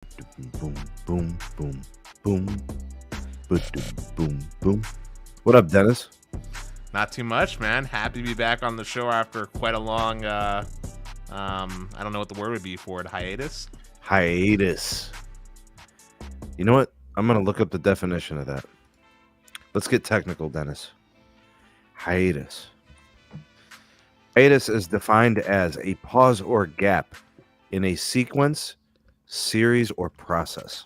Boom, boom, boom, boom, boom, boom, boom. What up, Dennis? Not too much, man. Happy to be back on the show after quite a long, I don't know what the word would be for it, hiatus? Hiatus. You know what? I'm going to look up the definition of that. Let's get technical, Dennis. Hiatus. Hiatus is defined as a pause or gap in a sequence, series, or process.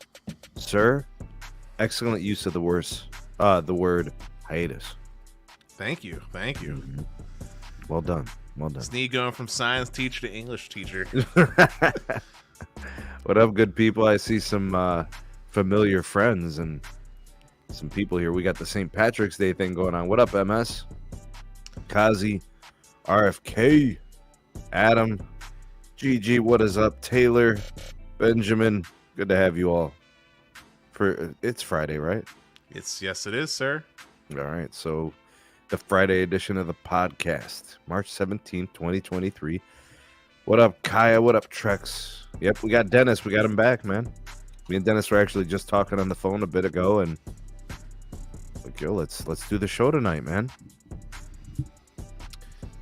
Sir, excellent use of the word hiatus. Thank you. Mm-hmm. Well done. Sneed going from science teacher to English teacher. What up, good people? I see some familiar friends and some people here. We got the St. Patrick's Day thing going on. What up, MS? Kazi, RFK, Adam, GG, what is up? Taylor, Benjamin, good to have you all. It's Friday, right? Yes, it is, sir. All right, so the Friday edition of the podcast, March 17th, 2023. What up, Kaya? What up, Trex? Yep, we got Dennis. We got him back, man. Me and Dennis were actually just talking on the phone a bit ago, and like, yo, let's do the show tonight, man.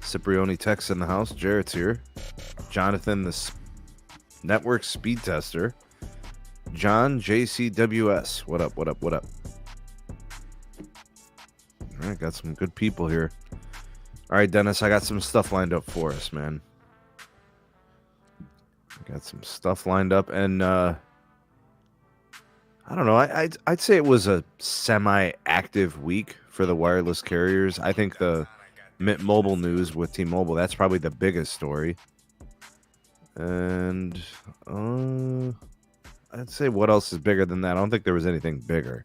Cipriani Tech's in the house. Jarrett's here. Jonathan, the network speed tester. John, JCWS. What up? All right, got some good people here. All right, Dennis, I got some stuff lined up for us, man. And I don't know. I'd say it was a semi-active week for the wireless carriers. I think the Mint Mobile news with T-Mobile, that's probably the biggest story. And I'd say what else is bigger than that? I don't think there was anything bigger.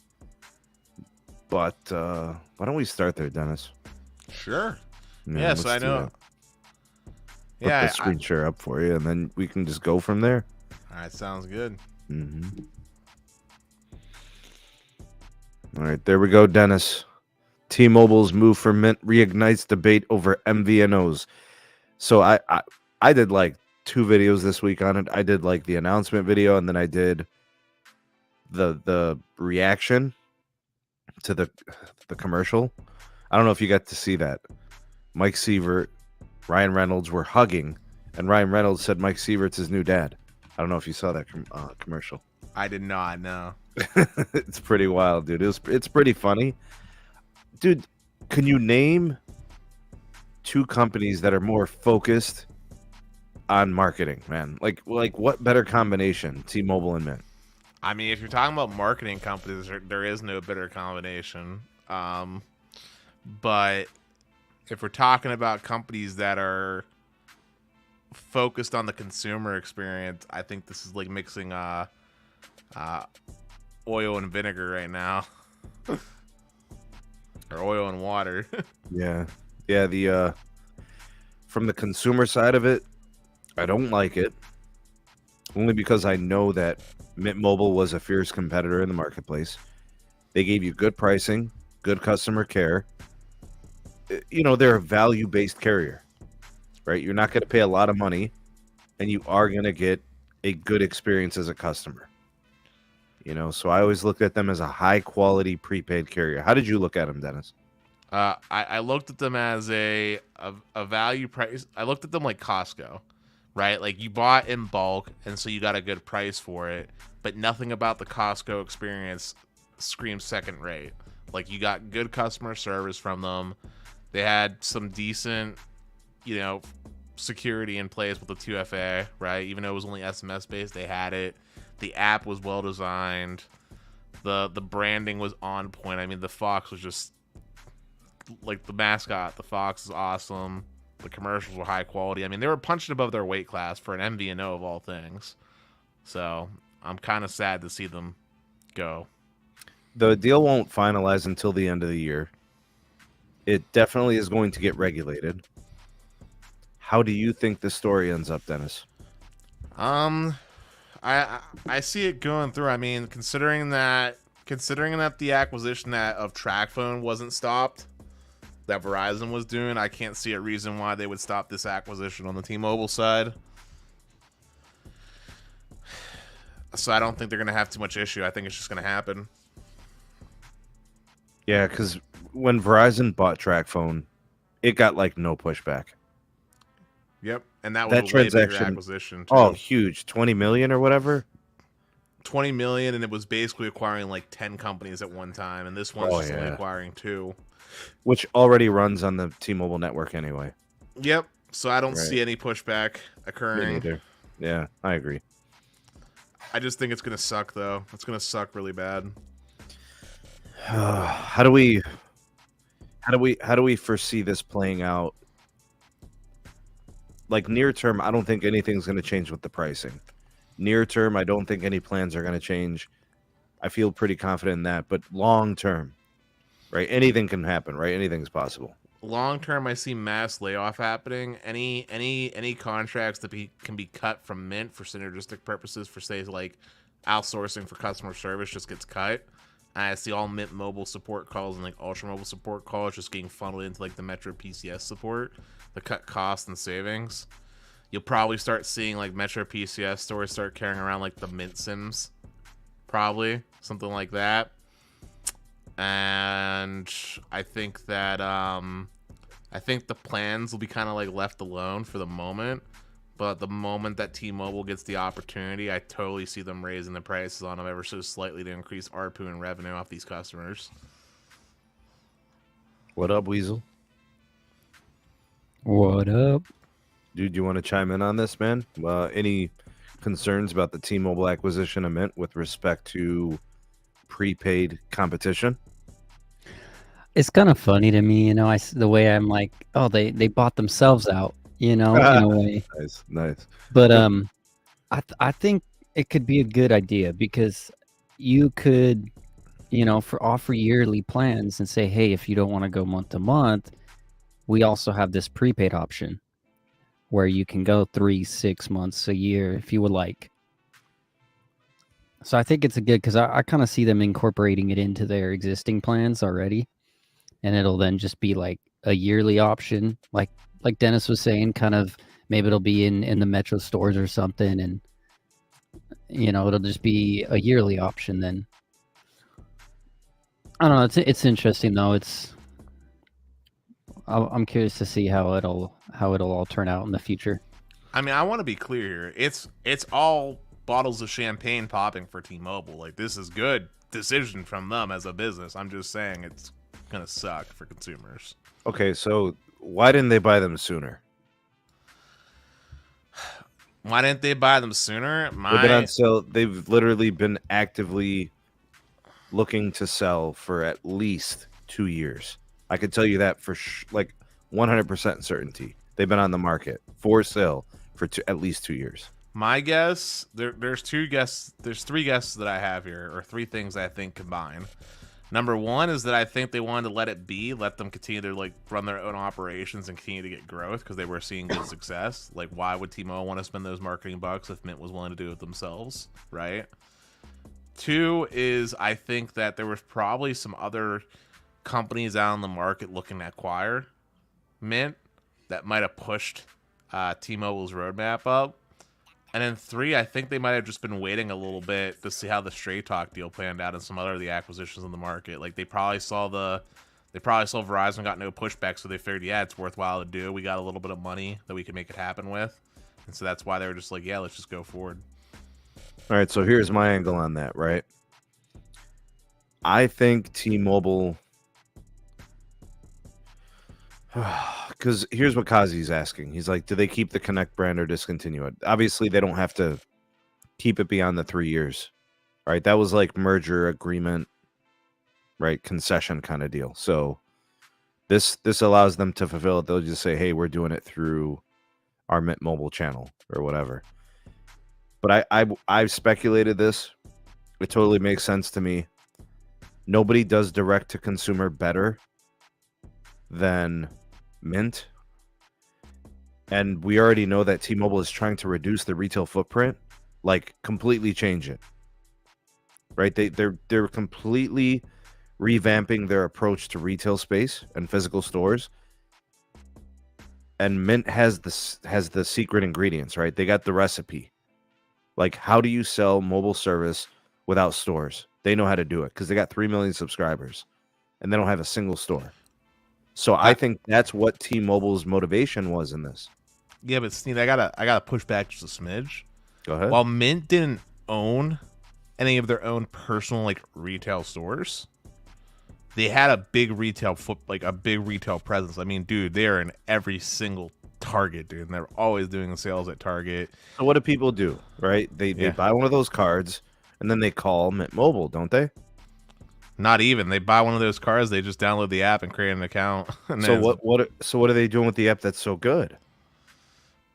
But why don't we start there, Dennis? Sure. Yeah, so I know. Put the screen share up for you, and then we can just go from there. All right, sounds good. Mm-hmm. All right, there we go, Dennis. T-Mobile's move for Mint reignites debate over MVNOs. So I did like 2 videos this week on it. I did like the announcement video, and then I did the reaction to the commercial. I don't know if you got to see that. Mike Sievert, Ryan Reynolds were hugging, and Ryan Reynolds said Mike Sievert's his new dad. I don't know if you saw that commercial. I did not know. It's pretty wild, dude. It's pretty funny. Dude, can you name 2 companies that are more focused on marketing, man? Like what better combination? T-Mobile and Mint. I mean, if you're talking about marketing companies, there is no better combination. But if we're talking about companies that are focused on the consumer experience, I think this is like mixing oil and vinegar right now. Or oil and water. Yeah. The from the consumer side of it, I don't like it. Only because I know that Mint Mobile was a fierce competitor in the marketplace. They gave you good pricing, good customer care. You know, they're a value-based carrier, right? You're not going to pay a lot of money, and you are going to get a good experience as a customer. You know, so I always looked at them as a high-quality prepaid carrier. How did you look at them, Dennis? I looked at them as a value price. I looked at them like Costco, right? Like you bought in bulk, and so you got a good price for it, but nothing about the Costco experience screams second rate. Like you got good customer service from them. They had some decent, security in place with the 2FA, right? Even though it was only SMS based, they had it. The app was well designed. The branding was on point. I mean, the Fox was just like the mascot. The Fox is awesome. The commercials were high quality. I mean, they were punching above their weight class for an MVNO of all things. So I'm kind of sad to see them go. The deal won't finalize until the end of the year. It definitely is going to get regulated. How do you think the story ends up, Dennis? I see it going through. I mean, considering that the acquisition of TracFone wasn't stopped, that Verizon was doing, I can't see a reason why they would stop this acquisition on the T-Mobile side. So I don't think they're going to have too much issue. I think it's just going to happen. Yeah, because when Verizon bought TracFone, it got like no pushback. Yep, and that was That a way bigger transaction, acquisition too. oh, huge, 20 million or whatever. 20 million, and it was basically acquiring like 10 companies at one time, and this one's just only acquiring 2. Which already runs on the T-Mobile network anyway. Yep, so I don't see any pushback occurring. Me neither. Yeah, I agree. I just think it's going to suck, though. It's going to suck really bad. How do we foresee this playing out? Like near term, I don't think anything's going to change with the pricing. Near term, I don't think any plans are going to change. I feel pretty confident in that. But long term, right? Anything can happen, right? Anything's possible. Long term, I see mass layoff happening. Any contracts that can be cut from Mint for synergistic purposes, for say like outsourcing for customer service, just gets cut. I see all Mint Mobile support calls and like Ultra Mobile support calls just getting funneled into like the Metro PCS support, the cut costs and savings. You'll probably start seeing like Metro PCS stores start carrying around like the Mint SIMs, probably something like that. And I think that I think the plans will be kind of like left alone for the moment. But the moment that T-Mobile gets the opportunity, I totally see them raising the prices on them ever so slightly to increase ARPU and revenue off these customers. What up, Weasel? What up? Dude, you want to chime in on this, man? Any concerns about the T-Mobile acquisition of Mint with respect to prepaid competition? It's kind of funny to me, the way I'm like, oh, they bought themselves out, in a way. Nice. But I think it could be a good idea because you could, offer yearly plans and say, hey, if you don't want to go month to month, we also have this prepaid option where you can go 3, 6 months, a year if you would like. So I think it's a good because I kind of see them incorporating it into their existing plans already. And it'll then just be like a yearly option, like Dennis was saying, kind of maybe it'll be in the Metro stores or something, and it'll just be a yearly option then. I don't know. It's interesting though. I'm curious to see how it'll all turn out in the future. I mean, I want to be clear here. It's all bottles of champagne popping for T-Mobile. Like, this is good decision from them as a business. I'm just saying it's gonna suck for consumers. Okay, so why didn't they buy them sooner? Why didn't they buy them sooner? They've been on sale. They've literally been actively looking to sell for at least 2 years. I can tell you that for like 100% certainty. They've been on the market for sale for at least 2 years. My guess, there's 3 guesses that I have here, or 3 things I think combine. Number 1 is that I think they wanted to let them continue to like run their own operations and continue to get growth because they were seeing good success. Like, why would T-Mobile want to spend those marketing bucks if Mint was willing to do it themselves, right? 2 is I think that there was probably some other companies out on the market looking to acquire Mint that might have pushed T-Mobile's roadmap up. And then 3, I think they might have just been waiting a little bit to see how the Straight Talk deal planned out and some other of the acquisitions in the market. Like, they probably saw Verizon got no pushback, so they figured, yeah, it's worthwhile to do. We got a little bit of money that we can make it happen with. And so that's why they were just like, yeah, let's just go forward. All right, so here's my angle on that, right? I think T-Mobile, because here's what Kazi's asking. He's like, do they keep the Connect brand or discontinue it? Obviously, they don't have to keep it beyond the 3 years, right? That was like merger agreement, right? Concession kind of deal. So this allows them to fulfill it. They'll just say, hey, we're doing it through our Mint Mobile channel or whatever. But I've speculated this. It totally makes sense to me. Nobody does direct to consumer better than Mint. And we already know that T-Mobile is trying to reduce the retail footprint, like completely change it. Right? They're completely revamping their approach to retail space and physical stores. And Mint has the secret ingredients, right? They got the recipe. Like, how do you sell mobile service without stores? They know how to do it because they got 3 million subscribers and they don't have a single store. So I think that's what T-Mobile's motivation was in this. Yeah, but Sneed, I gotta push back just a smidge. Go ahead. While Mint didn't own any of their own personal like retail stores, they had a big retail presence. I mean, dude, they are in every single Target, dude, and they're always doing sales at Target. So what do people do, right? They buy one of those cards and then they call Mint Mobile, don't they? Not even. They buy one of those cards, they just download the app and create an account. And so what are they doing with the app that's so good?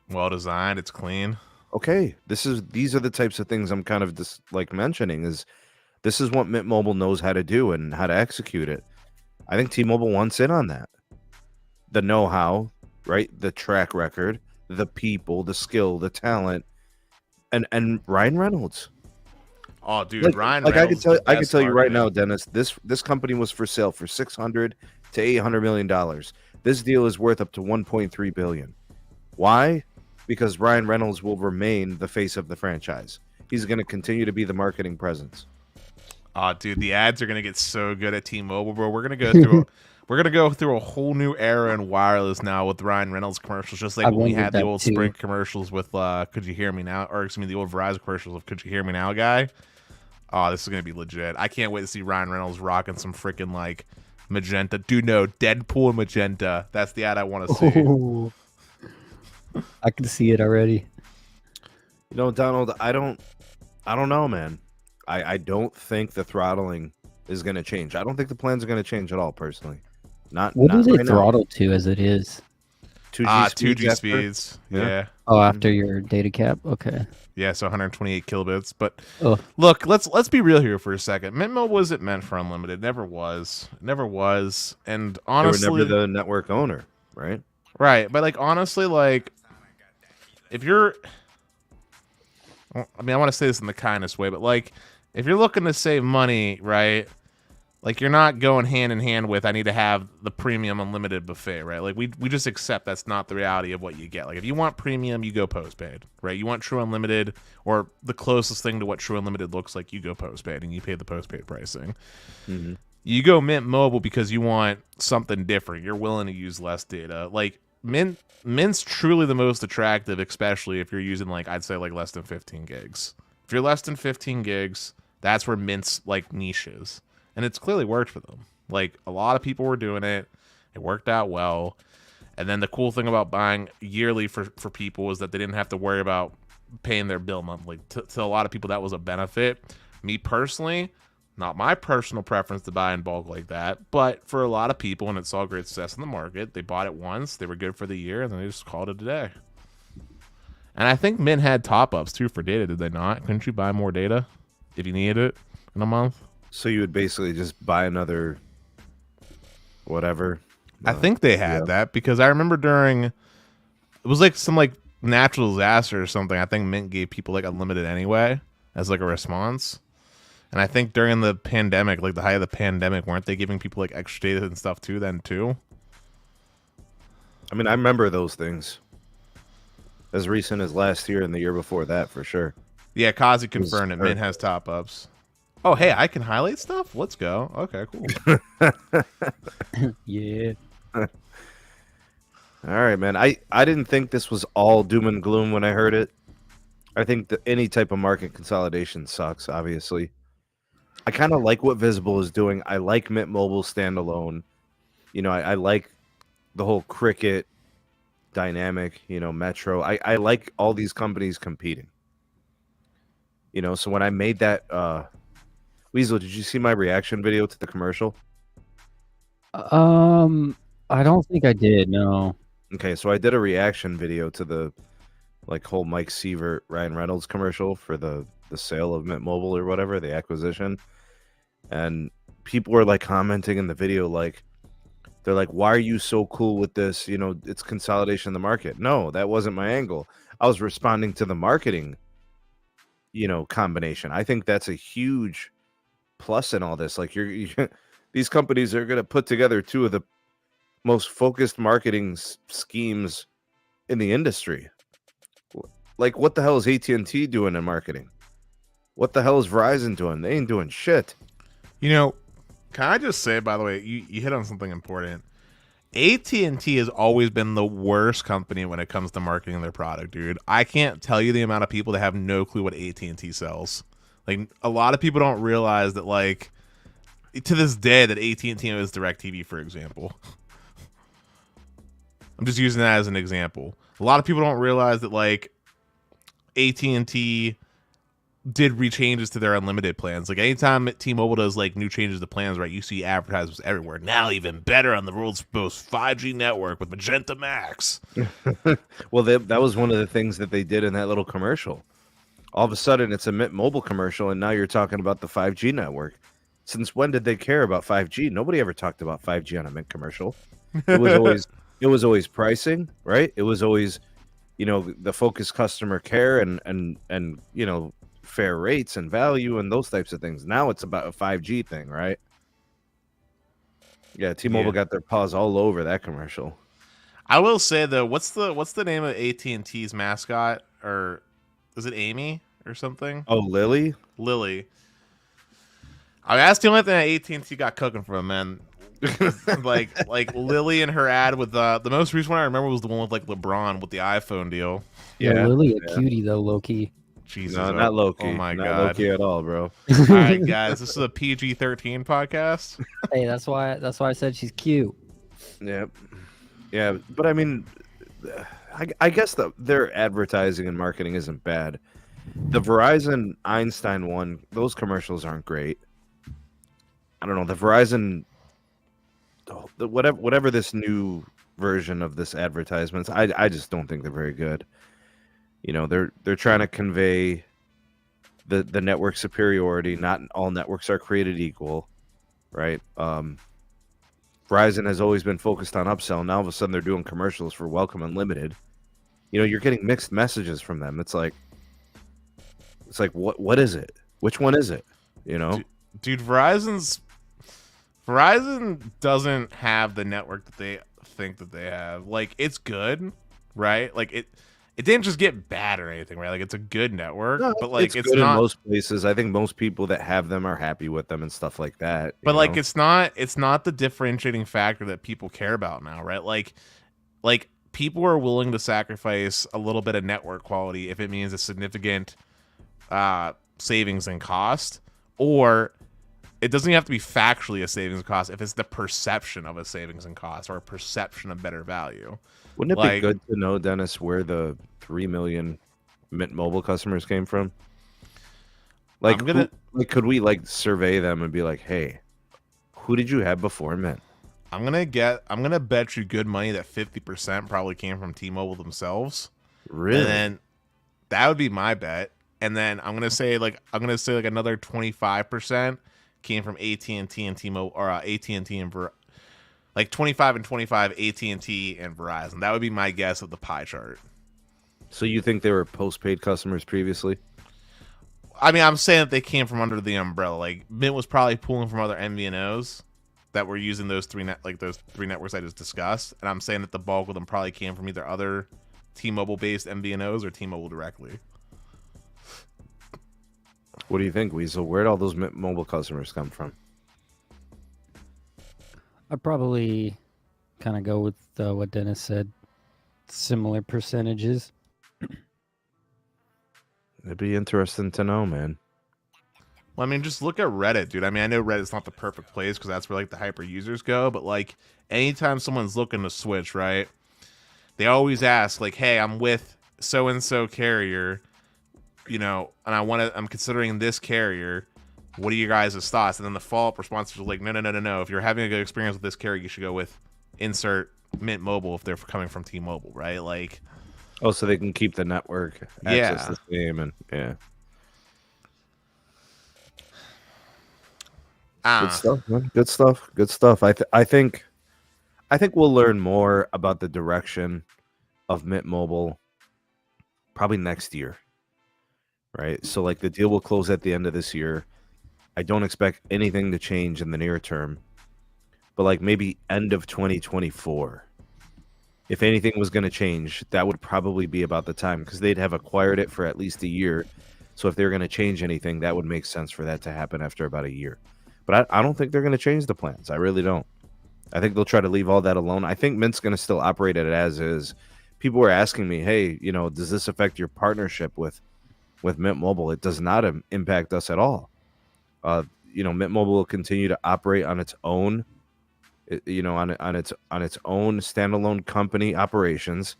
Well designed, it's clean. Okay, these are the types of things I'm kind of just like mentioning. This is what Mint Mobile knows how to do and how to execute it. I think T-Mobile wants in on that. The know-how, right? The track record, the people, the skill, the talent, and Ryan Reynolds. Oh, dude, Ryan Reynolds. I can tell you right now, now, Dennis. This company was for sale for $600 to $800 million. This deal is worth up to $1.3 billion. Why? Because Ryan Reynolds will remain the face of the franchise. He's going to continue to be the marketing presence. Oh, dude, the ads are gonna get so good at T-Mobile, bro. We're gonna go through a whole new era in wireless now with Ryan Reynolds commercials, just like when we had the old Sprint commercials with "Could you hear me now?" or excuse me, the old Verizon commercials of "Could you hear me now?" guy. Oh, this is gonna be legit. I can't wait to see Ryan Reynolds rocking some freaking like magenta. Dude, no, Deadpool and magenta. That's the ad I want to see. Oh, I can see it already. You know, Donald, I don't know, man. I don't think the throttling is going to change. I don't think the plans are going to change at all, personally. What do they throttle to as it is? 2G speeds. Yeah. Oh, after your data cap? Okay. Yeah, so 128 kilobits. But look, let's be real here for a second. Mint Mobile wasn't meant for unlimited. Never was. Never was. And honestly, they were never the network owner, right? Right. But like honestly, like if you're, I mean, I want to say this in the kindest way, but like if you're looking to save money, right? Like you're not going hand in hand with I need to have the premium unlimited buffet, right? Like we just accept that's not the reality of what you get. Like if you want premium, you go postpaid, right? You want true unlimited or the closest thing to what true unlimited looks like, you go postpaid and you pay the postpaid pricing. Mm-hmm. You go Mint Mobile because you want something different. You're willing to use less data. Like Mint's truly the most attractive, especially if you're using like I'd say like less than 15 gigs. If you're less than 15 gigs, that's where Mint's like niche is. And it's clearly worked for them. Like a lot of people were doing it. It worked out well. And then the cool thing about buying yearly for people is that they didn't have to worry about paying their bill monthly. To a lot of people, that was a benefit. Me personally, not my personal preference to buy in bulk like that. But for a lot of people, and it saw great success in the market, they bought it once, they were good for the year, and then they just called it a day. And I think Mint had top-ups too for data, did they not? Couldn't you buy more data if you needed it in a month? So you would basically just buy another whatever. I think they had that because I remember during it was like some like natural disaster or something. I think Mint gave people like unlimited anyway as like a response. And I think during the pandemic, like the height of the pandemic, weren't they giving people like extra data and stuff too then too? I mean, I remember those things as recent as last year and the year before that for sure. Yeah, Kazi confirmed it. Mint has top ups. Oh, hey, I can highlight stuff? Let's go. Okay, cool. Yeah. All right, man. I didn't think this was all doom and gloom when I heard it. I think that any type of market consolidation sucks, obviously. I kind of like what Visible is doing. I like Mint Mobile standalone. You know, I like the whole Cricket dynamic, you know, Metro. I like all these companies competing. You know, so when I made that... Weasel, did you see my reaction video to the commercial? I don't think I did, no. Okay, so I did a reaction video to the like whole Mike Sievert, Ryan Reynolds commercial for the sale of Mint Mobile or whatever, the acquisition. And people were like commenting in the video like they're like, "Why are you so cool with this? You know, it's consolidation in the market." No, that wasn't my angle. I was responding to the marketing, you know, combination. I think that's a huge plus in all this. Like these companies are going to put together two of the most focused marketing schemes in the industry. Like, what the hell is AT&T doing in marketing? What the hell is Verizon doing? They ain't doing shit. You know, can I just say, by the way, you hit on something important. AT&T has always been the worst company when it comes to marketing their product, dude. I can't tell you the amount of people that have no clue what AT&T sells. Like, a lot of people don't realize that, like, to this day, that AT&T is DirecTV, for example. I'm just using that as an example. A lot of people don't realize that, like, AT&T did rechanges to their unlimited plans. Like, anytime T-Mobile does like new changes to plans, right, you see advertisements everywhere. Now even better on the world's most 5G network with Magenta MAX. Well, that was one of the things that they did in that little commercial. All of a sudden, it's a Mint Mobile commercial, and now you're talking about the 5G network. Since when did they care about 5G? Nobody ever talked about 5G on a Mint commercial. It was always pricing, right? It was always, the focused customer care and fair rates and value and those types of things. Now it's about a 5G thing, right? Yeah, T-Mobile got their paws all over that commercial. I will say though, what's the name of AT&T's mascot? Or is it Amy or something? Oh, Lily. I mean, that's the only thing that AT&T got cooking for them, man. like Lily and her ad with the most recent one I remember was the one with like LeBron with the iPhone deal. Yeah, Lily a cutie though, low key. Jesus, no, not low key. Oh my not god, low key at all, bro. All right, guys, this is a PG-13 podcast. Hey, that's why I said she's cute. Yeah, but I mean, I guess their advertising and marketing isn't bad. The Verizon Einstein one, those commercials aren't great. I don't know, the Verizon, whatever this new version of this advertisements, I just don't think they're very good. They're trying to convey the network superiority. Not all networks are created equal, right? Verizon has always been focused on upsell. Now all of a sudden they're doing commercials for Welcome Unlimited. You're getting mixed messages from them. It's like what is it? Which one is it? Dude, Verizon doesn't have the network that they think that they have. Like, it's good, right? Like it didn't just get bad or anything, right? Like, it's a good network, No, but like it's good not in most places. I think most people that have them are happy with them and stuff like that. But like it's not the differentiating factor that people care about now, right? Like people are willing to sacrifice a little bit of network quality if it means a significant savings in cost, or it doesn't even have to be factually a savings in cost if it's the perception of a savings in cost or a perception of better value. Wouldn't it be good to know, Dennis, where the 3 million Mint Mobile customers came from? Like, could we survey them and be like, hey, who did you have before Mint? I'm gonna bet you good money that 50% probably came from T-Mobile themselves. Really? And then that would be my bet. And then I'm gonna say another 25% came from AT&T and T-Mobile, or AT&T and like 25 and 25, AT&T and Verizon. That would be my guess of the pie chart. So you think they were postpaid customers previously? I mean, I'm saying that they came from under the umbrella. Like, Mint was probably pulling from other MVNOs that were using those three networks I just discussed, and I'm saying that the bulk of them probably came from either other T-Mobile based MVNOs or T-Mobile directly. What do you think, Weasel? Where'd all those Mint Mobile customers come from? I'd probably kind of go with what Dennis said. Similar percentages. It'd be interesting to know, man. Well, I mean, just look at Reddit, dude. I mean, I know Reddit's not the perfect place because that's where like the hyper users go, but like anytime someone's looking to switch, right? They always ask like, "Hey, I'm with so and so carrier, and I'm considering this carrier. What are you guys' thoughts?" And then the follow-up responses are like, no. If you're having a good experience with this carrier, you should go with insert Mint Mobile if they're coming from T-Mobile, right? Like, so they can keep the network access the same, and good stuff, man. Good stuff. I think we'll learn more about the direction of Mint Mobile probably next year, right? So like the deal will close at the end of this year. I don't expect anything to change in the near term, but like maybe end of 2024, if anything was going to change, that would probably be about the time because they'd have acquired it for at least a year. So if they're going to change anything, that would make sense for that to happen after about a year. But I don't think they're going to change the plans. I really don't. I think they'll try to leave all that alone. I think Mint's going to still operate it as is. People were asking me, hey, does this affect your partnership with Mint Mobile? It does not impact us at all. Mint Mobile will continue to operate on its own, on its own standalone company operations.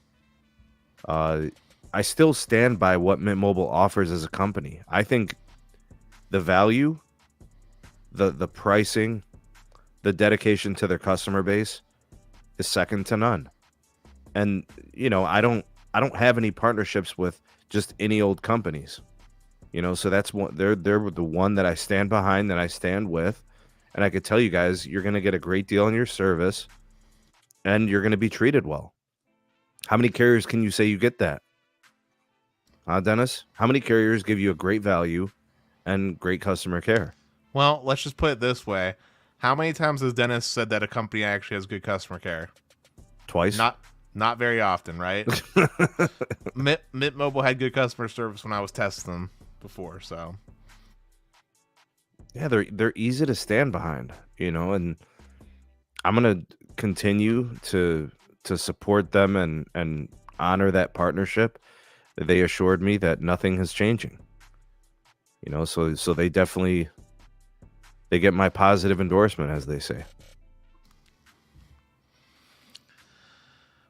I still stand by what Mint Mobile offers as a company. I think the value, the pricing, the dedication to their customer base is second to none. And I don't have any partnerships with just any old companies. So that's one. They're the one that I stand behind, that I stand with, and I could tell you guys, you're going to get a great deal on your service, and you're going to be treated well. How many carriers can you say you get that? Dennis? How many carriers give you a great value and great customer care? Well, let's just put it this way: how many times has Dennis said that a company actually has good customer care? Twice. Not very often, right? Mint Mobile had good customer service when I was testing them before, so yeah, they're easy to stand behind, and I'm gonna continue to support them and honor that partnership. They assured me that nothing is changing, so they definitely get my positive endorsement, as they say.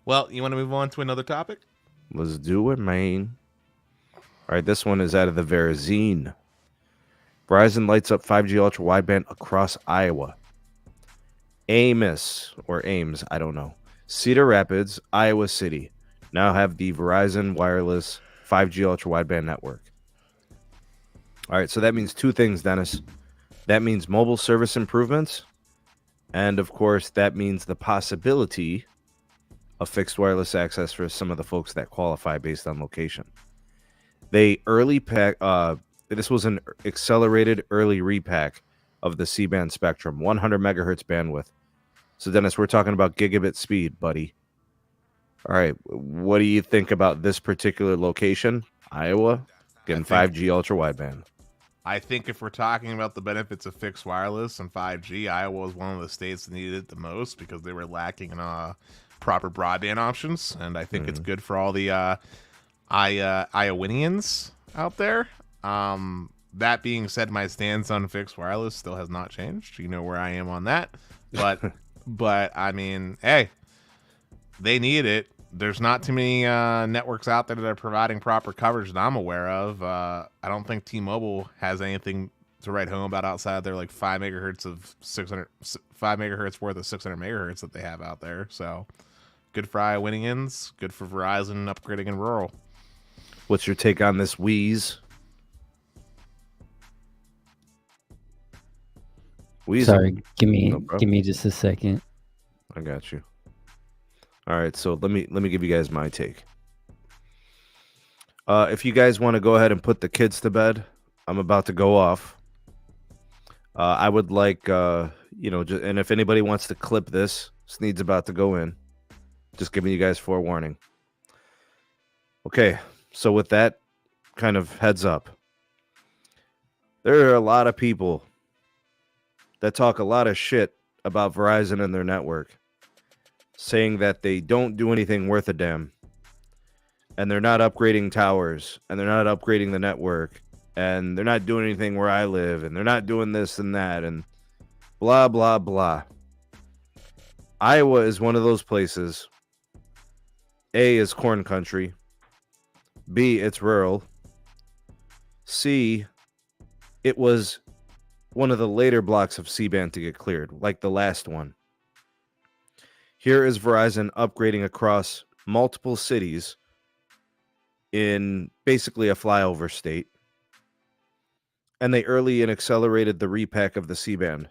Well, you want to move on to another topic? Let's do it, man. All right, this one is out of the Verizon. Verizon lights up 5G ultra wideband across Iowa. Ames, I don't know. Cedar Rapids, Iowa City now have the Verizon Wireless 5G ultra wideband network. All right, so that means two things, Dennis. That means mobile service improvements, and of course, that means the possibility of fixed wireless access for some of the folks that qualify based on location. They early pack. This was an accelerated early repack of the C-band spectrum, 100 megahertz bandwidth. So, Dennis, we're talking about gigabit speed, buddy. All right, what do you think about this particular location, Iowa, getting 5G ultra wideband? I think if we're talking about the benefits of fixed wireless and 5G, Iowa was one of the states that needed it the most because they were lacking in proper broadband options, and I think it's good for all the Iowanians out there. That being said, my stance on fixed wireless still has not changed. You know where I am on that, but I mean, hey, they need it. There's not too many networks out there that are providing proper coverage that I'm aware of. I don't think T-Mobile has anything to write home about outside of their like 5 megahertz worth of 600 megahertz that they have out there. So good for Iowanians, good for Verizon upgrading in rural. What's your take on this wheeze? Sorry, give me just a second. I got you. All right, so let me give you guys my take. If you guys want to go ahead and put the kids to bed, I'm about to go off. I would like, and if anybody wants to clip this, Sneed's about to go in. Just giving you guys forewarning. Okay, so with that kind of heads up, there are a lot of people that talk a lot of shit about Verizon and their network, saying that they don't do anything worth a damn, and they're not upgrading towers, and they're not upgrading the network, and they're not doing anything where I live, and they're not doing this and that, and blah, blah, blah. Iowa is one of those places. A, is corn country. B, it's rural. C, it was one of the later blocks of C-band to get cleared, like the last one. Here is Verizon upgrading across multiple cities in basically a flyover state. And they early and accelerated the repack of the C-band.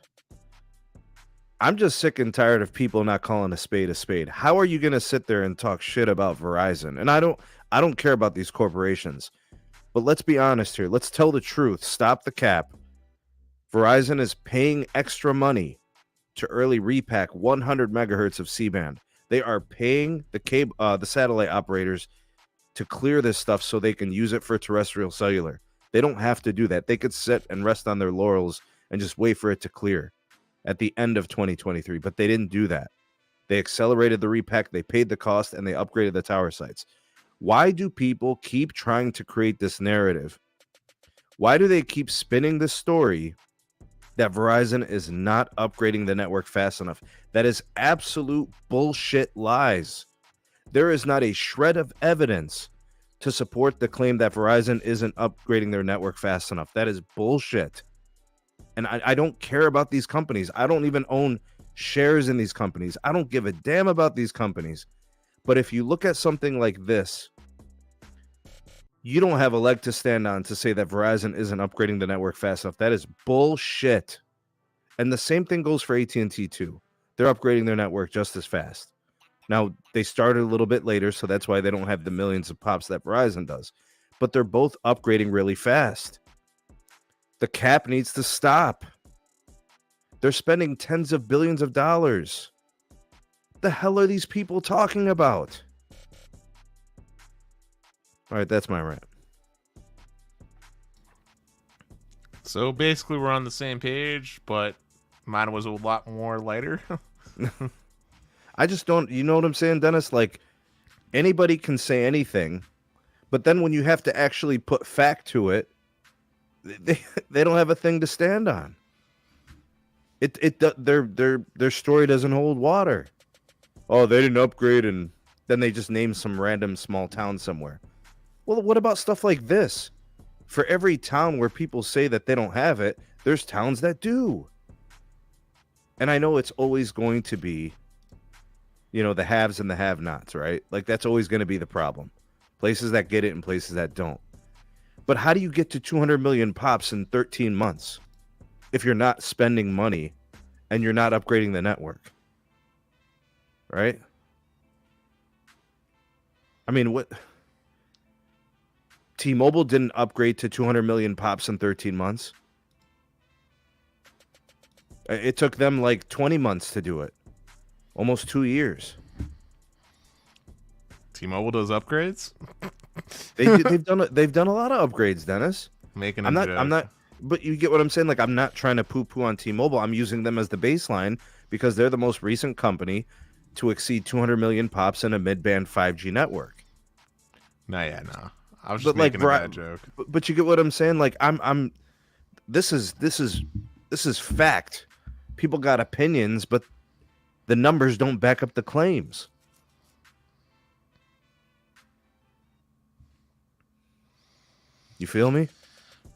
I'm just sick and tired of people not calling a spade a spade. How are you going to sit there and talk shit about Verizon? And I don't care about these corporations. But let's be honest here. Let's tell the truth. Stop the cap. Verizon is paying extra money to early repack 100 megahertz of C-band. They are paying the satellite operators to clear this stuff so they can use it for terrestrial cellular. They don't have to do that. They could sit and rest on their laurels and just wait for it to clear at the end of 2023, but they didn't do that. They accelerated the repack, they paid the cost, and they upgraded the tower sites. Why do people keep trying to create this narrative? Why do they keep spinning this story that Verizon is not upgrading the network fast enough? That is absolute bullshit lies. There is not a shred of evidence to support the claim that Verizon isn't upgrading their network fast enough. That is bullshit. And I don't care about these companies. I don't even own shares in these companies. I don't give a damn about these companies. But if you look at something like this, you don't have a leg to stand on to say that Verizon isn't upgrading the network fast enough. That is bullshit. And the same thing goes for AT&T too. They're upgrading their network just as fast. Now, they started a little bit later, so that's why they don't have the millions of pops that Verizon does. But they're both upgrading really fast. The cap needs to stop. They're spending tens of billions of dollars. The hell are these people talking about? All right, that's my rant. So basically, we're on the same page, but mine was a lot more lighter. I just don't, you know what I'm saying, Dennis? Like, anybody can say anything, but then when you have to actually put fact to it, they don't have a thing to stand on. Their story doesn't hold water. Oh, they didn't upgrade, and then they just name some random small town somewhere. Well, what about stuff like this? For every town where people say that they don't have it, there's towns that do. And I know it's always going to be, you know, the haves and the have-nots, right? Like, that's always going to be the problem. Places that get it and places that don't. But how do you get to 200 million pops in 13 months if you're not spending money and you're not upgrading the network? Right? I mean, what? T-Mobile didn't upgrade to 200 million pops in 13 months. It took them like 20 months to do it. Almost 2 years. T-Mobile does upgrades? They've done a lot of upgrades, Dennis. Making I'm not, but you get what I'm saying? Like, I'm not trying to poo-poo on T-Mobile. I'm using them as the baseline because they're the most recent company to exceed 200 million pops in a mid-band 5G network. No. I was just making a bad joke. But you get what I'm saying? Like, this is fact. People got opinions, but the numbers don't back up the claims. You feel me?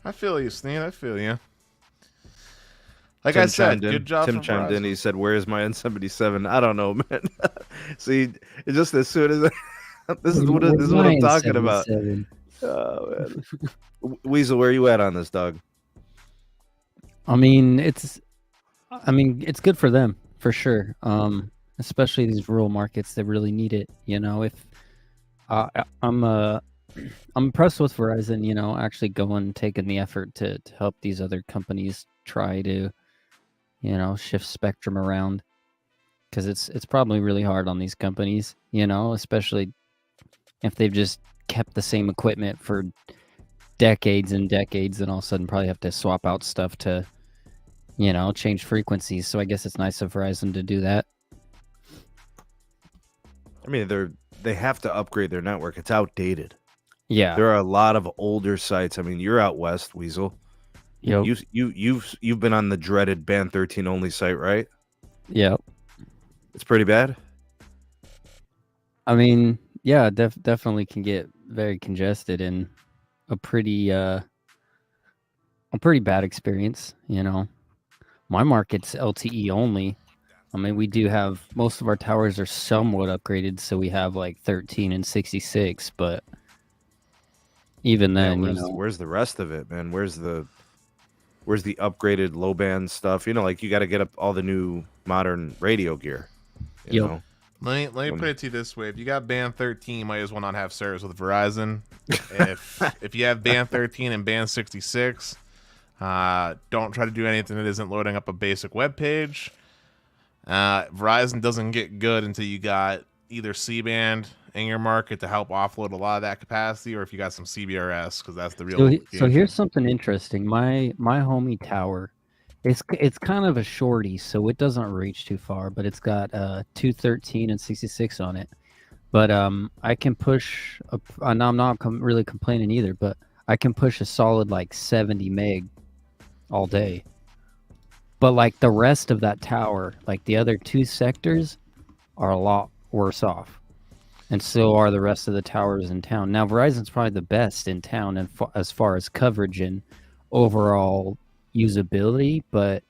I feel you, Sneed. I feel you. Like Tim I said, chimed in. good job Tim from chimed in. Verizon. He said, "Where's my N77?" I don't know, man. See, it's just as soon as this is what I'm talking about. Oh, man. Weasel, where you at on this, dog? I mean, it's good for them for sure. Especially these rural markets that really need it. You know, if I'm impressed with Verizon, you know, actually taking the effort to help these other companies try to, you know, shift spectrum around, because it's probably really hard on these companies, you know, especially if they've just kept the same equipment for decades and decades, and all of a sudden probably have to swap out stuff to, you know, change frequencies. So I guess it's nice of Verizon to do that. I mean, they have to upgrade their network. It's outdated. Yeah, There are a lot of older sites. I mean, you're out west, Weasel. yep, You've been on the dreaded Band 13 only site, right? yep. It's pretty bad. I mean, yeah, definitely can get very congested and a pretty bad experience, you know. My market's LTE only. I mean, we do have most of our towers are somewhat upgraded, so we have like 13 and 66, but even then, Yeah, you know, where's the rest of it, man? Where's the upgraded low band stuff? You know, like, you got to get up all the new modern radio gear. You Yep. know? Let me put it to you this way: if you got Band 13, you might as well not have service with Verizon. if you have Band 13 and Band 66, don't try to do anything that isn't loading up a basic web page. Verizon doesn't get good until you got either C-band in your market to help offload a lot of that capacity, or if you got some CBRS, because that's the real So game here's changer. something interesting. My homie tower, it's kind of a shorty, so it doesn't reach too far, but it's got 213 and 66 on it. But I can push. And I'm not really complaining either, but I can push a solid like 70 meg all day. But like the rest of that tower, like the other two sectors, are a lot worse off. And so are the rest of the towers in town. Now, Verizon's probably the best in town and as far as coverage and overall usability, but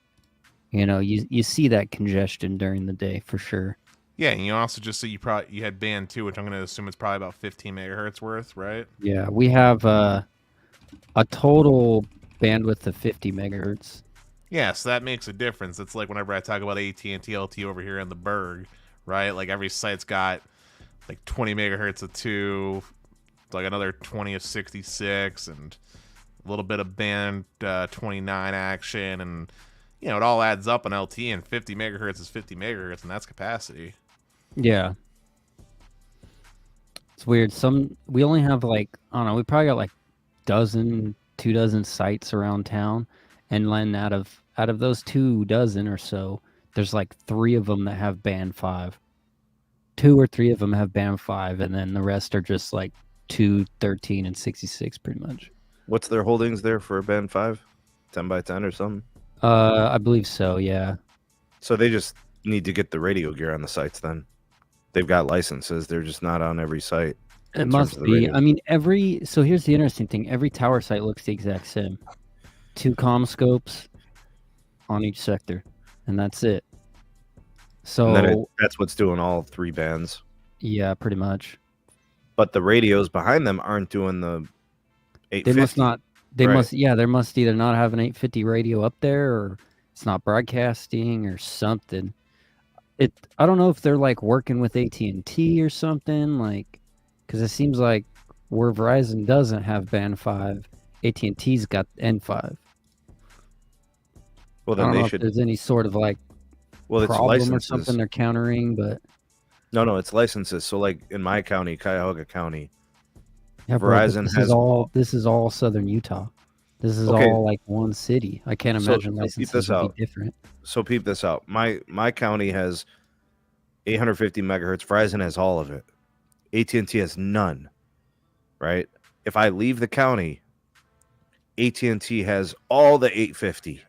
you see that congestion during the day for sure. Yeah, and you also just said you had band 2, which I'm going to assume it's probably about 15 megahertz worth, right? Yeah, we have a total bandwidth of 50 megahertz. Yeah, so that makes a difference. It's like whenever I talk about AT&T LT over here in the Berg, right? Like every site's got like 20 megahertz of 2, like another 20 of 66, and a little bit of band 29 action, and it all adds up on LT, and 50 megahertz is 50 megahertz, and that's capacity. Yeah. It's weird. We only have like, I don't know, we probably got like 2 dozen sites around town, and then out of those 2 dozen or so, there's like 3 of them that have band 5. 2 or 3 of them have band 5, and then the rest are just like 213 and 66 pretty much. What's their holdings there for a band 5? 10 by 10 or something? I believe so, yeah. So they just need to get the radio gear on the sites then. They've got licenses. They're just not on every site. It must be. I mean, so here's the interesting thing. Every tower site looks the exact same. 2 comm scopes on each sector, and that's it. So that's what's doing all 3 bands. Yeah, pretty much. But the radios behind them aren't doing the 850. They must not. They right? There must either not have an 850 radio up there, or it's not broadcasting, or something. I don't know if they're like working with AT&T or something, like, because it seems like where Verizon doesn't have band 5, AT&T's got N5. Well, then I don't they know should. If there's any sort of like problem or something they're countering, but no, it's licenses. So, like in my county, Cuyahoga County, yeah, Verizon has this is all Southern Utah. This is all like one city. I can't imagine licenses would be different. So peep this out. My county has 850 megahertz. Verizon has all of it. AT&T has none. Right? If I leave the county, AT&T has all the 850,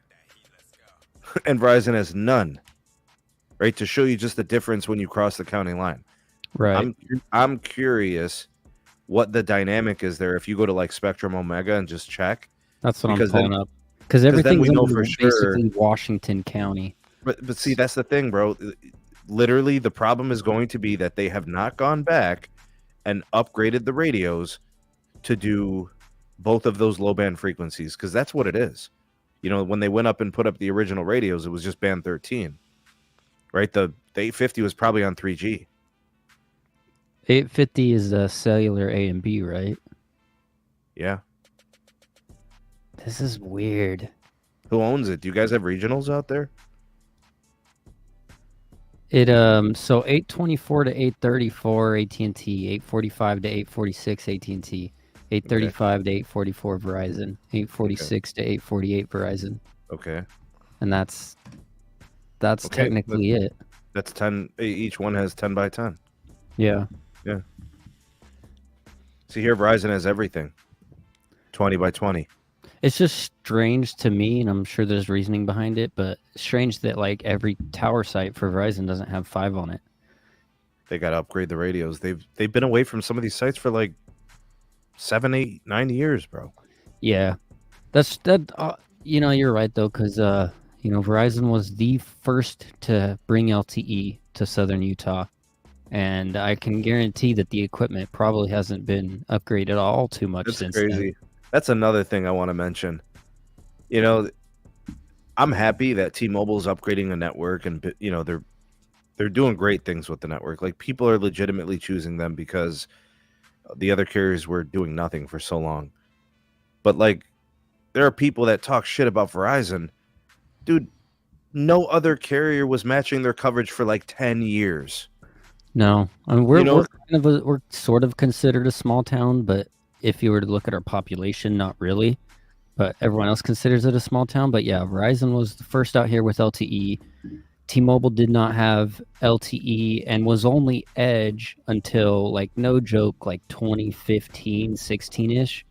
and Verizon has none. Right? To show you just the difference when you cross the county line. Right. I'm curious what the dynamic is there if you go to like Spectrum Omega and just check. That's what I'm pulling up. Because everything's basically Washington County. But see, that's the thing, bro. Literally, the problem is going to be that they have not gone back and upgraded the radios to do both of those low band frequencies, because that's what it is. When they went up and put up the original radios, it was just band 13, right? The 850 was probably on 3G. 850 is the cellular A and B, right? Yeah. This is weird. Who owns it? Do you guys have regionals out there? So 824 to 834 AT&T, 845 to 846 AT&T, 835 to 844 Verizon, 846 to 848 Verizon. Okay. And that's technically it. That's 10. Each one has 10 by 10. Yeah. Yeah. See here, Verizon has everything. 20 by 20. It's just strange to me, and I'm sure there's reasoning behind it, but strange that like every tower site for Verizon doesn't have 5 on it. They got to upgrade the radios. They've been away from some of these sites for like 7, 8, 9 years, bro. Yeah. You're right though, because Verizon was the first to bring LTE to Southern Utah, and I can guarantee that the equipment probably hasn't been upgraded all too much since crazy. then. That's another thing I want to mention. I'm happy that T-Mobile is upgrading the network, and they're doing great things with the network. Like, people are legitimately choosing them because the other carriers were doing nothing for so long. But like, there are people that talk shit about Verizon. Dude, no other carrier was matching their coverage for like 10 years. No, I mean, we're sort of considered a small town, but if you were to look at our population, not really. But everyone else considers it a small town. But yeah, Verizon was the first out here with LTE. T-Mobile did not have LTE and was only Edge until, like, no joke, like 2015, 16-ish.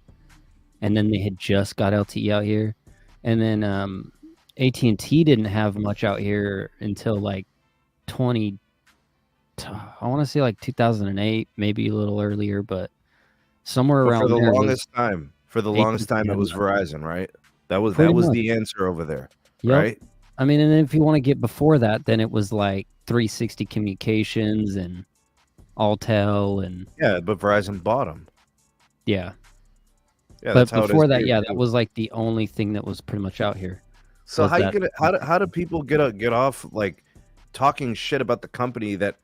And then they had just got LTE out here. And then AT&T didn't have much out here until like I want to say like 2008, maybe a little earlier, but somewhere around for the there. longest time, it was Verizon, right? That was the answer over there, right? I mean, and if you want to get before that, then it was like 360 Communications and Alltel and yeah, but Verizon bought them. Yeah. Yeah, but before that, yeah, that was like the only thing that was pretty much out here. So how do people get off like talking shit about the company that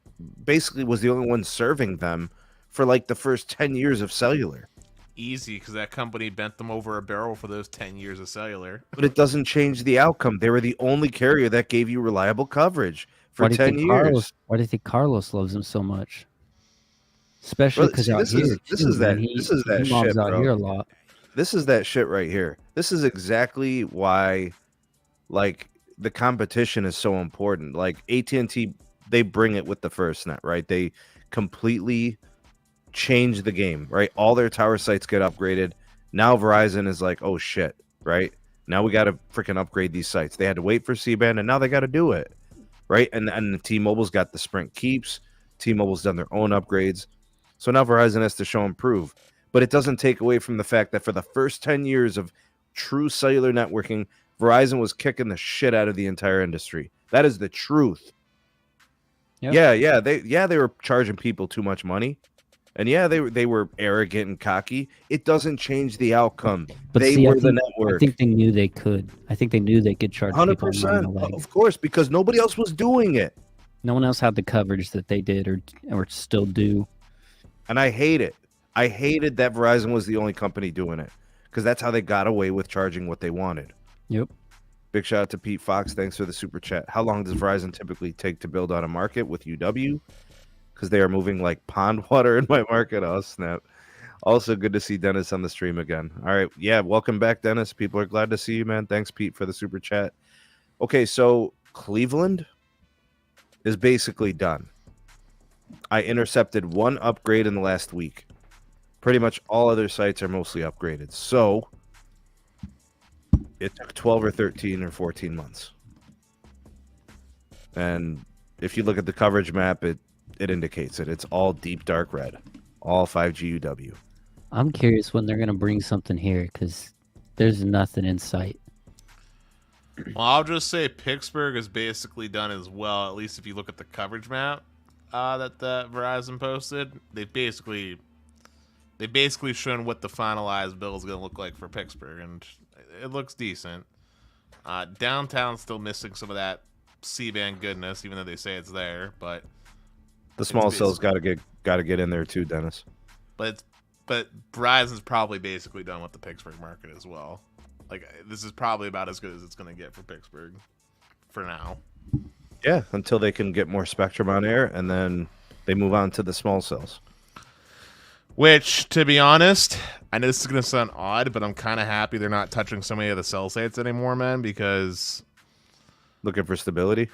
basically was the only one serving them for like the first 10 years of cellular? Easy, because that company bent them over a barrel for those 10 years of cellular. But it doesn't change the outcome. They were the only carrier that gave you reliable coverage for 10 years. Why do you think Carlos loves them so much? Especially because this is that shit, out bro. Here a lot. This is that shit right here. This is exactly why, like, the competition is so important. Like, AT&T, they bring it with the FirstNet, right? They completely change the game, right? All their tower sites get upgraded. Now Verizon is like, oh shit, right? Now we got to freaking upgrade these sites. They had to wait for C-band, and now they got to do it, right? And T-Mobile's got the Sprint keeps. T-Mobile's done their own upgrades. So now Verizon has to show and prove. But it doesn't take away from the fact that for the first 10 years of true cellular networking, Verizon was kicking the shit out of the entire industry. That is the truth. Yep. They were charging people too much money. And yeah, they were arrogant and cocky. It doesn't change the outcome. But they were the network. I think they knew they could. I think they knew they could charge 100%, of course, because nobody else was doing it. No one else had the coverage that they did or still do. And I hate it. I hated that Verizon was the only company doing it because that's how they got away with charging what they wanted. Yep. Big shout out to Pete Fox. Thanks for the super chat. How long does Verizon typically take to build out a market with UW? Because they are moving like pond water in my market. Oh, snap. Also, good to see Dennis on the stream again. All right. Yeah, welcome back, Dennis. People are glad to see you, man. Thanks, Pete, for the super chat. Okay, so Cleveland is basically done. I intercepted one upgrade in the last week. Pretty much all other sites are mostly upgraded. So it took 12 or 13 or 14 months. And if you look at the coverage map, it indicates it. It's all deep dark red. All 5G UW. I'm curious when they're going to bring something here because there's nothing in sight. Well, I'll just say Pittsburgh is basically done as well, at least if you look at the coverage map that Verizon posted. They basically shown what the finalized bill is going to look like for Pittsburgh, and it looks decent. Downtown's still missing some of that C-band goodness, even though they say it's there. But the small cells got to get in there too, Dennis. But Verizon's probably basically done with the Pittsburgh market as well. Like, this is probably about as good as it's going to get for Pittsburgh for now. Yeah, until they can get more spectrum on air, and then they move on to the small cells. Which, to be honest, I know this is going to sound odd, but I'm kind of happy they're not touching so many of the cell sites anymore, man, because... Looking for stability?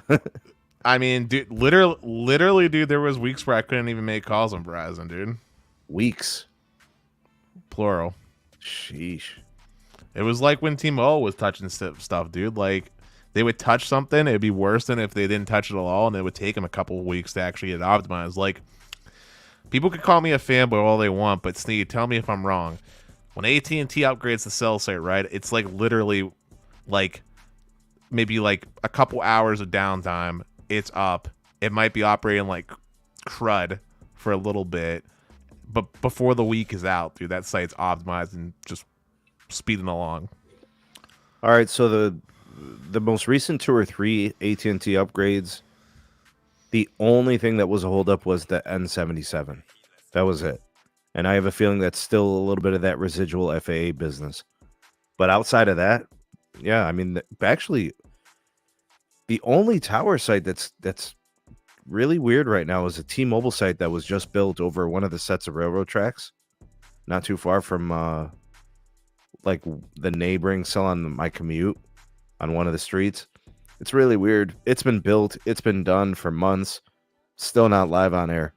I mean, dude, literally, dude, there was weeks where I couldn't even make calls on Verizon, dude. Weeks? Plural. Sheesh. It was like when T-Mobile was touching stuff, dude. Like, they would touch something, it'd be worse than if they didn't touch it at all, and it would take them a couple of weeks to actually get optimized. Like, people could call me a fanboy all they want, but Sneed, tell me if I'm wrong. When AT&T upgrades the cell site, right, it's like literally like maybe like a couple hours of downtime. It's up. It might be operating like crud for a little bit, but before the week is out, dude, that site's optimized and just speeding along. All right, so the most recent 2 or 3 AT&T upgrades, the only thing that was a holdup was the N77. That was it. And I have a feeling that's still a little bit of that residual FAA business. But outside of that, yeah, I mean, actually, The only tower site that's really weird right now is a T-Mobile site that was just built over one of the sets of railroad tracks, not too far from like the neighboring cell on my commute on one of the streets. It's really weird. It's been built. It's been done for months. Still not live on air.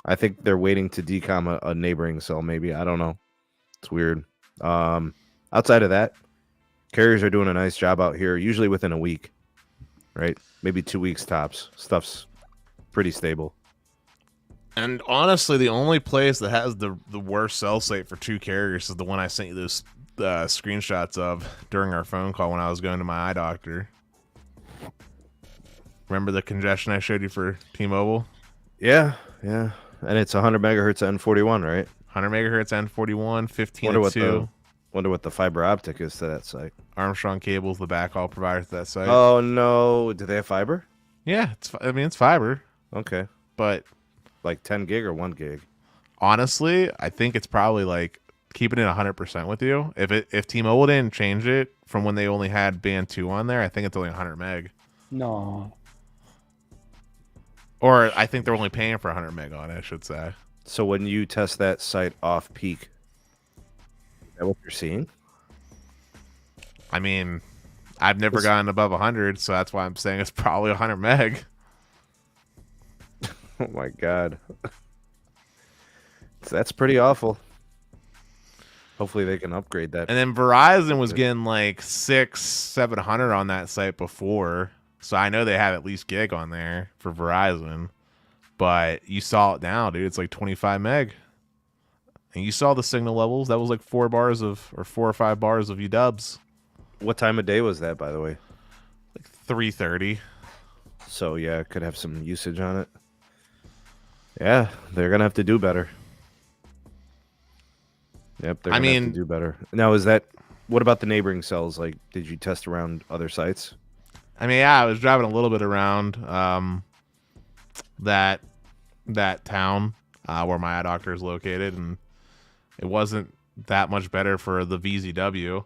I think they're waiting to decom a neighboring cell, maybe. I don't know. It's weird. Outside of that, carriers are doing a nice job out here, usually within a week, right? Maybe 2 weeks tops. Stuff's pretty stable. And honestly, the only place that has the worst cell site for 2 carriers is the one I sent you those screenshots of during our phone call when I was going to my eye doctor. Remember the congestion I showed you for T-Mobile? Yeah. And it's 100 megahertz N41, right? 100 megahertz N41, 15.2. Wonder what the fiber optic is to that site. Armstrong Cable's the backhaul provider to that site. Oh, no. Do they have fiber? Yeah, it's fiber. Okay. But like 10 gig or 1 gig? Honestly, I think it's probably like keeping it 100% with you. If T-Mobile didn't change it from when they only had band 2 on there, I think it's only 100 meg. No. Or I think they're only paying for 100 meg on it, I should say. So when you test that site off peak, is that what you're seeing? I mean, I've never gotten above 100, so that's why I'm saying it's probably 100 meg. Oh my god. That's pretty awful. Hopefully they can upgrade that. And then Verizon was getting like 600-700 on that site before. So I know they have at least gig on there for Verizon. But you saw it now, dude. It's like 25 meg. And you saw the signal levels. That was like 4 or 5 bars of UWs. What time of day was that, by the way? Like 3:30. So yeah, it could have some usage on it. Yeah, they're gonna have to do better. Yep, they're gonna have to do better. Now, what about the neighboring cells? Like, did you test around other sites? I mean, yeah, I was driving a little bit around that town where my eye doctor is located, and it wasn't that much better for the VZW.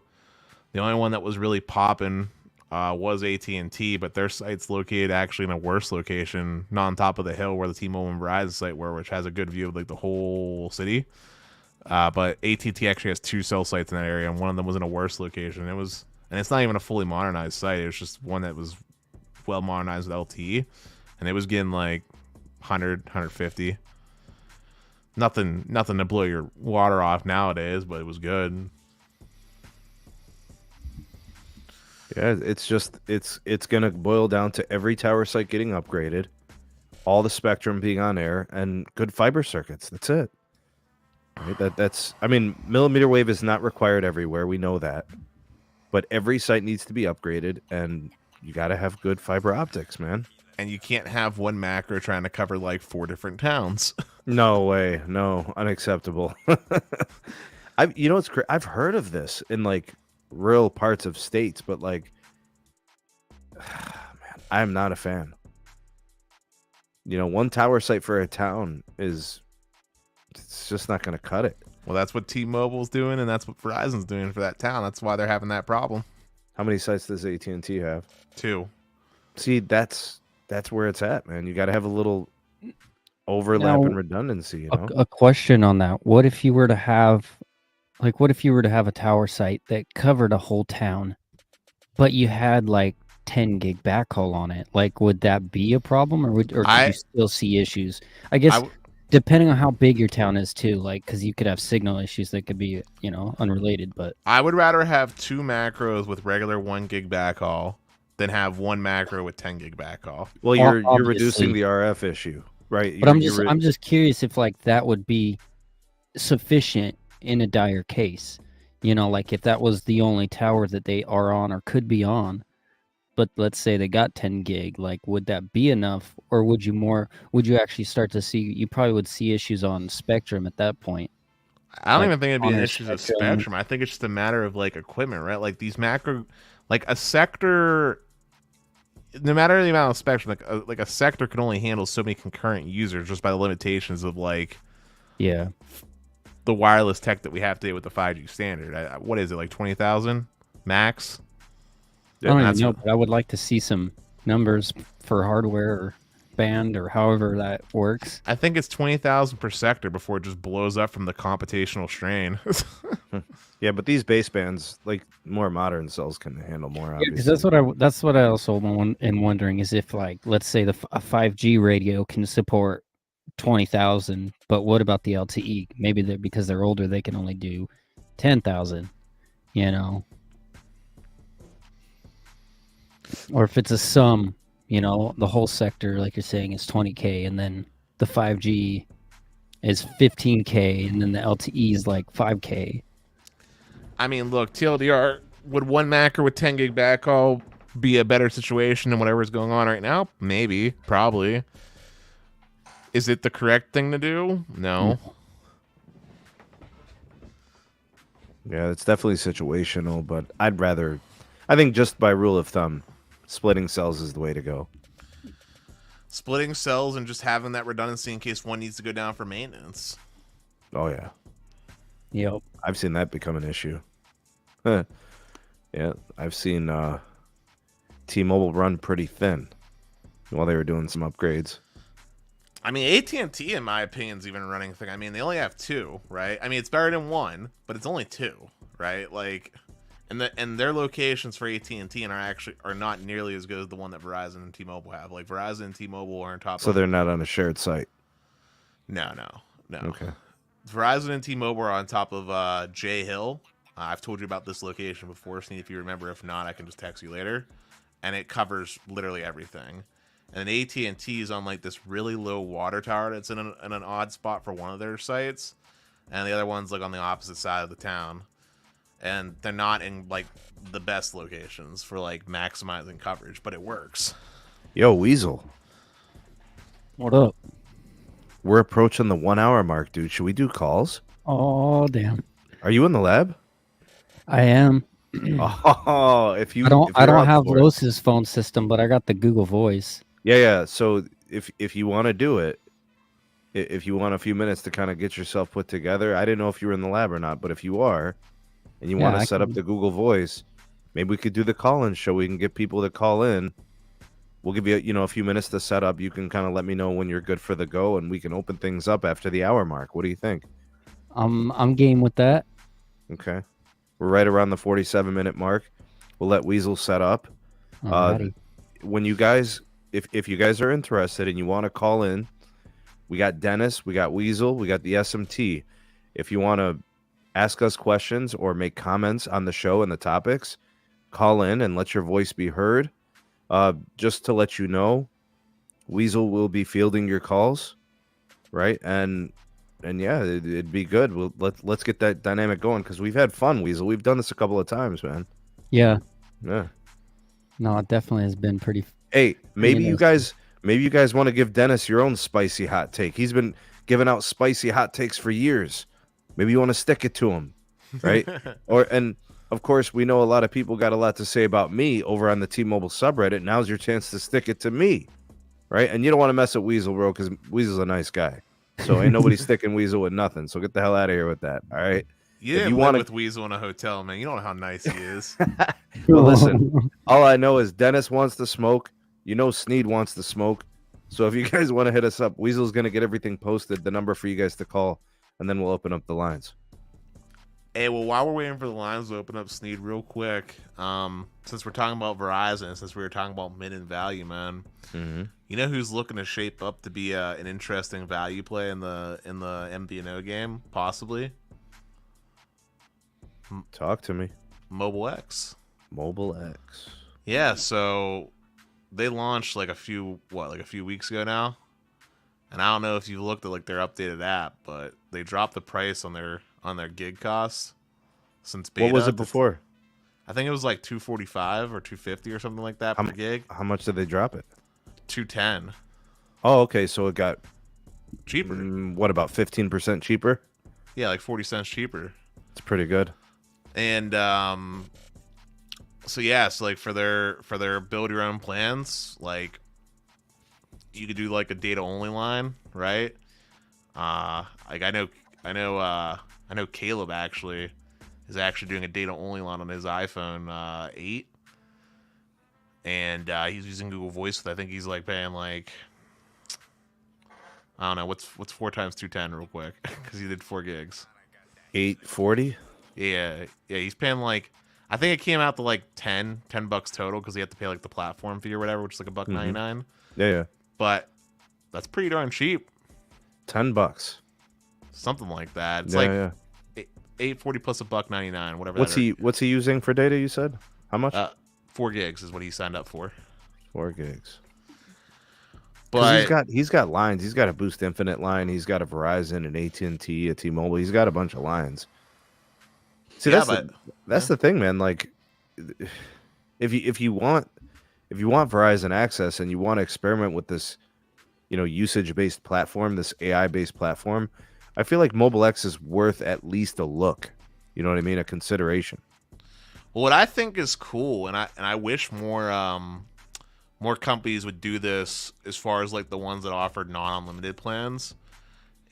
The only one that was really popping was AT&T, but their site's located actually in a worse location, not on top of the hill where the T-Mobile and Verizon site were, which has a good view of like the whole city. But AT&T actually has 2 cell sites in that area, and one of them was in a worse location. And it's not even a fully modernized site. It was just one that was well modernized with LTE, and it was getting like 100, 150. Nothing to blow your water off nowadays, but it was good. Yeah, it's gonna boil down to every tower site getting upgraded, all the spectrum being on air, and good fiber circuits. That's it. Right? That's I mean, millimeter wave is not required everywhere. We know that. But every site needs to be upgraded, and you got to have good fiber optics, man. And you can't have one macro trying to cover like 4 different towns. No way. No, unacceptable. I've heard of this in like rural parts of states, but like, man, I'm not a fan. One tower site for a town it's just not going to cut it. Well, that's what T-Mobile's doing, and that's what Verizon's doing for that town. That's why they're having that problem. How many sites does AT&T have? 2. See, that's where it's at, man. You got to have a little overlap and redundancy. A question on that: what if you were to have a tower site that covered a whole town, but you had like 10 gig backhaul on it? Like, would that be a problem, or could you still see issues? I guess. Depending on how big your town is too, like, because you could have signal issues that could be, unrelated. But I would rather have 2 macros with regular 1 gig backhaul than have 1 macro with 10 gig backhaul. Well, you're reducing the RF issue, right? But I'm just curious if like that would be sufficient in a dire case. Like if that was the only tower that they are on or could be on. But let's say they got 10 gig, like, would that be enough? Or would you actually start to see, you probably would see issues on spectrum at that point? I don't even think it'd be an issue of spectrum. I think it's just a matter of like equipment, right? Like these macro, like a sector, no matter the amount of spectrum, like a sector can only handle so many concurrent users just by the limitations of like, yeah, the wireless tech that we have today with the 5G standard. What is it, like 20,000 max? I don't even know, but I would like to see some numbers for hardware or band or however that works. I think it's 20,000 per sector before it just blows up from the computational strain. Yeah, but these basebands, like more modern cells, can handle more. Yeah, because Obviously, that's what I also am wondering is if, like, let's say a 5G radio can support 20,000, but what about the LTE? Maybe because they're older, they can only do 10,000. You know, or if it's a sum, you know, the whole sector, like you're saying, is 20K, and then the 5G is 15K, and then the LTE is like 5K. I mean, look, TLDR, would one macro with 10 gig backhaul be a better situation than whatever's going on right now? Maybe, probably. Is it the correct thing to do? No. yeah, it's definitely situational. But I think just by rule of thumb, splitting cells is the way to go. Splitting cells and just having that redundancy in case one needs to go down for maintenance. Oh yeah, Yep. I've seen that become an issue. Yeah, I've seen T-Mobile run pretty thin while they were doing some upgrades. I mean, AT&T, in my opinion, is even running thing. I mean, they only have 2, right? I mean, it's better than 1, but it's only 2, right? Like, and their locations for AT&T are not nearly as good as the one that Verizon and T-Mobile have. Like, Verizon and T-Mobile are on top. So they're not on a shared site. No. Okay. Verizon and T-Mobile are on top of Jay Hill. I've told you about this location before, Sneed, if you remember. If not, I can just text you later. And it covers literally everything. And AT&T is on like this really low water tower that's in an odd spot for one of their sites, and the other one's like on the opposite side of the town. And they're not in like the best locations for like maximizing coverage, but it works. Yo, Weasel. What up? We're approaching the 1 hour mark, dude. Should we do calls? Oh, damn. Are you in the lab? I am. Oh, I don't have Los's phone system, but I got the Google Voice. Yeah. So if you want to do it, if you want a few minutes to kind of get yourself put together, I didn't know if you were in the lab or not, but if you are, and you want to set up the Google Voice, maybe we could do the call-in show. We can get people to call in. We'll give you, a few minutes to set up. You can kind of let me know when you're good for the go, and we can open things up after the hour mark. What do you think? I'm game with that. Okay. We're right around the 47-minute mark. We'll let Weasel set up. When you guys, if you guys are interested and you want to call in, we got Dennis, we got Weasel, we got the SMT. If you want to ask us questions or make comments on the show and the topics, call in and let your voice be heard. Just to let you know, Weasel will be fielding your calls, right? And yeah, it'd be good. Let's get that dynamic going because we've had fun, Weasel. We've done this a couple of times, man. Yeah. Yeah. No, it definitely has been pretty. Hey, maybe you guys want to give Dennis your own spicy hot take. He's been giving out spicy hot takes for years. Maybe you want to stick it to him, right? And of course, we know a lot of people got a lot to say about me over on the T-Mobile subreddit. Now's your chance to stick it to me, right? And you don't want to mess with Weasel, bro, because Weasel's a nice guy. So ain't nobody sticking Weasel with nothing. So get the hell out of here with that, all right? You didn't live with Weasel in a hotel, man. You don't know how nice he is. Well, listen, all I know is Dennis wants to smoke. You know Sneed wants to smoke. So if you guys want to hit us up, Weasel's going to get everything posted, the number for you guys to call, and then we'll open up the lines. Hey, well, while we're waiting for the lines to open up, Sneed, real quick, since we're talking about Verizon, since we were talking about mid and value, man, you know who's looking to shape up to be an interesting value play in the MVNO game, possibly? Talk to me. Mobile X. Mobile X. Yeah, so they launched like a few weeks ago now, and I don't know if you looked at like their updated app, but they dropped the price on their gig costs since beta. What was it before? I think it was like $245 or $250 or something like that per gig. How much did they drop it? $210. Oh, okay, so it got cheaper. What, about 15% cheaper? Yeah, like 40 cents cheaper. It's pretty good. And so yeah, so like for their build your own plans, like you could do like a data only line, right? Like I know Caleb actually is doing a data only line on his iPhone 8, and he's using Google Voice. I think he's like paying like, I don't know, what's 4 times 210 real quick, because he did 4 gigs. 840. Yeah, he's paying like, I think it came out to like $10 total, because he had to pay like the platform fee or whatever, which is like $1.99. Yeah. But that's pretty darn cheap. $10. Something like that. It's Yeah. $840 plus $1.99, whatever. What's he using for data? You said how much? 4 gigs is what he signed up for. 4 gigs. But he's got lines. He's got a Boost Infinite line. He's got a Verizon, an AT&T, a T-Mobile. He's got a bunch of lines. See, that's the thing, man. Like, if you want Verizon access and you want to experiment with this, usage-based platform, this AI-based platform, I feel like Mobile X is worth at least a look. You know what I mean? A consideration. Well, what I think is cool, and I wish more companies would do this, as far as like the ones that offered non-unlimited plans,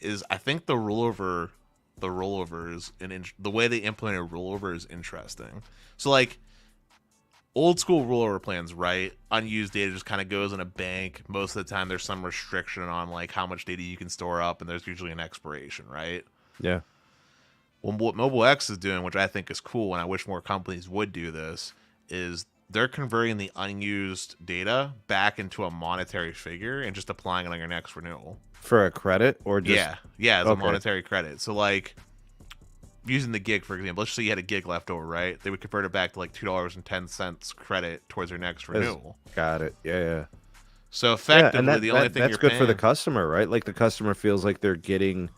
is I think the rollovers and the way they implemented rollover is interesting. So like old school rollover plans, right? Unused data just kind of goes in a bank. Most of the time there's some restriction on like how much data you can store up, and there's usually an expiration, right? Yeah. Well, what Mobile X is doing, which I think is cool, and I wish more companies would do this, is they're converting the unused data back into a monetary figure and just applying it on your next renewal. For a credit or just... Yeah, as a monetary credit. So like, using the gig, for example, let's say you had a gig left over, right? They would convert it back to like $2.10 credit towards your next renewal. Got it. Yeah. So effectively, the only thing that's good for the customer, right? Like the customer feels like they're getting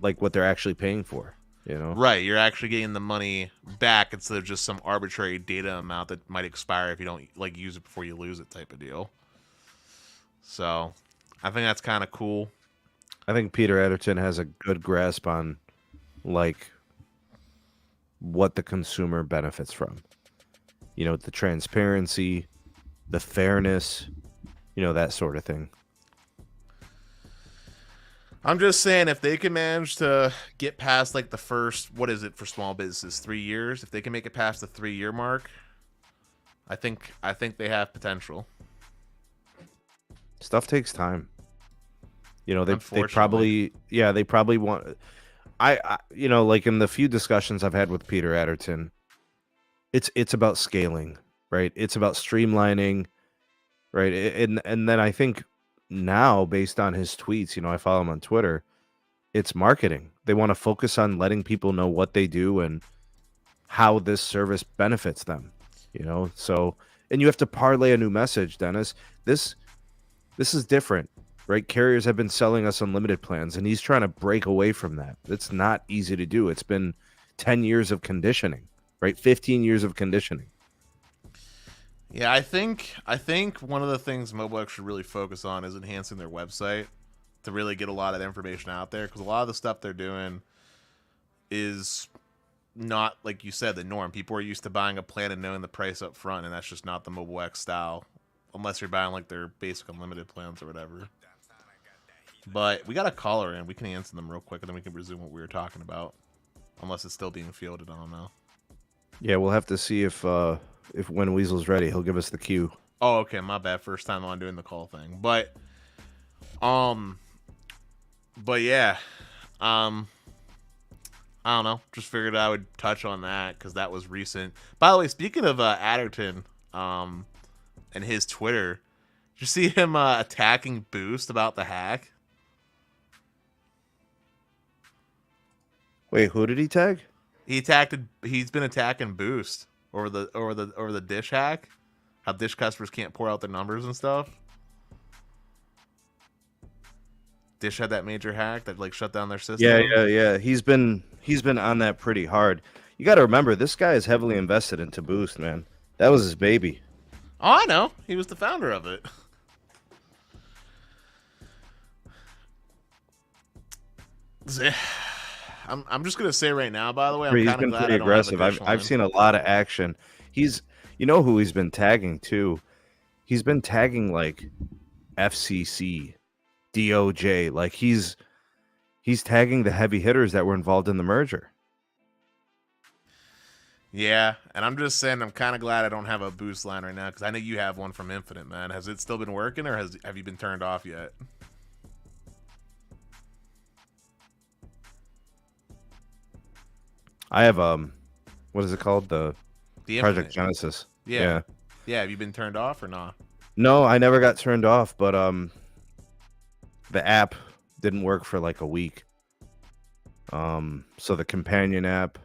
like what they're actually paying for. Right, you're actually getting the money back instead of just some arbitrary data amount that might expire if you don't like use it before you lose it type of deal. So I think that's kind of cool. I think Peter Adderton has a good grasp on like what the consumer benefits from. The transparency, the fairness, that sort of thing. I'm just saying, if they can manage to get past like the first, what is it for small businesses, 3 years? If they can make it past the 3-year mark, I think they have potential. Stuff takes time. They probably want. I like in the few discussions I've had with Peter Adderton, it's about scaling, right? It's about streamlining, right? And then I think now, based on his tweets, I follow him on Twitter, it's marketing. They want to focus on letting people know what they do and how this service benefits them, so, and you have to parlay a new message, Dennis. This is different, right? Carriers have been selling us unlimited plans, and he's trying to break away from that. It's not easy to do. It's been 10 years of conditioning, right? 15 years of conditioning. Yeah, I think one of the things Mobile X should really focus on is enhancing their website to really get a lot of information out there, because a lot of the stuff they're doing is not, like you said, the norm. People are used to buying a plan and knowing the price up front, and that's just not the Mobile X style, unless you're buying like their basic unlimited plans or whatever. But we got a caller in. We can answer them real quick, and then we can resume what we were talking about, unless it's still being fielded. I don't know. Yeah, we'll have to see if when Weasel's ready, he'll give us the cue. Oh, okay, my bad. First time on doing the call thing, but yeah, I don't know. Just figured I would touch on that because that was recent. By the way, speaking of Adderton, and his Twitter, did you see him attacking Boost about the hack? Wait, who did he tag? He's been attacking Boost over the Dish hack. How Dish customers can't pour out their numbers and stuff. Dish had that major hack that like shut down their system. Yeah. He's been on that pretty hard. You got to remember, this guy is heavily invested into Boost, man. That was his baby. Oh, I know. He was the founder of it. I'm just gonna say right now, by the way, I'm He's kind been of glad pretty aggressive. I've seen a lot of action. Who he's been tagging too. He's been tagging like FCC, DOJ. Like he's tagging the heavy hitters that were involved in the merger. Yeah, and I'm just saying I'm kind of glad I don't have a Boost line right now because I know you have one from Infinite, man. Has it still been working, or have you been turned off yet? I have what is it called? The Project Infinite. Genesis. Yeah. Have you been turned off or not? No, I never got turned off, but the app didn't work for like a week. So the companion app,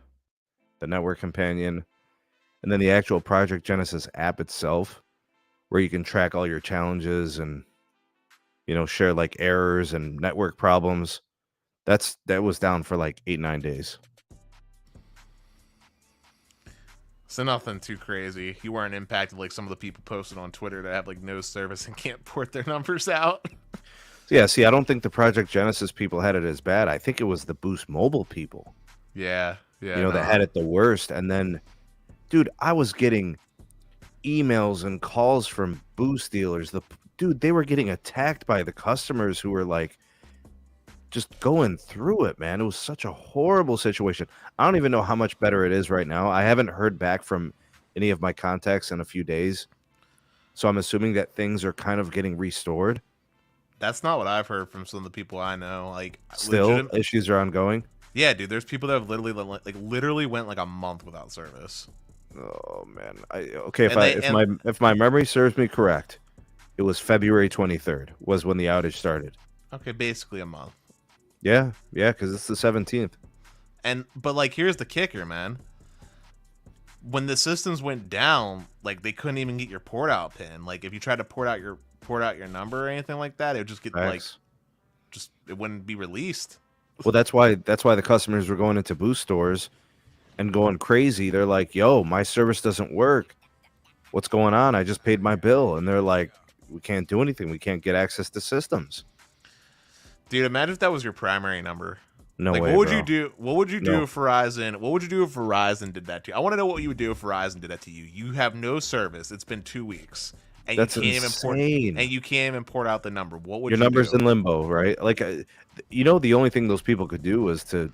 the network companion, and then the actual Project Genesis app itself, where you can track all your challenges and share like errors and network problems. That was down for like 8-9 days. So nothing too crazy. You weren't impacted like some of the people posted on Twitter that have like no service and can't port their numbers out. Yeah, see, I don't think the Project Genesis people had it as bad. I think it was the Boost Mobile people. Yeah. That had it the worst. And then, dude, I was getting emails and calls from Boost dealers. They were getting attacked by the customers who were like just going through it, man. It was such a horrible situation. I don't even know how much better it is right now. I haven't heard back from any of my contacts in a few days. So I'm assuming that things are kind of getting restored. That's not what I've heard from some of the people I know. Like, still, issues are ongoing. Yeah, dude. There's people that have literally went like a month without service. Oh man. If my memory serves me correct, it was February 23rd was when the outage started. Okay, basically a month. Yeah, because it's the 17th. But like, here's the kicker, man. When the systems went down, like they couldn't even get your port out pin. Like if you tried to port out your number or anything like that, it would just get it wouldn't be released. Well, that's why the customers were going into Boost stores and going crazy. They're like, "Yo, my service doesn't work. What's going on? I just paid my bill." And they're like, "We can't do anything. We can't get access to systems." Dude, imagine if that was your primary number. No way. What would you do? What would you do if Verizon? What would you do if Verizon did that to you? I want to know what you would do if Verizon did that to you. You have no service. It's been 2 weeks, and that's you can't insane. you can't even port out the number. What would your number's in limbo, right? Like, the only thing those people could do was to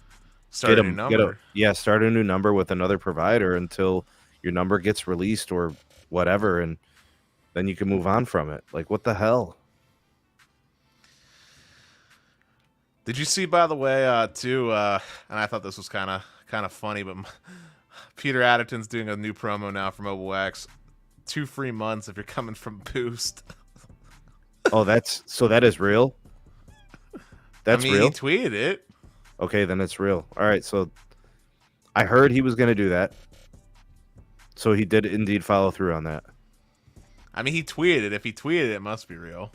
start a new number. Start a new number with another provider until your number gets released or whatever, and then you can move on from it. Like, what the hell? Did you see, by the way, too? And I thought this was kind of funny, but Peter Adderton's doing a new promo now for Mobile X. 2 free months if you're coming from Boost. Oh, that is real. That's real. He tweeted it. Okay, then it's real. All right, so I heard he was going to do that. So he did indeed follow through on that. I mean, he tweeted it. If he tweeted it, it must be real.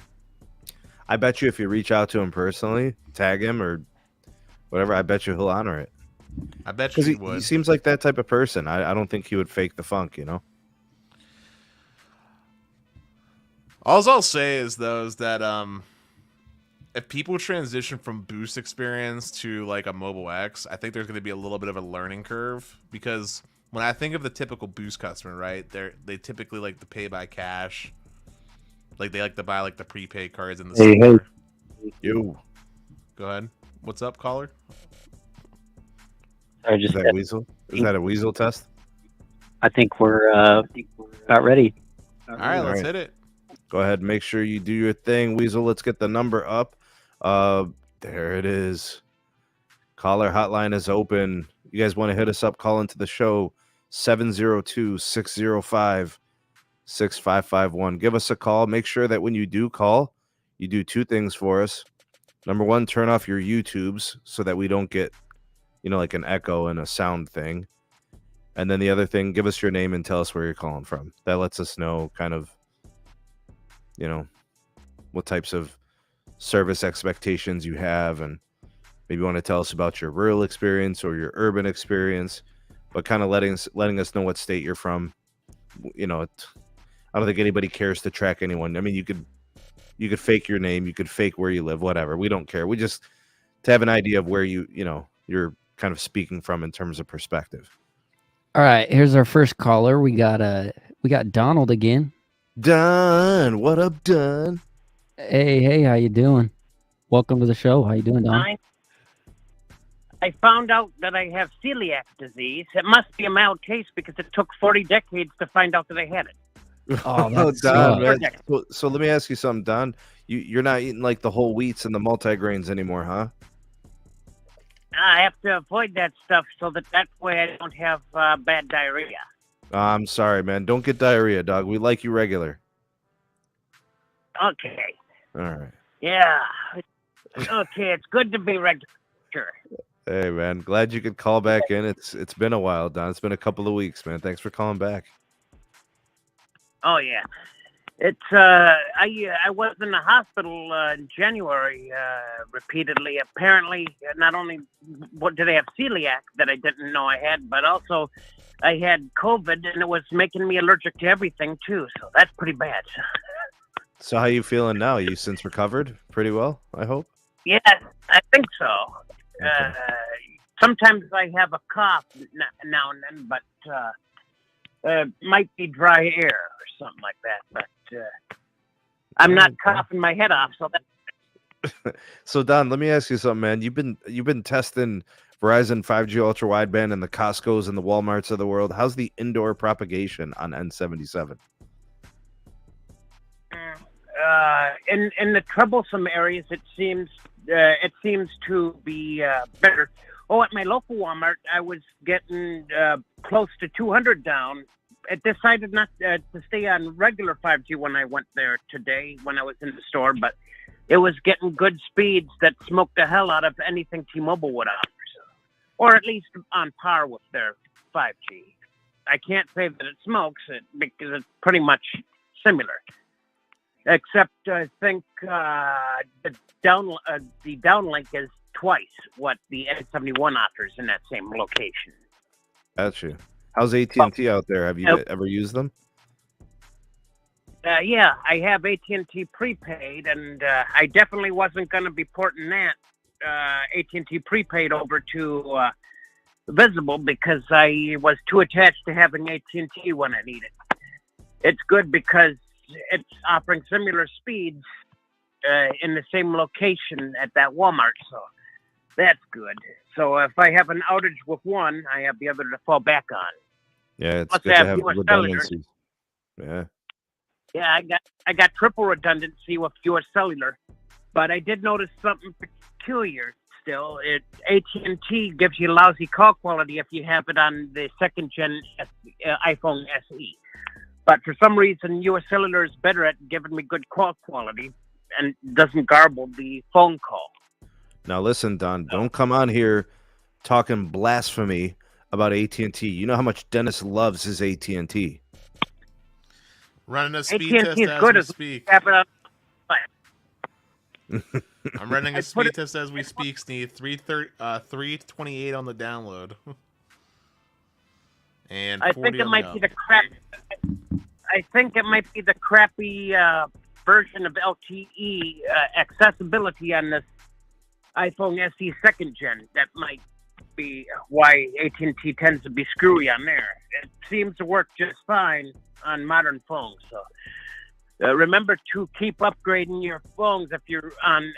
I bet you if you reach out to him personally, tag him or whatever, I bet you he'll honor it. I bet you he would. He seems like that type of person. I don't think he would fake the funk, All I'll say is that if people transition from Boost experience to like a Mobile X, I think there's going to be a little bit of a learning curve, because when I think of the typical Boost customer, right, they typically like to pay by cash. Like they like to buy like the prepaid cards in the store. You. Go ahead. What's up, caller? Is that Weasel? Is that a Weasel test? I think we're about ready. All right, let's hit it. Go ahead and make sure you do your thing, Weasel. Let's get the number up. There it is. Caller hotline is open. You guys want to hit us up, call into the show, 702-605-6551. Give us a call. Make sure that when you do call, you do 2 things for us. Number 1, turn off your YouTubes so that we don't get, like an echo and a sound thing. And then the other thing, give us your name and tell us where you're calling from. That lets us know kind of, what types of service expectations you have, and maybe you want to tell us about your rural experience or your urban experience, but kind of letting us know what state you're from. I don't think anybody cares to track anyone. I mean, you could fake your name, you could fake where you live, whatever. We don't care. We just to have an idea of where you're kind of speaking from in terms of perspective. All right, here's our first caller. We got Donald again. Don, what up, Don? Hey, how you doing? Welcome to the show. How you doing, Don? I found out that I have celiac disease. It must be a mild case because it took 40 decades to find out that I had it. Oh, Oh, that's Don, sucks. man. So let me ask you something, Don. You're not eating like the whole wheats and the multigrains anymore, huh? I have to avoid that stuff so that way I don't have bad diarrhea. I'm sorry, man. Don't get diarrhea, dog. We like you regular. Okay. All right. Yeah. Okay, it's good to be regular. Hey, man. Glad you could call back in. It's been a while, Don. It's been a couple of weeks, man. Thanks for calling back. Oh yeah, it's I was in the hospital in January repeatedly. Apparently, not only what did I have celiac that I didn't know I had, but also I had COVID, and it was making me allergic to everything too. So that's pretty bad. So how you feeling now? You since recovered pretty well, I hope? Yes, I think so. Okay. Sometimes I have a cough now and then, but might be dry air or something like that. But I'm not coughing my head off, so that. So Don, let me ask you something, man. You've been testing Verizon 5G ultra wideband in the Costco's and the Walmarts of the world. How's the indoor propagation on N77? In the troublesome areas, it seems to be better. Oh, at my local Walmart, I was getting close to 200 down. I decided not to stay on regular 5G when I went there today when I was in the store, but it was getting good speeds that smoked the hell out of anything T-Mobile would offer, or at least on par with their 5G. I can't say that it smokes it because it's pretty much similar. Except I think the downlink is twice what the N71 offers in that same location. Gotcha. How's AT&T out there? Have you ever used them? Yeah, I have AT&T prepaid, and I definitely wasn't going to be porting that AT&T prepaid over to Visible because I was too attached to having AT&T when I need it. It's good because it's offering similar speeds in the same location at that Walmart, so that's good. So if I have an outage with one, I have the other to fall back on. Yeah, it's Plus good I to have have US redundancies. Yeah. Yeah, I got triple redundancy with US Cellular, but I did notice something peculiar. Still, AT&T gives you lousy call quality if you have it on the second gen iPhone SE. But for some reason, US Cellular is better at giving me good call quality and doesn't garble the phone call. Now listen, Don, don't come on here talking blasphemy about AT&T. You know how much Dennis loves his AT&T. Running a speed AT&T test is as good we as speak. I'm running a speed test as we speak, Sneed. 328 on the download. And I 40 think it on might the be the crap. I think it might be the crappy version of LTE accessibility on this iPhone SE second gen. That might be why AT&T tends to be screwy on there. It seems to work just fine on modern phones. So remember to keep upgrading your phones if you're on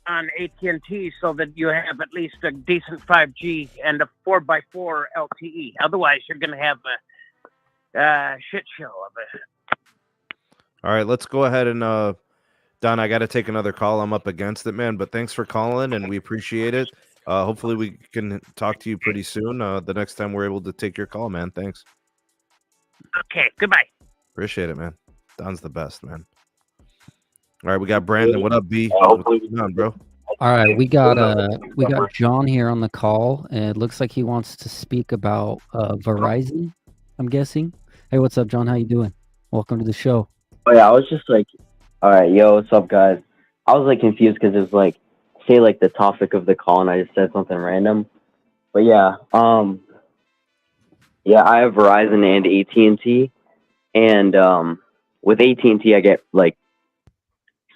AT&T so that you have at least a decent 5G and a 4x4 LTE. Otherwise, you're going to have a shit show of it. All right, let's go ahead and Don, I got to take another call. I'm up against it, man, but thanks for calling, and we appreciate it. Hopefully we can talk to you pretty soon. The next time we're able to take your call, man. Thanks. Okay, goodbye. Appreciate it, man. Don's the best, man. All right, we got Brandon. What up, B? What's going on, bro? All right, we got John here on the call, and it looks like he wants to speak about Verizon, I'm guessing. Hey, what's up, John? How you doing? Welcome to the show. Oh yeah, I was just like, all right, yo, what's up, guys? I was like confused because it was like, say like the topic of the call, and I just said something random. But yeah, yeah, I have Verizon and AT&T, and with AT&T, I get like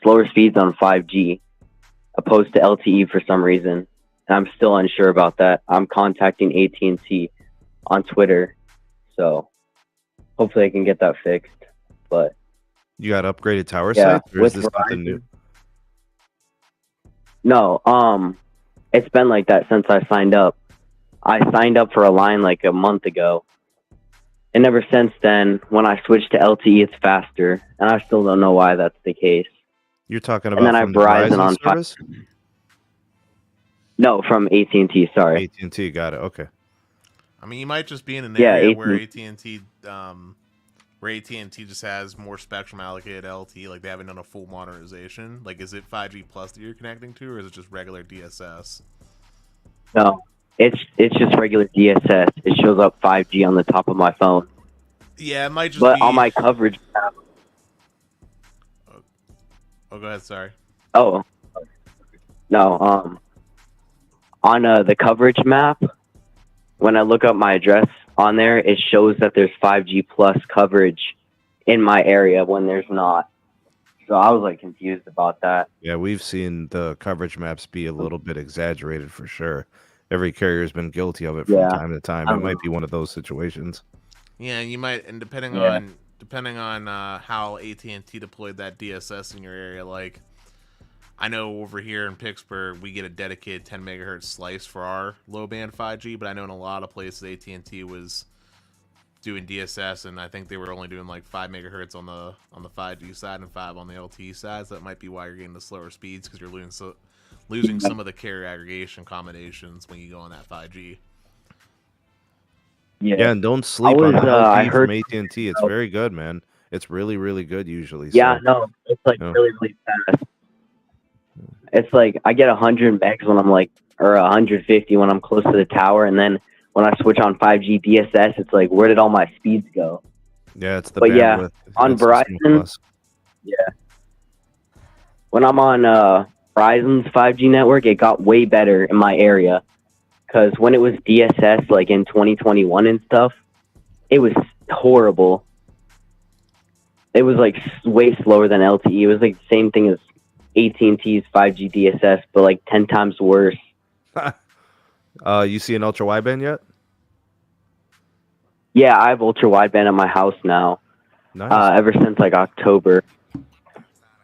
slower speeds on 5G opposed to LTE for some reason, and I'm still unsure about that. I'm contacting AT&T on Twitter, so hopefully I can get that fixed. But you got upgraded tower yeah, sites, or is this something new? No, It's been like that since I signed up. I signed up for a line like a month ago. And ever since then, when I switched to LTE, it's faster. And I still don't know why that's the case. You're talking And about then I from have Verizon the on service? No, from AT&T, sorry. AT&T, got it. Okay. I mean, you might just be in an Yeah, area AT&T. where AT&T just has more spectrum allocated to LTE, like they haven't done a full modernization. Like, is it 5G plus that you're connecting to, or is it just regular DSS? No, it's just regular DSS. It shows up 5G on the top of my phone. Yeah, it might just But be... on my coverage map... Oh, go ahead, sorry. Oh. No, on the coverage map, when I look up my address on there, it shows that there's 5G plus coverage in my area when there's not. So I was like confused about that. Yeah, we've seen the coverage maps be a little bit exaggerated for sure. Every carrier's been guilty of it from time to time. It might be one of those situations. Yeah, you might, and depending on how AT&T deployed that DSS in your area, like I know over here in Pittsburgh we get a dedicated 10 megahertz slice for our low band 5G, but I know in a lot of places AT&T was doing DSS, and I think they were only doing like 5 megahertz on the 5G side and 5 on the LTE side. So that might be why you're getting the slower speeds, because you're losing some of the carrier aggregation combinations when you go on that 5G. Yeah, and don't sleep on the LTE from AT&T. It's very good, man. It's really, really good usually. Yeah, so. no, it's like really, really fast. It's like I get 100 megs when I'm like, or 150 when I'm close to the tower, and then when I switch on 5G DSS, it's like, where did all my speeds go? Yeah, it's the but bandwidth. On Verizon, when I'm on Verizon's 5G network, it got way better in my area. Because when it was DSS, like in 2021 and stuff, it was horrible. It was like way slower than LTE. It was like the same thing as AT&T's 5G DSS, but like 10 times worse. You see an ultra wideband yet? Yeah, I have ultra wideband at my house now. Nice. Ever since like October.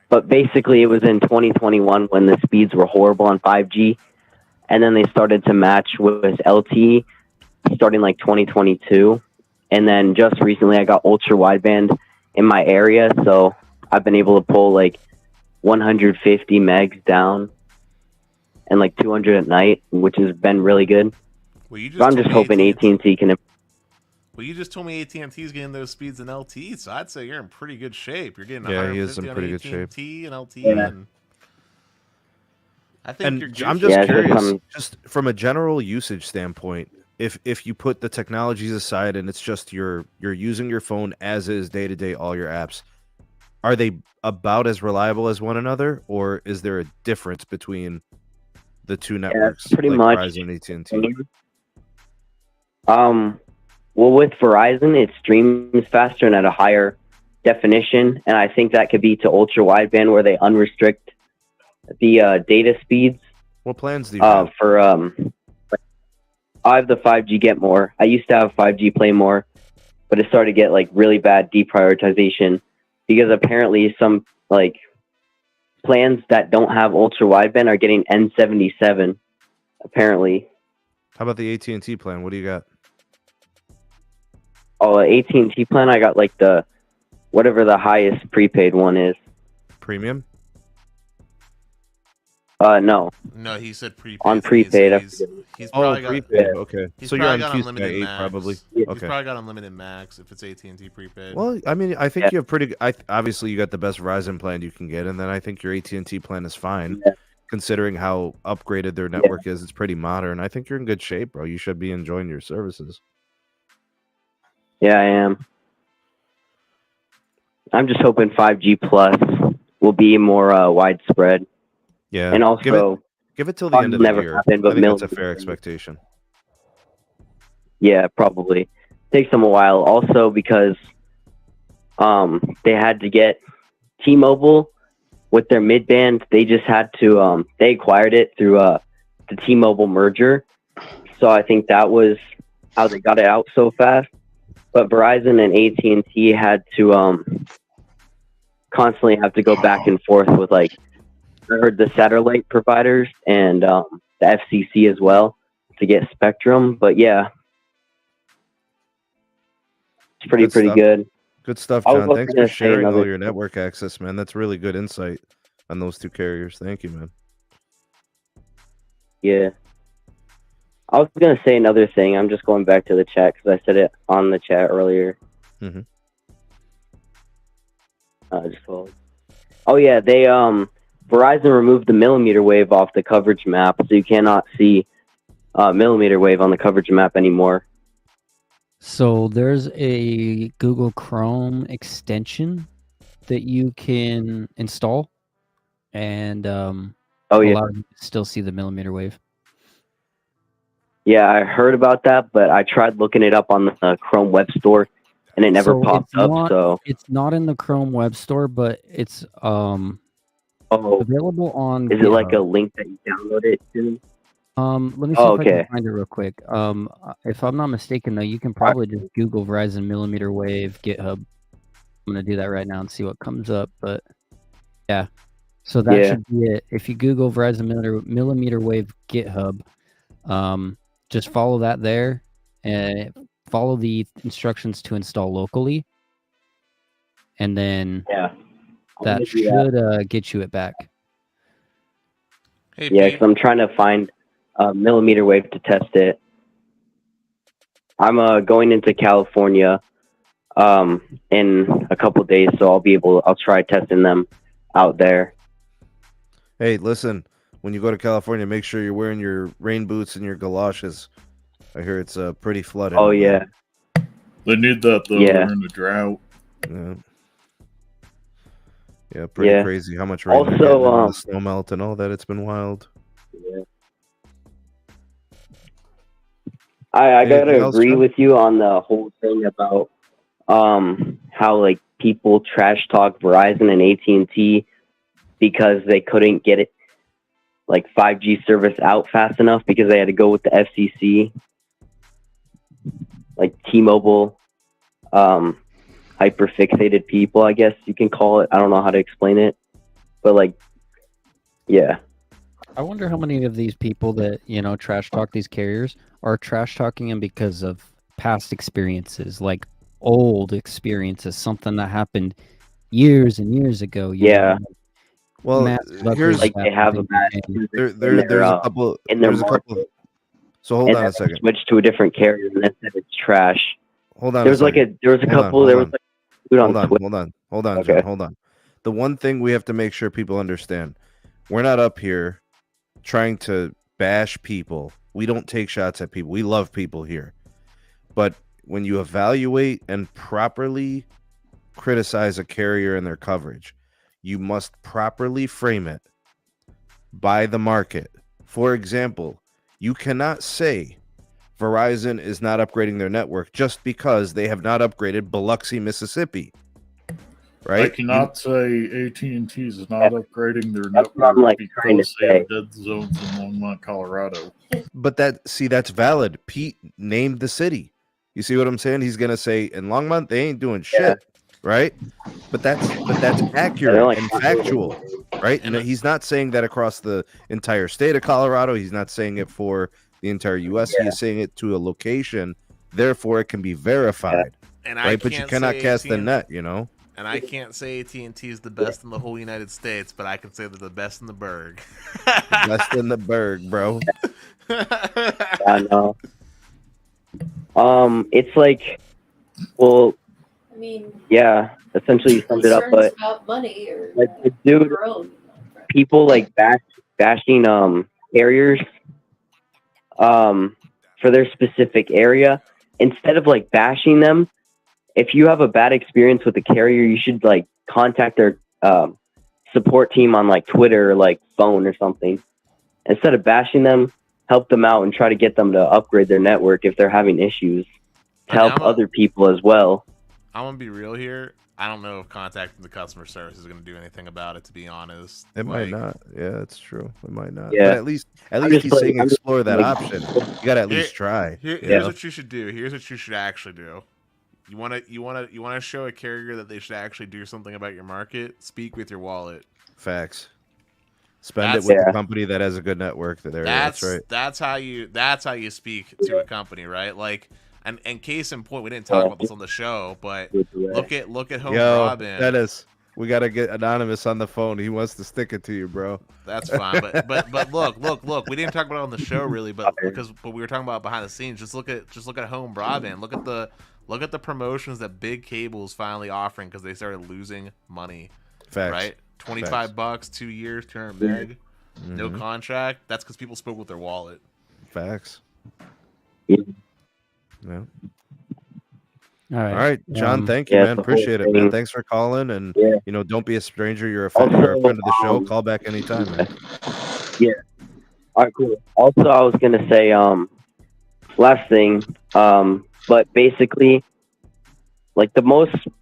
But basically, it was in 2021 when the speeds were horrible on 5G. And then they started to match with LTE starting like 2022. And then just recently I got ultra wideband in my area. So I've been able to pull like 150 megs down and like 200 at night, which has been really good. Well, I'm just hoping AT&T can... Well, you just told me AT&T is getting those speeds in LTE, so I'd say you're in pretty good shape. You're getting he is in pretty good shape. AT&T and LTE, and I think you're. I'm just curious, just from a general usage standpoint, if you put the technologies aside and it's just you're using your phone as is day to day, all your apps, are they about as reliable as one another, or is there a difference between the two networks? Pretty much. Verizon and AT&T. Well, with Verizon, it streams faster and at a higher definition, and I think that could be to ultra wideband where they unrestrict the data speeds. What plans do you have? I have the 5G Get More. I used to have 5G Play More, but it started to get like really bad deprioritization because apparently some like plans that don't have ultra wideband are getting N77. Apparently. How about the AT&T plan? What do you got? Oh, AT&T plan, I got like the whatever the highest prepaid one is. Premium? No. No, he said prepaid. On prepaid. He's probably got prepaid. Okay. So you're on unlimited 8 max. Probably. Yeah. He's probably got unlimited max if it's AT&T prepaid. Well, I mean, I think you have pretty. Obviously, you got the best Verizon plan you can get, and then I think your AT&T plan is fine, considering how upgraded their network is. It's pretty modern. I think you're in good shape, bro. You should be enjoying your services. Yeah, I am. I'm just hoping 5G Plus will be more widespread. Yeah, and also give it till the end of the year. Happen, but I think that's a fair expectation. Yeah, probably takes them a while. Also because they had to get T-Mobile with their mid-band. They just had to they acquired it through the T-Mobile merger. So I think that was how they got it out so fast. But Verizon and AT&T had to constantly have to go back and forth with like I heard the satellite providers and the FCC as well to get spectrum. But yeah, it's pretty stuff. good. Good stuff, I was John. also Thanks gonna for say sharing all another your thing. network access, man. That's really good insight on those two carriers. Thank you, man. Yeah. I was going to say another thing. I'm just going back to the chat because I said it on the chat earlier. Mm-hmm. Oh, yeah. They, Verizon removed the millimeter wave off the coverage map, so you cannot see millimeter wave on the coverage map anymore. So there's a Google Chrome extension that you can install and allow you to still see the millimeter wave. Yeah, I heard about that, but I tried looking it up on the Chrome Web Store, and it never popped up. So it's not in the Chrome Web Store, but it's available on. Is it like a link that you download it to? Let me see if I can find it real quick. If I'm not mistaken, though, you can probably just Google Verizon millimeter wave GitHub. I'm gonna do that right now and see what comes up. But yeah, so that should be it. If you Google Verizon millimeter wave GitHub, just follow that there and follow the instructions to install locally, and then that should get you it back. Hey, yeah, because I'm trying to find millimeter wave to test it. I'm going into California in a couple days, so I'll try testing them out there. Hey, listen, when you go to California, make sure you're wearing your rain boots and your galoshes. I hear it's pretty flooded. Oh, yeah. They need that, though. They're in a drought. Yeah, pretty crazy how much rain they're getting, and the snow melt and all that. It's been wild. Yeah. I gotta agree with you on the whole thing about how like people trash talk Verizon and AT&T because they couldn't get it like 5G service out fast enough because they had to go with the FCC. Like T-Mobile, hyper-fixated people, I guess you can call it. I don't know how to explain it, but like, yeah. I wonder how many of these people that, trash talk these carriers are trash talking them because of past experiences, like old experiences, something that happened years and years ago. You know? Well, here's like they have a bad. There's a couple. There's a couple. So hold on a second. Switch to a different carrier and then said it's trash. Hold on. There was a couple. Hold on, John. Hold on. The one thing we have to make sure people understand: we're not up here trying to bash people. We don't take shots at people. We love people here. But when you evaluate and properly criticize a carrier and their coverage, you must properly frame it by the market. For example, you cannot say Verizon is not upgrading their network just because they have not upgraded Biloxi, Mississippi. Right? I cannot say AT&T is not upgrading their network because they have dead zones in Longmont, Colorado. But that's valid. Pete named the city. You see what I'm saying? He's gonna say in Longmont they ain't doing shit, right? But that's accurate and factual, right? And he's not saying that across the entire state of Colorado. He's not saying it for the entire U.S. He is saying it to a location. Therefore, it can be verified, right? But you cannot cast the net, And I can't say AT&T is the best in the whole United States, but I can say they're the best in the burg. Best in the burg, bro. I know. It's like, well, I mean, yeah, essentially you summed it up, but about money or like the dude, people like bashing carriers for their specific area instead of like bashing them. If you have a bad experience with a carrier, you should like contact their support team on like Twitter or like phone or something. Instead of bashing them, help them out and try to get them to upgrade their network if they're having issues to help other people as well. I'm going to be real here. I don't know if contacting the customer service is going to do anything about it, to be honest. It might not. Yeah, it's true. It might not. Yeah. But at least he's saying explore that option. You got to at least try. Here's what you should do. Here's what you should actually do. You want to show a carrier that they should actually do something about your market? Speak with your wallet. Facts. Spend it with the company that has a good network there. That's right. That's how you speak to a company, right? Like, and case in point, we didn't talk about this on the show, but look at home broadband. Dennis, we gotta get Anonymous on the phone. He wants to stick it to you, bro. That's fine, but look. We didn't talk about it on the show really, but we were talking about behind the scenes. Just look at home broadband. Look at the promotions that big cable's finally offering because they started losing money. Facts. Right. $25, 2 years, 200 meg, no contract. That's because people spoke with their wallet. Facts. Yeah. All right, John. Thank you, man. Appreciate it, man. Thanks for calling, and don't be a stranger. You're a friend of the show. Call back anytime, man. Yeah. All right, cool. Also, I was gonna say, last thing, but basically, like the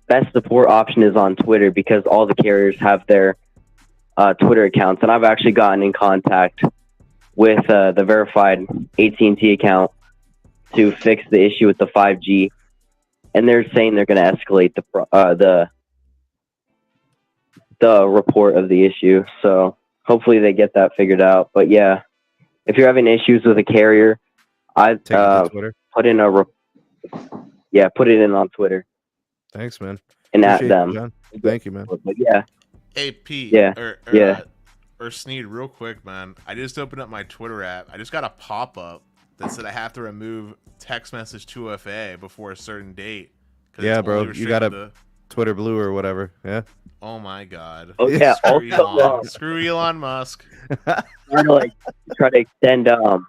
best support option is on Twitter because all the carriers have their Twitter accounts, and I've actually gotten in contact with the verified AT&T account to fix the issue with the 5G, and they're saying they're going to escalate the report of the issue. So hopefully they get that figured out. But yeah, if you're having issues with a carrier, I put it in on Twitter. Thanks, man. And at them. John. Thank you, man. But yeah. Hey, Pete. Yeah. Or Sneed, real quick, man. I just opened up my Twitter app. I just got a pop-up that said I have to remove text message 2FA before a certain date. Yeah, bro. You got a Twitter Blue or whatever. Yeah. Oh my God. Oh yeah. Screw Elon Musk. try to extend the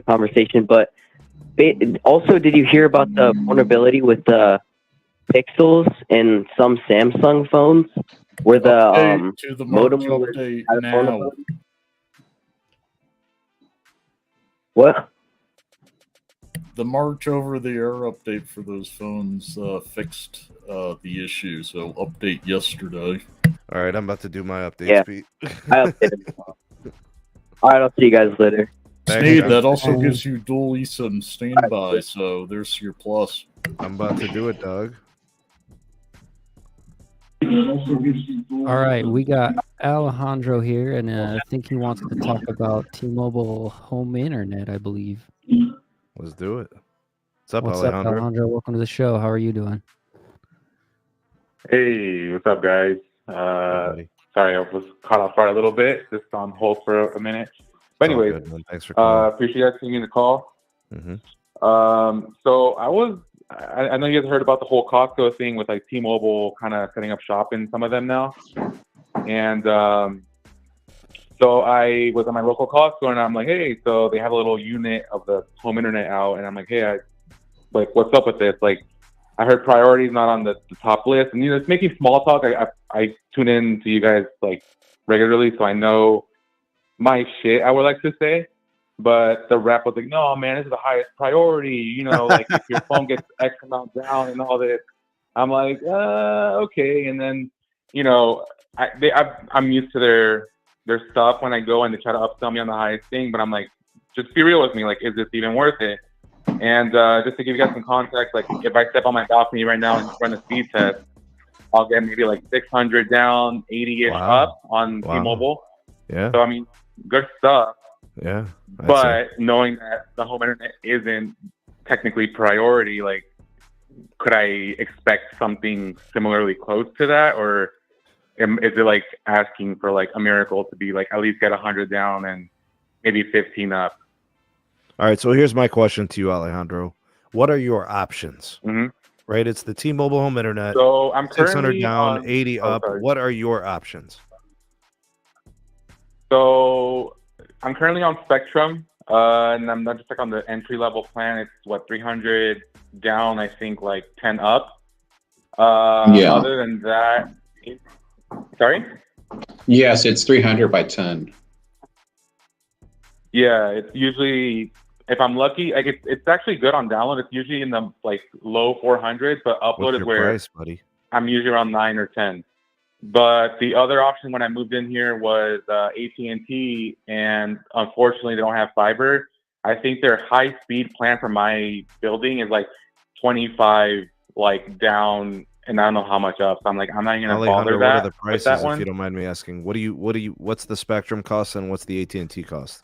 conversation, but also, did you hear about the vulnerability with the pixels in some Samsung phones where the modem update now? What? The March over-the-air update for those phones fixed the issue, so update yesterday. All right, I'm about to do my update, Pete. I updated. All right, I'll see you guys later. Sneed, that also gives you dual eSIM standby, so there's your plus. I'm about to do it, dog. All right, we got Alejandro here, and I think he wants to talk about T-Mobile Home Internet, I believe. Let's do it. What's up, What's Alejandro? up, Alejandro? Welcome to the show. How are you doing? Hey, what's up, guys? Sorry, I was caught off guard a little bit, just on hold for a minute. But anyway, thanks for calling. Appreciate you guys taking the call. Mm-hmm. So I know you guys heard about the whole Costco thing with like T-Mobile kind of setting up shop in some of them now. And so I was at my local Costco and I'm like, hey, so they have a little unit of the home internet out. And I'm like, hey, what's up with this? Like, I heard priorities not on the top list. And, it's making small talk. I tune in to you guys like regularly, so I know my shit, I would like to say. But the rep was like, no, man, this is the highest priority. Like if your phone gets X amount down and all this. I'm like, okay. And then, I'm used to their stuff when I go and they try to upsell me on the highest thing. But I'm like, just be real with me. Like, is this even worth it? And just to give you guys some context, like if I step on my balcony right now and run a speed test, I'll get maybe like 600 down, 80-ish up on T-Mobile. Yeah. So, I mean, good stuff. Yeah. But knowing that the home internet isn't technically priority, like, could I expect something similarly close to that? Or is it like asking for like a miracle to be like at least get 100 down and maybe 15 up? All right. So here's my question to you, Alejandro. What are your options? Mm-hmm. Right. It's the T-Mobile home internet. So I'm 600 down, 80 up. What are your options? So I'm currently on Spectrum, and I'm not just like on the entry level plan. It's 300 down, I think like 10 up. Other than that, sorry? Yes, it's 300 by 10. Yeah, it's usually, if I'm lucky, like it's actually good on download. It's usually in the like low 400s, but upload is where price, buddy? I'm usually around 9 or 10. But the other option when I moved in here was AT&T, and unfortunately they don't have fiber. I think their high speed plan for my building is like 25 like down and I don't know how much up. So I'm like, I'm not even gonna Alejandro, bother what are that the with prices that if one. you don't mind me asking? What's the Spectrum cost and what's the AT&T cost?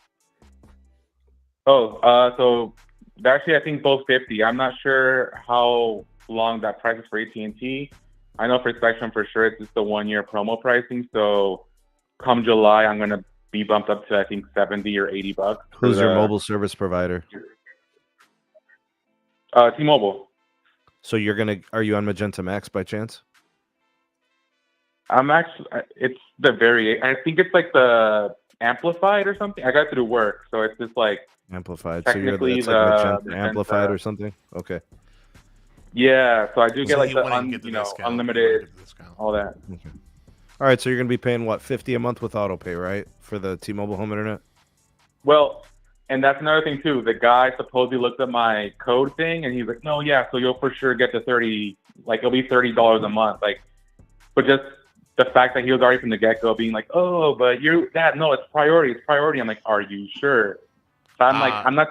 So they're actually, I think both 50. I'm not sure how long that price is for AT&T. I know for Spectrum for sure it's just the 1 year promo pricing. So come July, I'm gonna be bumped up to I think 70 or 80 bucks. Who's your mobile service provider? T-Mobile. So are you on Magenta MAX by chance? I'm actually, it's the I think it's like the amplified or something. I got it through work, so it's just like Amplified. technically It's like the amplified or something. Okay. Yeah, so I do get So like you the wanna get the discount. unlimited, all that. Okay. All right, so you're gonna be paying what, $50 a month with autopay, right, for the T-Mobile home internet? Well, and that's another thing too. The guy supposedly looked at my code thing, and he's like, "No, yeah, so you'll for sure get the 30. Like it'll be $30 a month." Like, but just the fact that he was already from the get-go being like, "Oh, but no, it's priority. It's priority." I'm like, "Are you sure?" So I'm like, I'm not,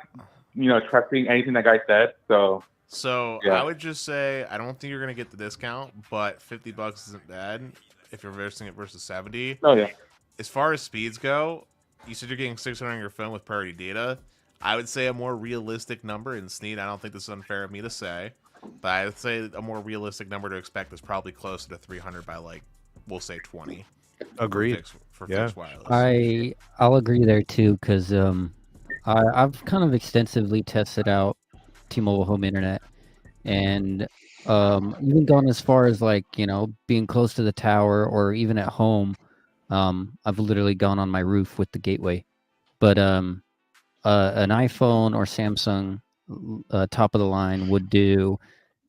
trusting anything that guy said. So I would just say I don't think you're gonna get the discount, but $50 isn't bad if you're versing it versus 70. Oh yeah. As far as speeds go, you said you're getting 600 on your phone with priority data. I would say a more realistic number, and Sneed, I don't think this is unfair of me to say, but I would say a more realistic number to expect is probably closer to 300 by we'll say 20. Agreed. For fixed wireless. I'll agree there too, because I've kind of extensively tested out T-Mobile home internet, and even gone as far as being close to the tower or even at home. I've literally gone on my roof with the gateway, but an iPhone or Samsung top of the line would do,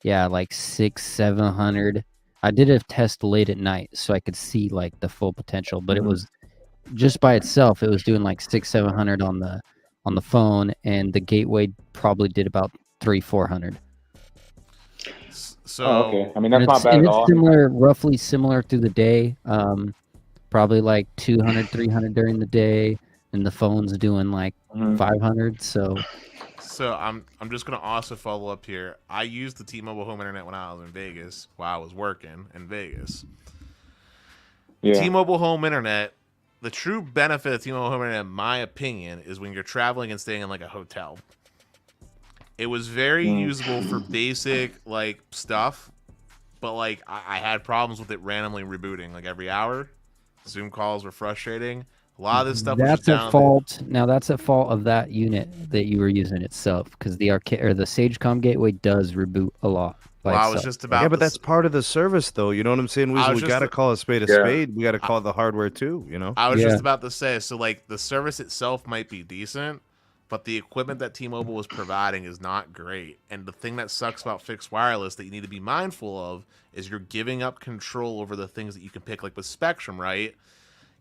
like 600-700. I did a test late at night so I could see the full potential, but it was just by itself. It was doing 600-700 on the phone, and the gateway probably did about 300-400. So okay. I mean that's not bad at all. It's roughly similar through the day. Probably 200-300 during the day, and the phone's doing 500. So I'm just gonna also follow up here. I used the T-Mobile home internet when I was in Vegas while I was working in Vegas. Yeah. T-Mobile home internet. The true benefit of T-Mobile home internet, in my opinion, is when you're traveling and staying in a hotel. It was very usable for basic stuff, but I had problems with it randomly rebooting every hour. Zoom calls were frustrating. A lot of this stuff was just down. Fault. Now that's a fault of that unit that you were using itself, because the Sagecom gateway does reboot a lot. I was just about. Yeah, but that's part of the service, though. You know what I'm saying? We got to call a spade a spade. We got to call it the hardware too. I was just about to say. So the service itself might be decent, but the equipment that T-Mobile was providing is not great. And the thing that sucks about fixed wireless that you need to be mindful of is you're giving up control over the things that you can pick, with Spectrum, right?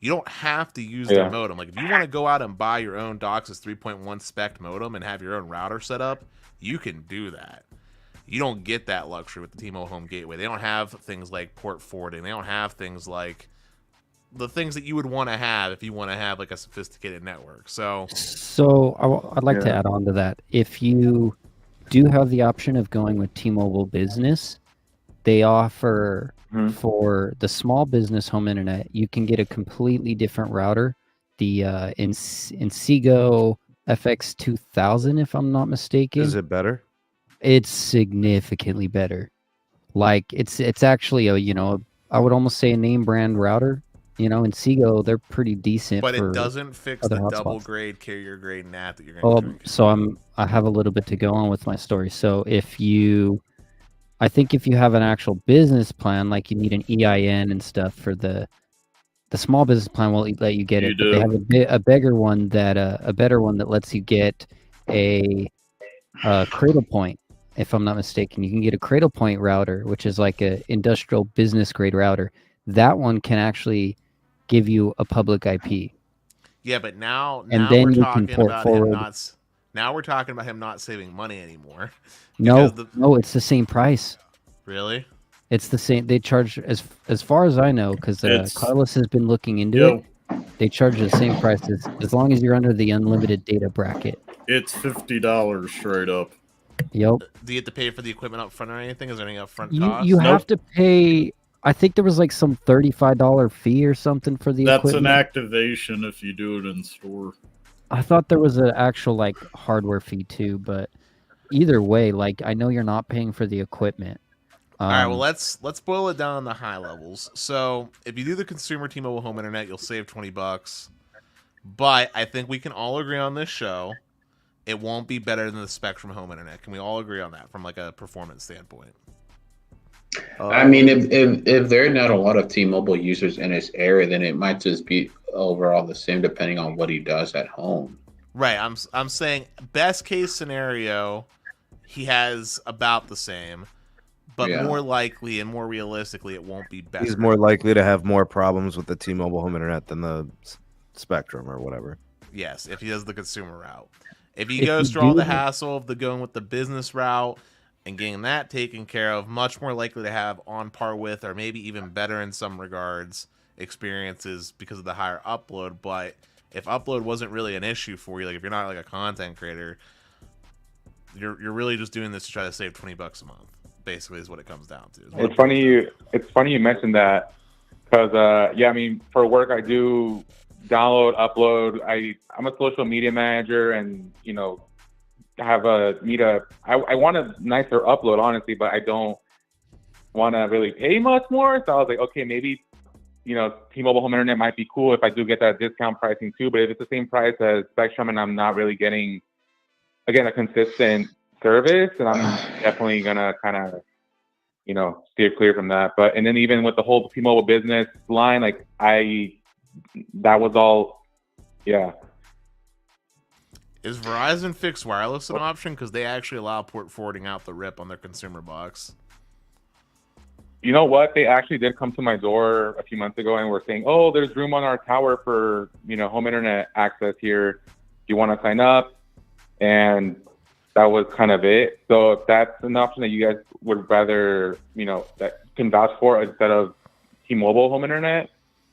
You don't have to use their modem. If you want to go out and buy your own DOCSIS 3.1 spec modem and have your own router set up, you can do that. You don't get that luxury with the T-Mobile Home Gateway. They don't have things like port forwarding. They don't have things like the things that you would want to have if you want to have a sophisticated network. So I'd like to add on to that. If you do have the option of going with T-Mobile Business, they offer for the small business home internet, you can get a completely different router, the Inseego FX2000, if I'm not mistaken. Is it better? It's significantly better. It's actually I would almost say a name brand router. Inseego, they're pretty decent. But it doesn't fix the double grade, carrier grade NAT that you're going to. So I have a little bit to go on with my story. So I think if you have an actual business plan, you need an EIN and stuff for the small business plan will let you get it. But they have a better one that lets you get a Cradle Point. If I'm not mistaken, you can get a Cradle Point router, which is a industrial business grade router. That one can actually give you a public IP. Yeah, but now and then we're you talking can port about forward. Now we're talking about him not saving money anymore. No, it's the same price. Really? It's the same. They charge as far as I know, because Carlos has been looking into it. They charge the same price as long as you're under the unlimited data bracket. It's $50 straight up. Yep. Do you have to pay for the equipment up front or anything? Is there any upfront You cost? you have to pay. I think there was like some $35 fee or something for the That's equipment. an activation if you do it in store. I thought there was an actual like hardware fee too, but either way, like I know you're not paying for the equipment. All right, well let's boil it down on the high levels. So if you do the consumer T-Mobile home internet, you'll save $20. But I think we can all agree on this show, it won't be better than the Spectrum home internet. Can we all agree on that from like a performance standpoint? I mean, if there are not a lot of T-Mobile users in this area, then it might just be overall the same, depending on what he does at home. Right. I'm saying best case scenario, he has about the same, but more likely and more realistically, it won't be better. He's more likely to have more problems with the T-Mobile home internet than the Spectrum or whatever. Yes, if he does the consumer route. If he goes through all the hassle of the going with the business route and getting that taken care of, much more likely to have on par with or maybe even better in some regards experiences because of the higher upload. But if upload wasn't really an issue for you, like if you're not like a content creator, you're really just doing this to try to save $20 a month. Basically, is what it comes down to. It's funny you mentioned that because I mean, for work I do download, upload. I'm a social media manager, and have I want a nicer upload, honestly, but I don't want to really pay much more. So I was like, okay, maybe T-Mobile home internet might be cool if I do get that discount pricing too. But if it's the same price as Spectrum and I'm not really getting, again, a consistent service, and I'm definitely gonna kind of steer clear from that. But and then even with the whole T-Mobile business line, like that was all, yeah. Is Verizon fixed wireless an option? Because they actually allow port forwarding out the RIP on their consumer box. You know what? They actually did come to my door a few months ago and were saying, "Oh, there's room on our tower for home internet access here. Do you want to sign up?" And that was kind of it. So if that's an option that you guys would rather, that can vouch for instead of T-Mobile home internet,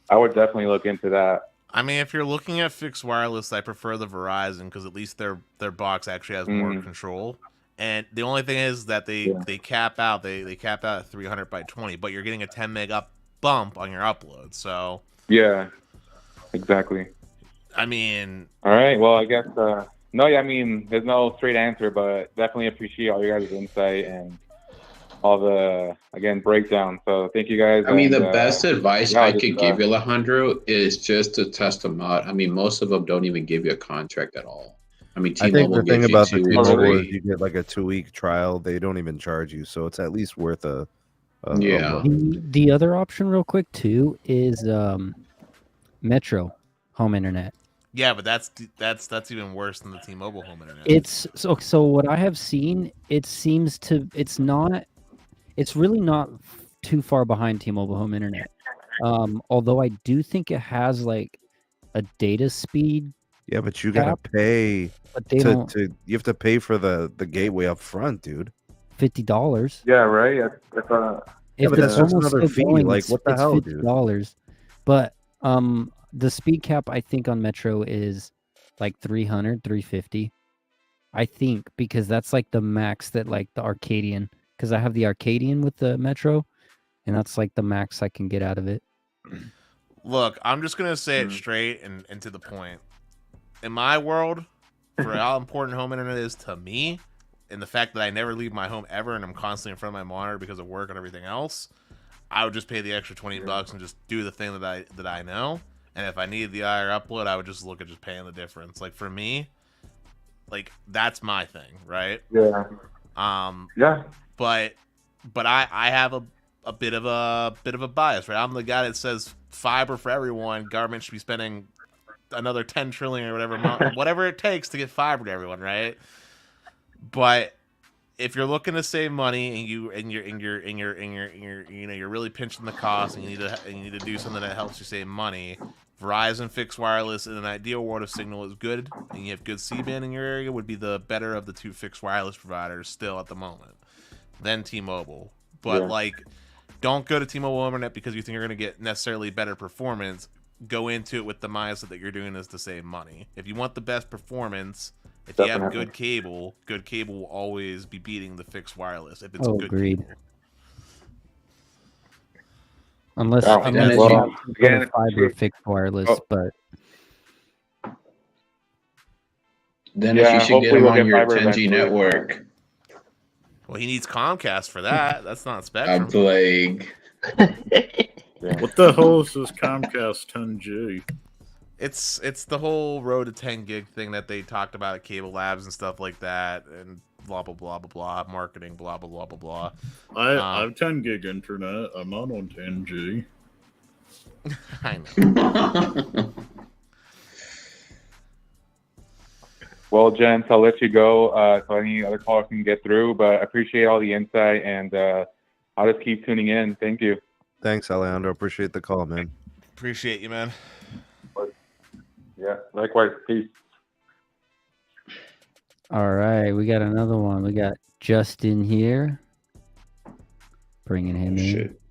I would definitely look into that. I mean, if you're looking at fixed wireless, I prefer the Verizon because at least their box actually has more control. And the only thing is that they cap out they cap out at 300 by 20, but you're getting a 10 meg up bump on your upload. So yeah, exactly. I mean, all right. Well, I guess I mean, there's no straight answer, but definitely appreciate all your guys' insight and all the, again, breakdown. So thank you guys. I mean, the best advice I could give you, you. Alejandro, is just to test them out. I mean, most of them don't even give you a contract at all. I mean, I think T-Mobile the thing gives about you the 2 or T-Mobile is 3. you get like a 2-week trial. They don't even charge you, so it's at least worth a Yeah. The other option, real quick too, is Metro home internet. yeah, but that's even worse than the T-Mobile home internet. It's so what I have seen, it's really not too far behind T-Mobile home internet. Although I do think it has like a data speed. Yeah, but you gotta pay. But they don't. You have to pay for the gateway up front, dude. $50. Yeah, right. If but it's that's just almost another still fee. going, Like, what the it's hell, $50. But the speed cap I think on Metro is like 300, 350. I think because that's like the max that like the Arcadian. Because I have the Arcadian with the Metro, and that's like the max I can get out of it. Look, I'm just gonna say it straight and to the point. In my world, for how important home internet is to me, and the fact that I never leave my home ever, and I'm constantly in front of my monitor because of work and everything else, I would just pay the extra $20 and just do the thing that I know. And if I needed the higher upload, I would just look at just paying the difference. Like for me, like that's my thing, right? Yeah. Yeah. But I have a bit of a bias, right? I'm the guy that says fiber for everyone. Government should be spending another 10 trillion or whatever it takes to get fiber to everyone, right? But if you're looking to save money and you're really pinching the cost and you need to do something that helps you save money, Verizon fixed wireless in an ideal world of signal is good, and you have good C-band in your area, would be the better of the two fixed wireless providers still at the moment. Then T-Mobile. But don't go to T-Mobile Internet because you think you're going to get necessarily better performance. Go into it with the mindset that you're doing this to save money. If you want the best performance If you have Definitely. good cable will always be beating the fixed wireless if it's Oh, good agreed. cable. Unless Wow. unless Dennis, you you- have some sort again, of fiber fixed wireless, Oh. but Dennis, you should get hopefully him we'll on get your fiber 10G eventually. network. Well, he needs Comcast for that. That's not I'm Spectrum. plague. Yeah. What the hell is this Comcast 10G? It's the whole road to 10 gig thing that they talked about at Cable Labs and stuff like that, and blah blah blah blah blah, marketing, blah blah blah blah blah. I have 10 gig internet. I'm not on 10G. I know. Well, gents, I'll let you go so any other callers can get through, but I appreciate all the insight, and I'll just keep tuning in. Thank you. Thanks, Alejandro. Appreciate the call, man. Appreciate you, man. Yeah, likewise. Peace. all right, we got another one. We got Justin here. Bringing him in. Shit.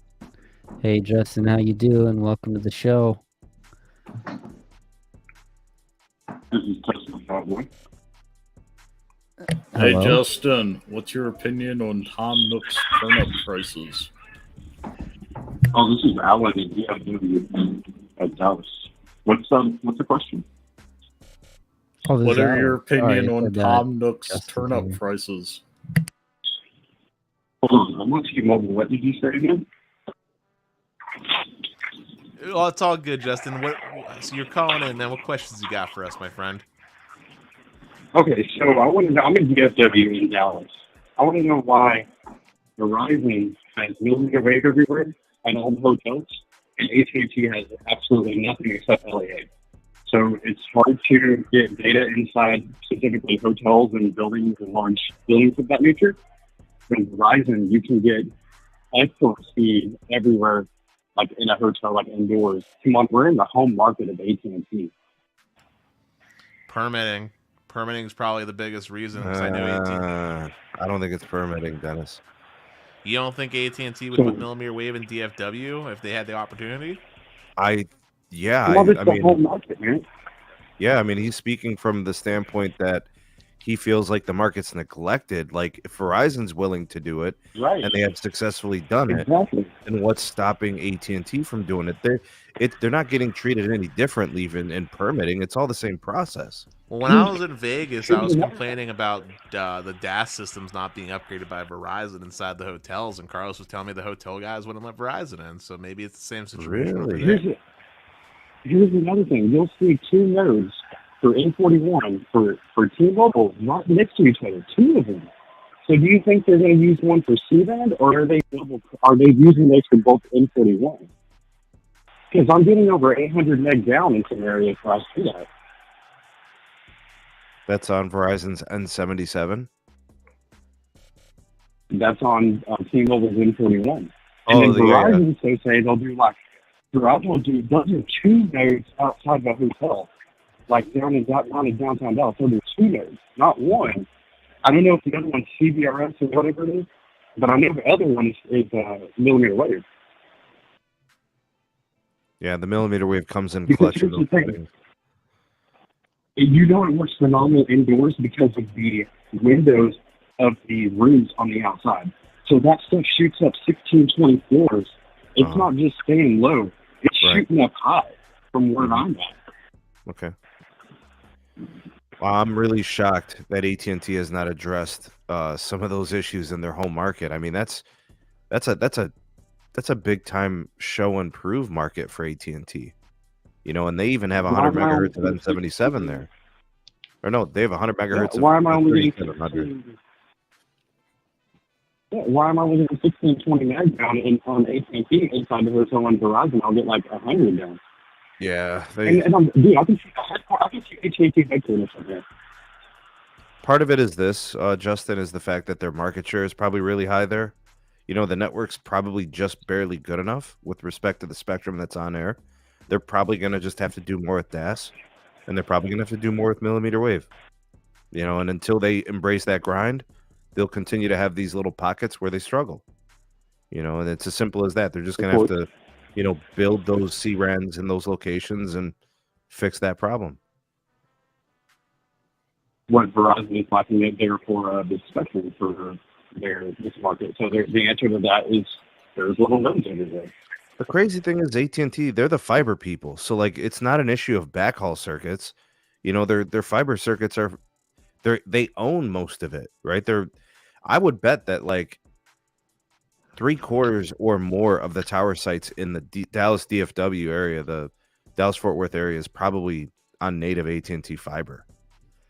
Hey, Justin, how you doing? Welcome to the show. This is Justin Cowboy. Hey, Hello? Justin, what's your opinion on Tom Nook's turnip prices? Oh, this is Alan in DFW at Dallas. What's the question? Oh, this What is are Alan. your Sorry, opinion I on said that. Tom Nook's Justin turnip here. prices? Hold on, I'm on T-Mobile. What did you say again? Well, it's all good, Justin. So you're calling in, then what questions you got for us, my friend? Okay, so I'm in DFW in Dallas. I want to know why Verizon has mmWave everywhere and all the hotels, and AT&T has absolutely nothing except LAA. So it's hard to get data inside specifically hotels and buildings and large buildings of that nature. But in Verizon, you can get excellent speed everywhere, like in a hotel, like indoors. Come on, we're in the home market of AT&T. Permitting. Permitting is probably the biggest reason, because I know AT&T. I don't think it's permitting, Dennis. You don't think AT&T would put millimeter wave in DFW if they had the opportunity? Well, it's the home market, man. Yeah, I mean, he's speaking from the standpoint that he feels like the market's neglected. Like, if Verizon's willing to do it, Right. and they have successfully done it, Exactly. then what's stopping AT&T from doing it? They're not getting treated any differently even in permitting. It's all the same process. Well, when I was in Vegas, I was complaining about the DAS systems not being upgraded by Verizon inside the hotels, and Carlos was telling me the hotel guys wouldn't let Verizon in, so maybe it's the same situation over Really? there. Here's another thing. You'll see two nodes for N41 for T-Mobile right next to each other, two of them. So do you think they're going to use one for C-band, or are they using those for both N41? Because I'm getting over 800 meg down in some areas where I see that. That's on Verizon's N77. That's on T-Mobile's N41. And Oh, then the, Verizon, they say they'll do like, they'll do two nodes outside the hotel, like down in downtown Dallas. They'll do two nodes, not one. I don't know if the other one's cbrs or whatever it is, but I know the other one is millimeter wave. Yeah, the millimeter wave comes in Because clutch. in here's the those thing. things. You know it works phenomenal indoors because of the windows of the rooms on the outside. So that stuff shoots up 16, 20 floors. It's Uh-huh. not just staying low. It's Right. shooting up high from where I'm at. Okay. Well, I'm really shocked that AT&T has not addressed some of those issues in their home market. I mean, that's a big time show and prove market for AT&T. You know, and they even have 100 megahertz of N77 there. Or no, they have 100 megahertz Why am I of only getting 3700. why am I only getting 16, 20 meg down on AT&T inside the hotel on Verizon? I'll get like 100 down. Yeah, And dude, I can see AT&T headquarters from there. part of it is this, Justin, is the fact that their market share is probably really high there. You know, the network's probably just barely good enough with respect to the spectrum that's on air. They're probably going to just have to do more with DAS, and they're probably going to have to do more with millimeter wave. You know, and until they embrace that grind, they'll continue to have these little pockets where they struggle. You know, and it's as simple as that. They're just going to have to, you know, build those CRANs in those locations and fix that problem. what Verizon is lacking in there for the spectrum for this market. So the answer to that is there's little nodes over there. The crazy thing is AT&T, they're the fiber people. So like it's not an issue of backhaul circuits. You know, their fiber circuits are they own most of it, right? I would bet that like 3/4 or more of the tower sites in the Dallas DFW area, the Dallas Fort Worth area, is probably on native AT&T fiber.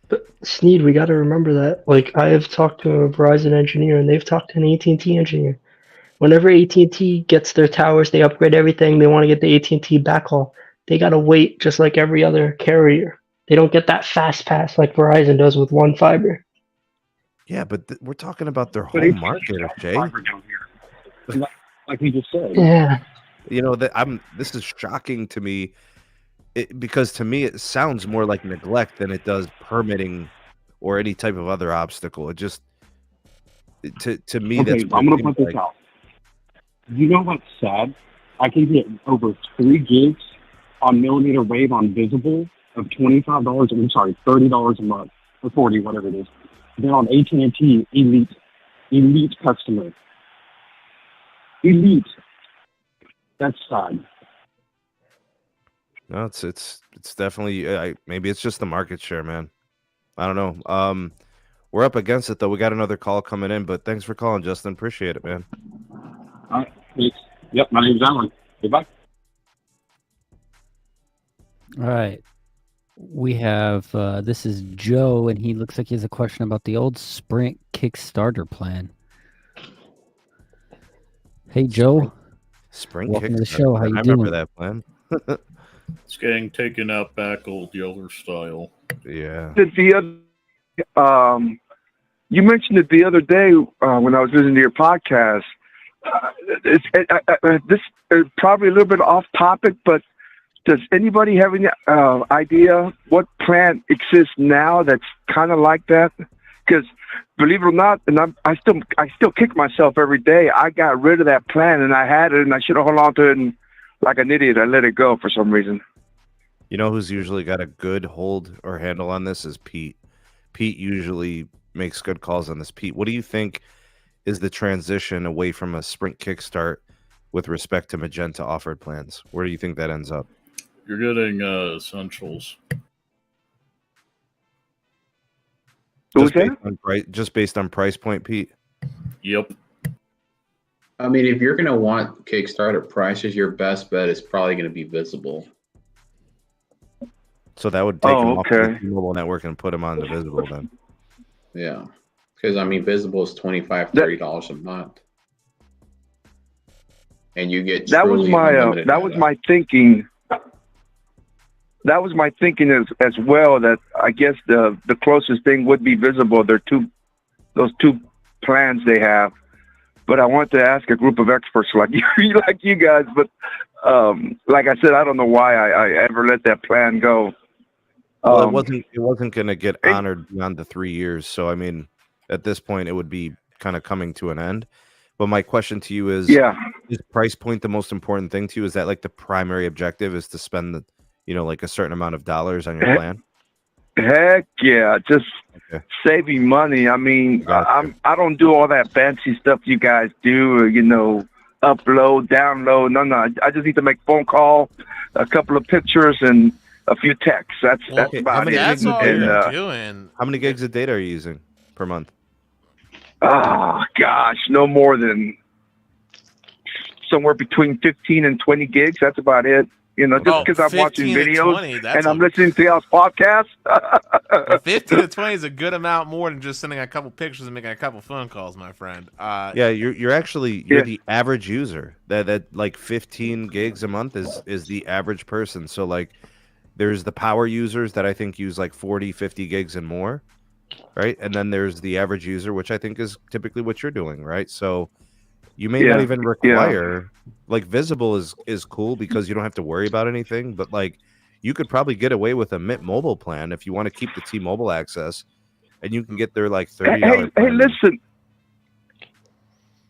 But Sneed, we got to remember that. Like, I have talked to a Verizon engineer, and they've talked to an AT&T engineer. Whenever AT&T gets their towers, they upgrade everything. They want to get the AT&T backhaul. They got to wait just like every other carrier. They don't get that fast pass like Verizon does with one fiber. Yeah, but we're talking about their But home AT&T market, has Jay. fiber down here. Like you just said. Yeah. You know that this is shocking to me, because to me it sounds more like neglect than it does permitting or any type of other obstacle. It just to me Okay, that's what I'm it gonna seems put this like. out. You know what's sad? I can get over 3 gigs on millimeter wave on Visible of $25. I'm sorry, $30 a month or 40, whatever it is. Then on AT&T Elite customer. Elite. That's sad. No, it's definitely maybe it's just the market share, man. I don't know. We're up against it though. We got another call coming in, but thanks for calling, Justin. Appreciate it, man. All right. Thanks. Yep, my name's Alan. Goodbye. All right. We have this is Joe, and he looks like he has a question about the old Sprint Kickstarter plan. Hey, Joe. Spring Welcome to the Kickstarter. show. How you I remember doing? that plan. It's getting taken out back old Yeller style. Yeah. You mentioned it the other day when I was listening to your podcast. This is probably a little bit off topic, but does anybody have any idea what plan exists now that's kind of like that? Because believe it or not, and I still kick myself every day. I got rid of that plan and I had it, and I should have held on to it. And like an idiot, I let it go for some reason. You know who's usually got a good hold or handle on this is Pete. Pete usually makes good calls on this. Pete, what do you think is the transition away from a Sprint Kickstart with respect to Magenta offered plans? Where do you think that ends up? You're getting essentials. Just based on price point, Pete? Yep. I mean, if you're going to want Kickstarter prices, your best bet is probably going to be Visible. So that would take them off the T-Mobile network and put them on the Visible then. Yeah. Because, I mean, Visible is $25, $30 a month. And you get that was my thinking. That was my thinking as well. That I guess the closest thing would be Visible. Those two plans they have. But I want to ask a group of experts like you guys. But like I said, I don't know why I ever let that plan go. Well, it wasn't going to get honored beyond the 3 years. So I mean, at this point, it would be kind of coming to an end. But my question to you is: is price point the most important thing to you? Is that like the primary objective? Is to spend like a certain amount of dollars on your plan? Heck yeah, just saving money. I mean, I don't do all that fancy stuff you guys do. Upload, download. No. I just need to make a phone call, a couple of pictures, and a few texts. That's about it. That's all you're doing. How many gigs of data are you using per month? Oh gosh, no more than somewhere between 15 and 20 gigs. That's about it. Just because I'm watching videos and I'm listening to y'all's podcast. 15 to 20 is a good amount more than just sending a couple pictures and making a couple phone calls, my friend. Yeah, you're actually the average user. That like 15 gigs a month is the average person. So like there's the power users that I think use like 40, 50 gigs and more, right? And then there's the average user, which I think is typically what you're doing, right? So you may not even require like Visible is cool because you don't have to worry about anything, but like you could probably get away with a Mint Mobile plan if you want to keep the T-Mobile access, and you can get their like $30. Hey, listen.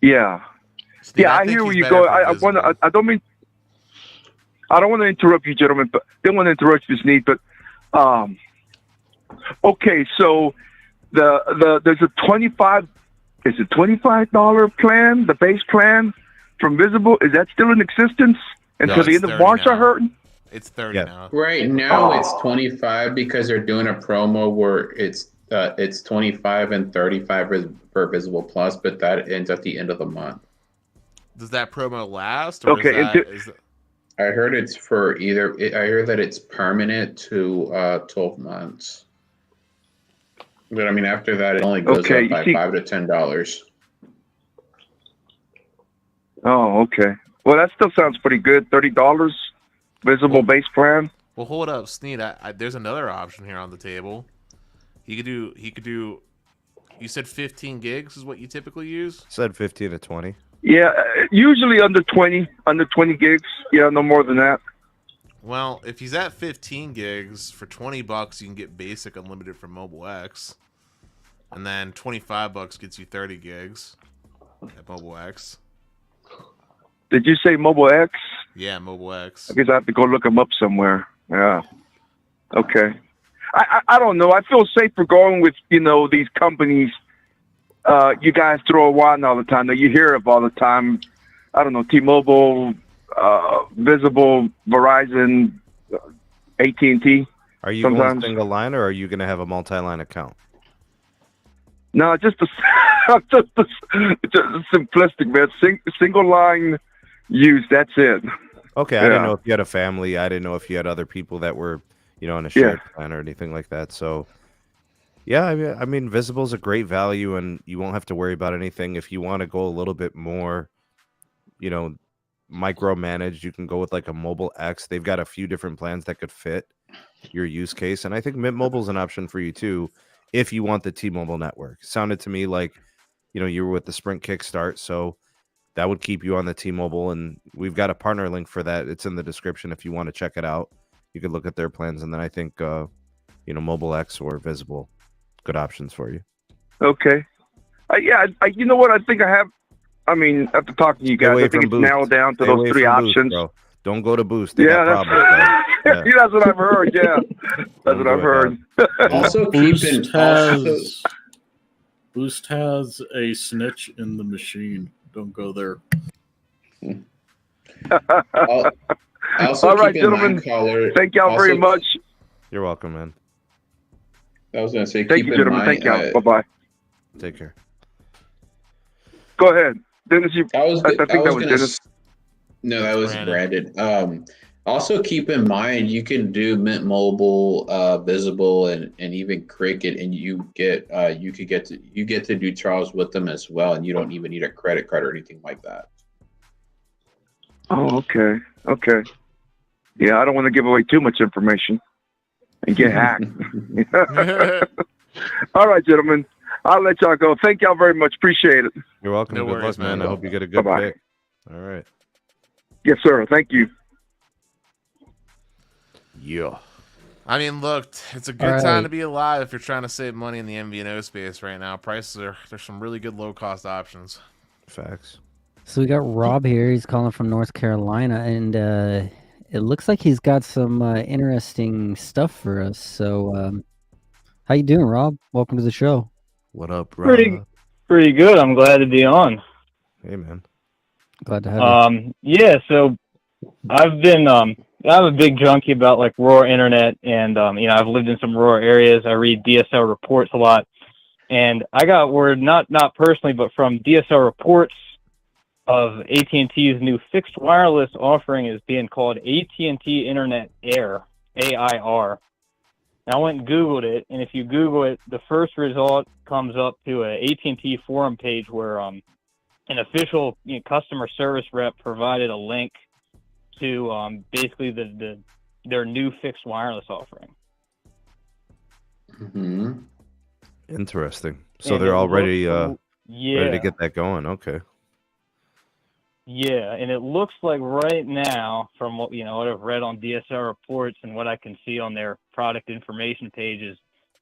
Yeah. Steve, I hear where you go. I don't want to interrupt you, gentlemen, but didn't want to interrupt you, Sneed, but Okay, so there's a $25 plan, the base plan from Visible. Is that still in existence until it's the end of 30 March? now. I heard. It's 30 Yeah. now. Right now it's 25 because they're doing a promo where it's 25 and 35 for Visible Plus, but that ends at the end of the month. Does that promo last? Or Okay, is that... I heard it's for I heard that it's permanent to 12 months. But I mean, after that, it only goes up by $5 to $10. Oh, okay. Well, that still sounds pretty good. $30 Visible base plan. Well, hold up, Sneed. There's another option here on the table. He could do. You said 15 gigs is what you typically use. Said 15 to 20. Yeah, usually under 20 gigs. Yeah, no more than that. Well, if he's at 15 gigs for $20, you can get basic unlimited from Mobile X, and then $25 gets you 30 gigs at Mobile X. Did you say Mobile X? Yeah, Mobile X. I guess I have to go look them up somewhere. Yeah. Okay. I don't know. I feel safer going with, these companies you guys throw around all the time that you hear of all the time. I don't know, T-Mobile, Visible, Verizon, AT&T. Are you sometimes. going single line, or are you going to have a multi-line account? No, just a simplistic, man. Single line use. That's it. Okay, I didn't know if you had a family. I didn't know if you had other people that were, on a shared plan or anything like that. So, yeah, I mean, Visible's a great value, and you won't have to worry about anything. If you want to go a little bit more, micromanaged, you can go with like a Mobile X. They've got a few different plans that could fit your use case, and I think Mint Mobile's an option for you too, if you want the T-Mobile network. Sounded to me like, you were with the Sprint Kickstart, so that would keep you on the T-Mobile, and we've got a partner link for that. It's in the description if you want to check it out. You could look at their plans, and then I think, Mobile X or Visible, good options for you. Okay. You know what? I think I have. I mean, after talking to you guys, I think it's narrowed down to those three options. Bro. Don't go to Boost. They got problems, that's what I've heard. Yeah, that's what I've heard. Also, Boost has a snitch in the machine. Don't go there. Also, all right, gentlemen. Thank y'all very much. You're welcome, man. I was going to say, thank you, gentlemen. Thank y'all. Bye-bye. Take care. Go ahead. Dennis, I think that was Dennis. No, that was Brandon. Also, keep in mind you can do Mint Mobile, Visible, and even Cricket, and you get to do trials with them as well, and you don't even need a credit card or anything like that. Oh, okay. Yeah, I don't want to give away too much information and get hacked. All right, gentlemen. I'll let y'all go. Thank y'all very much. Appreciate it. You're welcome. No good worries, luck, man. man. I hope you get a good Bye-bye. pick. All right. Yes, sir. Thank you. Yeah. I mean, look, it's a good time to be alive if you're trying to save money in the MVNO space right now. There's some really good low-cost options. Facts. So we got Rob here. He's calling from North Carolina, and it looks like he's got some interesting stuff for us. So, how you doing, Rob? Welcome to the show. What up, Rob? Pretty good. I'm glad to be on. Hey, man. Glad to have you. Yeah. So I've been I'm a big junkie about like rural internet, and I've lived in some rural areas. I read DSL reports a lot, and I got word not personally, but from DSL reports of AT&T's new fixed wireless offering is being called AT&T Internet Air, AIR. I went and Googled it, and if you Google it, the first result comes up to a AT&T forum page where an official customer service rep provided a link to basically their new fixed wireless offering. Mm-hmm. Interesting. So they're already ready to get that going. Okay. Yeah, and it looks like right now, from what what I've read on DSL reports and what I can see on their product information pages,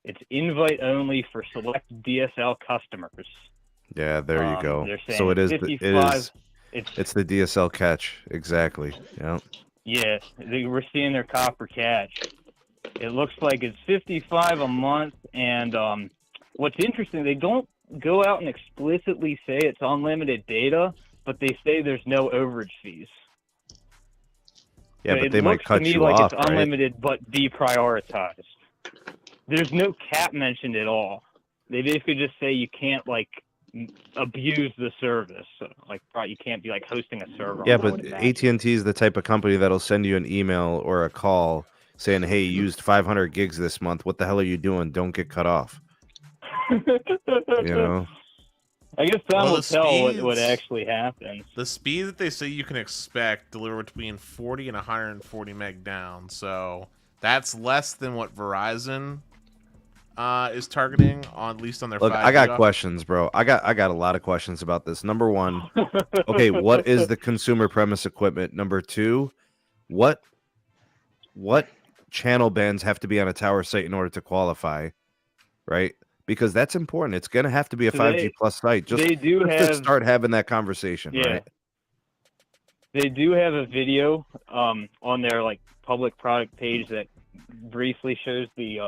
it's invite only for select DSL customers. Yeah, there you go. So it's the DSL catch, exactly. Yeah. Yeah, we're seeing their copper catch. It looks like it's $55 a month, and what's interesting, they don't go out and explicitly say it's unlimited data, but they say there's no overage fees. Yeah, So but they might cut it looks to me you like off, it's unlimited but deprioritized. There's no cap mentioned at all. They basically just say you can't like abuse the service. So, like you can't be like hosting a server. Yeah, but AT&T is the type of company that'll send you an email or a call saying, "Hey, you used 500 gigs this month. What the hell are you doing? Don't get cut off." You know. I guess time will tell what speeds- actually happens. The speed that they say you can expect deliver between 40 and 140 meg down. So that's less than what Verizon is targeting on at least on their. Look, 5G I got offer. questions, bro. I got a lot of questions about this. Number one, okay, what is the consumer premise equipment? Number two, what channel bands have to be on a tower site in order to qualify, right? Because that's important. It's going to have to be a 5G plus site just to start having that conversation, right? They do have a video on their like public product page that briefly shows the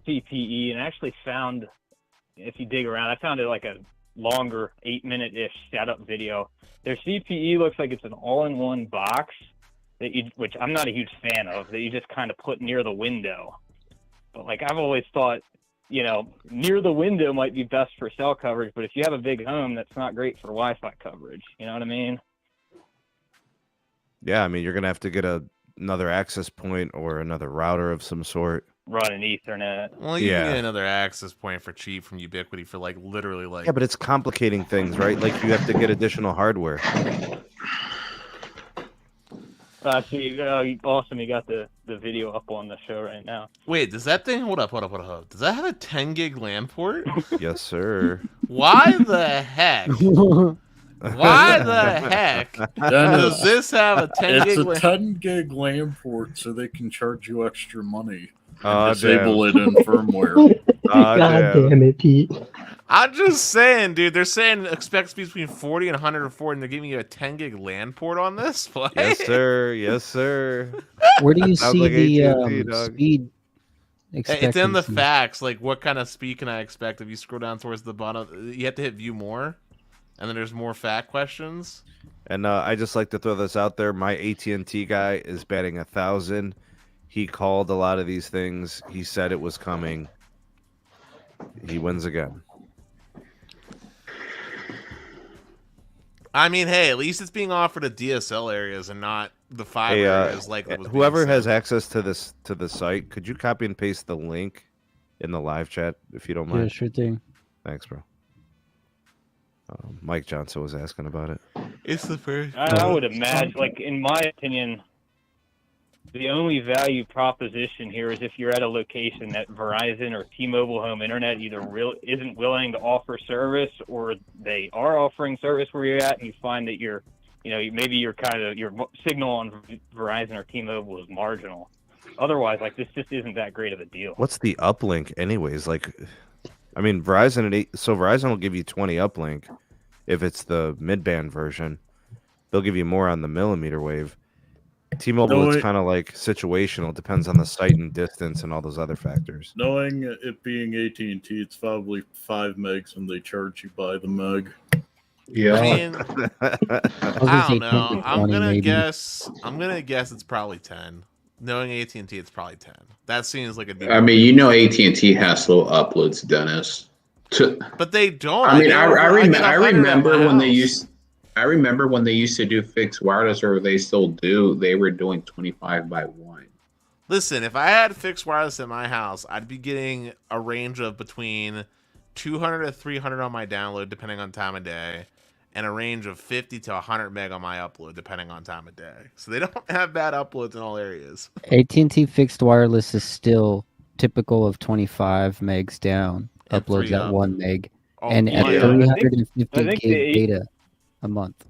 CPE, and I actually found, if you dig around, I found it like a longer 8-minute-ish setup video. Their CPE looks like it's an all-in-one box that which I'm not a huge fan of, that you just kind of put near the window. But like I've always thought, near the window might be best for cell coverage, but if you have a big home, that's not great for Wi-Fi coverage. You know what I mean? Yeah, I mean, you're going to have to get another access point or another router of some sort. Run an Ethernet. Well, you can get another access point for cheap from Ubiquity for like literally like. Yeah, but it's complicating things, right? Like you have to get additional hardware. See, awesome. You got the video up on the show right now. Wait, does that thing hold up? Does that have a 10 gig LAN port? Yes, sir. Why the heck? Why the heck does this have a 10 gig? It's a 10 gig LAN port, so they can charge you extra money. Oh, Disable it in firmware. God damn it, Pete. I'm just saying, dude. They're saying expect speeds between 40 and 140, and they're giving you a 10 gig LAN port on this. What? Yes, sir. Yes, sir. Where do you Sounds see like the AT&T, dog. speed? It's in the expectancy? facts. Like, what kind of speed can I expect? If you scroll down towards the bottom, you have to hit view more, and then there's more fact questions. And I just like to throw this out there. My AT&T guy is batting 1,000. He called a lot of these things. He said it was coming. He wins again. I mean, hey, at least it's being offered at DSL areas and not the fiber areas. Like it was whoever being has said. access to the site, could you copy and paste the link in the live chat if you don't mind? Yeah, sure thing. Thanks, bro. Mike Johnson was asking about it. It's the first. I would imagine, like in my opinion, the only value proposition here is if you're at a location that Verizon or T-Mobile Home Internet either isn't willing to offer service, or they are offering service where you're at, and you find that maybe your signal on Verizon or T-Mobile is marginal. Otherwise, like this just isn't that great of a deal. What's the uplink, anyways? Like, I mean, Verizon will give you 20 uplink if it's the mid-band version. They'll give you more on the millimeter wave. T-Mobile, it's kind of like situational. It depends on the site and distance and all those other factors. Knowing it being AT&T, it's probably 5 megs and they charge you by the meg. Yeah. I mean, I don't know. 10 to I'm 20 gonna maybe. guess it's probably 10. Knowing AT&T, it's probably 10. That seems like a. I mean, AT&T has slow uploads, Dennis. But they don't. I mean, I remember when they house. used. I remember when they used to do fixed wireless, or they still do. They were doing 25 by 1. Listen, if I had fixed wireless in my house, I'd be getting a range of between 200 to 300 on my download, depending on time of day, and a range of 50 to 100 meg on my upload, depending on time of day. So they don't have bad uploads in all areas. AT&T fixed wireless is still typical of 25 megs down. And Uploads 3 at up. 1 meg. Oh, And at yeah. 350 I think gig data a month.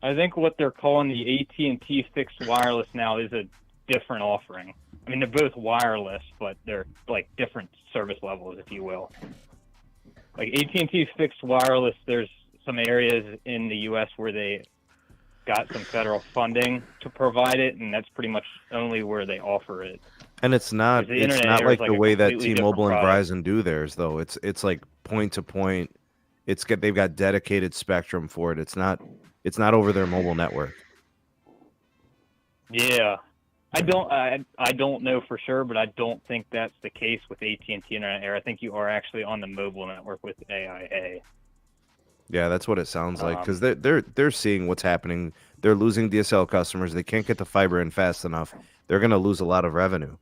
I think what they're calling the AT&T fixed wireless now is a different offering. I mean, they're both wireless, but they're like different service levels, if you will. Like AT&T fixed wireless, there's some areas in the U.S. where they got some federal funding to provide it, and that's pretty much only where they offer it. And it's not The internet like here is like the a way that completely T-Mobile and different product. Verizon do theirs though. It's like point to point. They've got dedicated spectrum for it. It's not over their mobile network. Yeah, I don't know for sure, but I don't think that's the case with AT&T Internet Air. I think you are actually on the mobile network with AIA. Yeah, that's what it sounds like because they're seeing what's happening. They're losing DSL customers. They can't get the fiber in fast enough. They're going to lose a lot of revenue.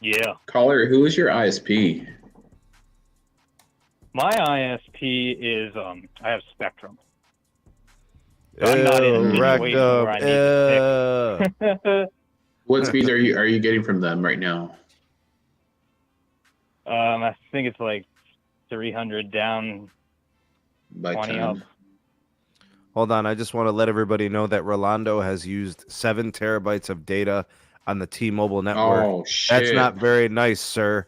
Yeah. Caller, who is your ISP? My ISP is I have Spectrum. I'm not in a situation where I need to pick. What speeds are you getting from them right now? I think it's like 300 down, By 20 10. up. Hold on, I just want to let everybody know that Rolando has used 7 terabytes of data on the T-Mobile network. Oh, shit. That's not very nice, sir.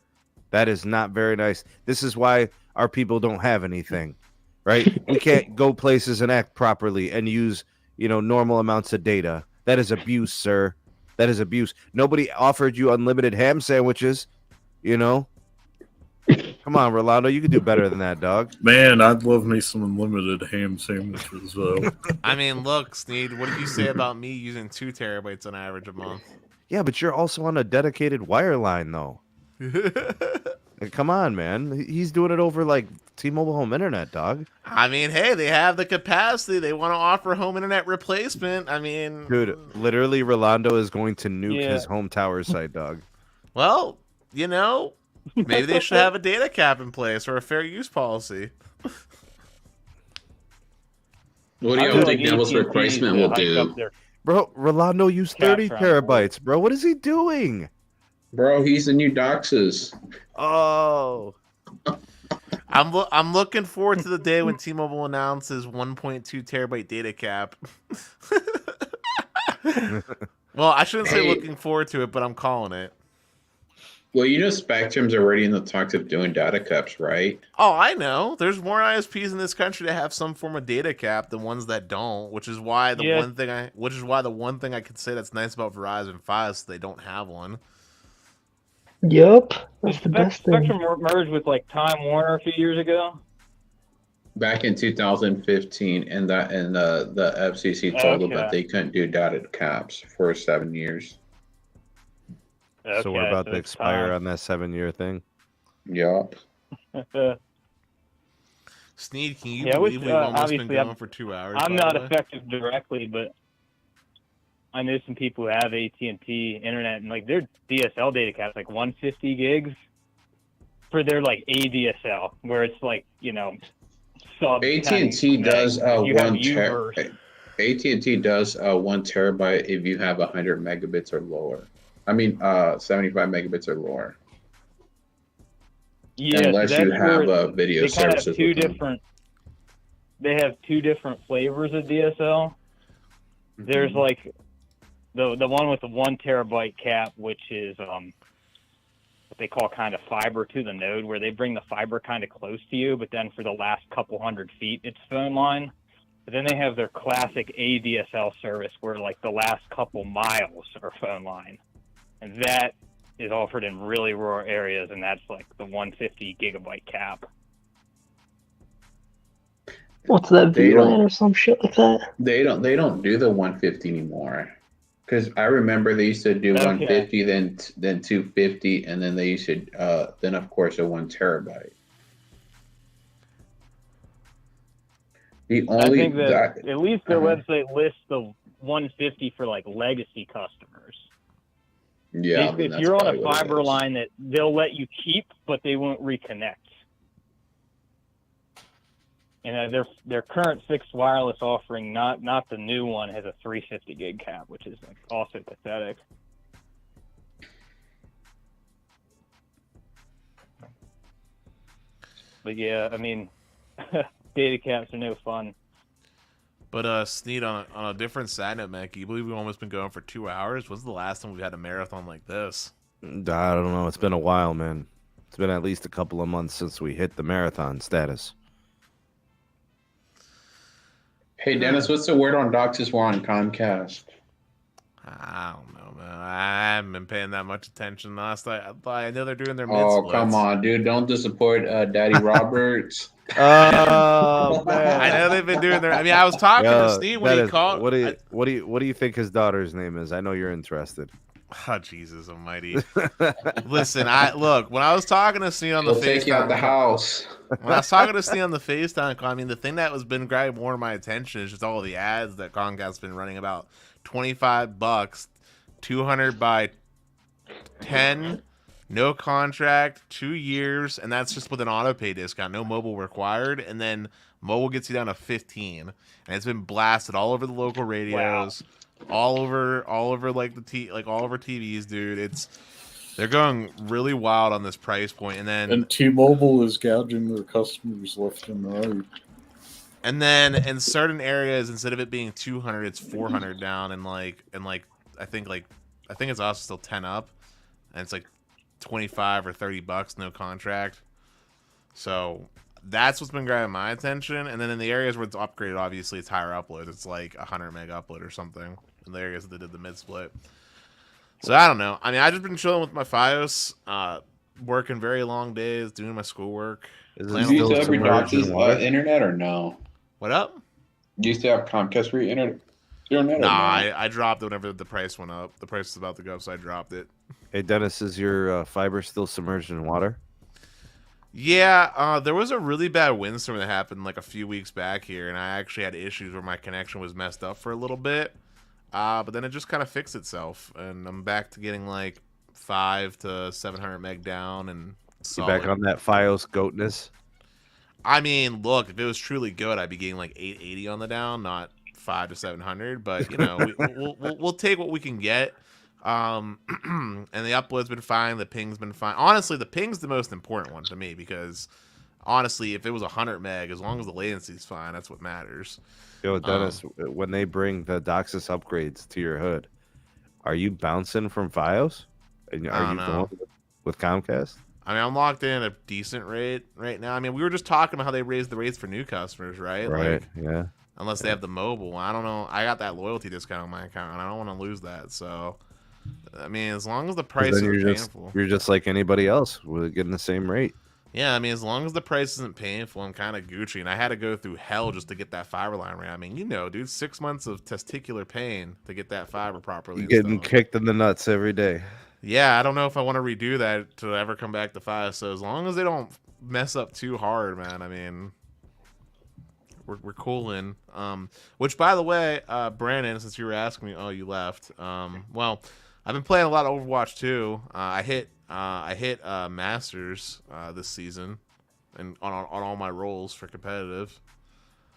That is not very nice. This is why our people don't have anything, right? We can't go places and act properly and use, normal amounts of data. That is abuse, sir. That is abuse. Nobody offered you unlimited ham sandwiches, Come on, Rolando, you can do better than that, dog. Man, I'd love me some unlimited ham sandwiches, though. I mean, look, Sneed, what did you say about me using 2 terabytes on average a month? Yeah, but you're also on a dedicated wire line, though. Come on, man. He's doing it over, like, T-Mobile Home Internet, dog. I mean, hey, they have the capacity. They want to offer home internet replacement. I mean... Dude, literally, Rolando is going to nuke his home tower site, dog. Well, maybe they should have a data cap in place or a fair use policy. What do you think Neville's replacement will do? Bro, Rolando used 30 terabytes, bro. What is he doing? Bro, he's the new Doxus. Oh. I'm looking forward to the day when T-Mobile announces 1.2 terabyte data cap. Well, I shouldn't say looking forward to it, but I'm calling it. Well, Spectrum's already in the talks of doing data caps, right? Oh, I know. There's more ISPs in this country that have some form of data cap than ones that don't, which is why the one thing I could say that's nice about Verizon 5 is they don't have one. Yup, that's the best thing. Spectrum merged with like Time Warner a few years ago. Back in 2015, and the FCC told them that they couldn't do data caps for 7 years. Okay, so we're about to expire on that 7-year thing. Yup. Sneed, can you believe we've almost been going for 2 hours? I'm not affected directly, but I know some people who have AT&T internet, and like their DSL data caps like 150 gigs for their like ADSL, where it's like sub. AT&T does AT&T does 1 terabyte if you have 100 megabits or lower. I mean, 75 megabits or lower. Yeah, unless you have a video service. They have 2 different flavors of DSL. Mm-hmm. There's like the one with the 1 terabyte cap, which is what they call kind of fiber to the node, where they bring the fiber kind of close to you, but then for the last couple hundred feet, it's phone line. But then they have their classic ADSL service, where like the last couple miles are phone line. And that is offered in really rural areas, and that's like the 150 gigabyte cap. What's that, VLAN or some shit like that? They don't do the 150 anymore. Because I remember they used to do 150, then 250, and then they used to then of course a 1 terabyte. I think that at least their website lists the 150 for like legacy customers. Yeah, if you're on a fiber line that they'll let you keep, but they won't reconnect. And their current fixed wireless offering, not the new one, has a 350 gig cap, which is like also pathetic. But yeah, I mean, data caps are no fun. But Sneed, on a different side note, man, can you believe we've almost been going for 2 hours? When's the last time we had a marathon like this? I don't know. It's been a while, man. It's been at least a couple of months since we hit the marathon status. Hey, Dennis, what's the word on DOCSIS 4 on Comcast? I don't know, man. I haven't been paying that much attention. Last I know they're doing their mid Oh, splits. come on, dude. Don't disappoint Daddy Roberts. Oh man! I know they've been doing their. I mean, I was talking to Steve when he Dennis, called. What do you think his daughter's name is? I know you're interested. Oh, Jesus Almighty! Listen, when I was talking to Steve on the He'll take you out the house. When I was talking to Steve on the FaceTime call, I mean, the thing that was been grabbing more of my attention is just all the ads that Comcast's been running about $25, 200 by 10. No contract, 2 years, and that's just with an auto pay discount, no mobile required, and then mobile gets you down to 15, and it's been blasted all over the local radios, all over like all over TVs, dude. They're going really wild on this price point, and T-Mobile is gouging their customers left and right. And then in certain areas, instead of it being 200, it's 400 down, and I think it's also still 10 up, and it's like $25 or $30, no contract. So that's what's been grabbing my attention. And then in the areas where it's upgraded, obviously it's higher upload. It's like 100 meg upload or something in the areas that they did the mid split. So I don't know. I mean, I just been chilling with my FiOS, working very long days, doing my schoolwork. Do you still have your DOCSIS internet or no? What up? Do you still have Comcast for your internet? I dropped it whenever the price went up. The price was about to go up, so I dropped it. Hey, Dennis, is your fiber still submerged in water? Yeah, there was a really bad windstorm that happened like a few weeks back here, and I actually had issues where my connection was messed up for a little bit. But then it just kind of fixed itself, and I'm back to getting like 500 to 700 meg down, and you back on that FiOS goatness? I mean, look, if it was truly good, I'd be getting like 880 on the down, not 500 to 700. But you know, we'll take what we can get. And the upload's been fine. The ping's been fine. Honestly, the ping's the most important one to me because honestly, if it was 100 meg, as long as the latency's fine, that's what matters. Yo, Dennis, when they bring the DOCSIS upgrades to your hood, are you bouncing from FiOS? And are you going with Comcast? I mean, I'm locked in at a decent rate right now. I mean, we were just talking about how they raised the rates for new customers, right? Right. Like, yeah. Unless they have the mobile. I don't know. I got that loyalty discount on my account, and I don't want to lose that. So, I mean, as long as the price isn't painful. You're just like anybody else. We're getting the same rate. Yeah, I mean, as long as the price isn't painful, I'm kind of Gucci. And I had to go through hell just to get that fiber line ran. I mean, you know, dude, 6 months of testicular pain to get that fiber properly. You're getting kicked in the nuts every day. Yeah, I don't know if I want to redo that to ever come back to FiOS. So as long as they don't mess up too hard, man, I mean, we're cooling. Which, by the way, Brandon, since you were asking me, oh, you left. Well, I've been playing a lot of Overwatch too. I hit Masters this season, and on all my roles for competitive.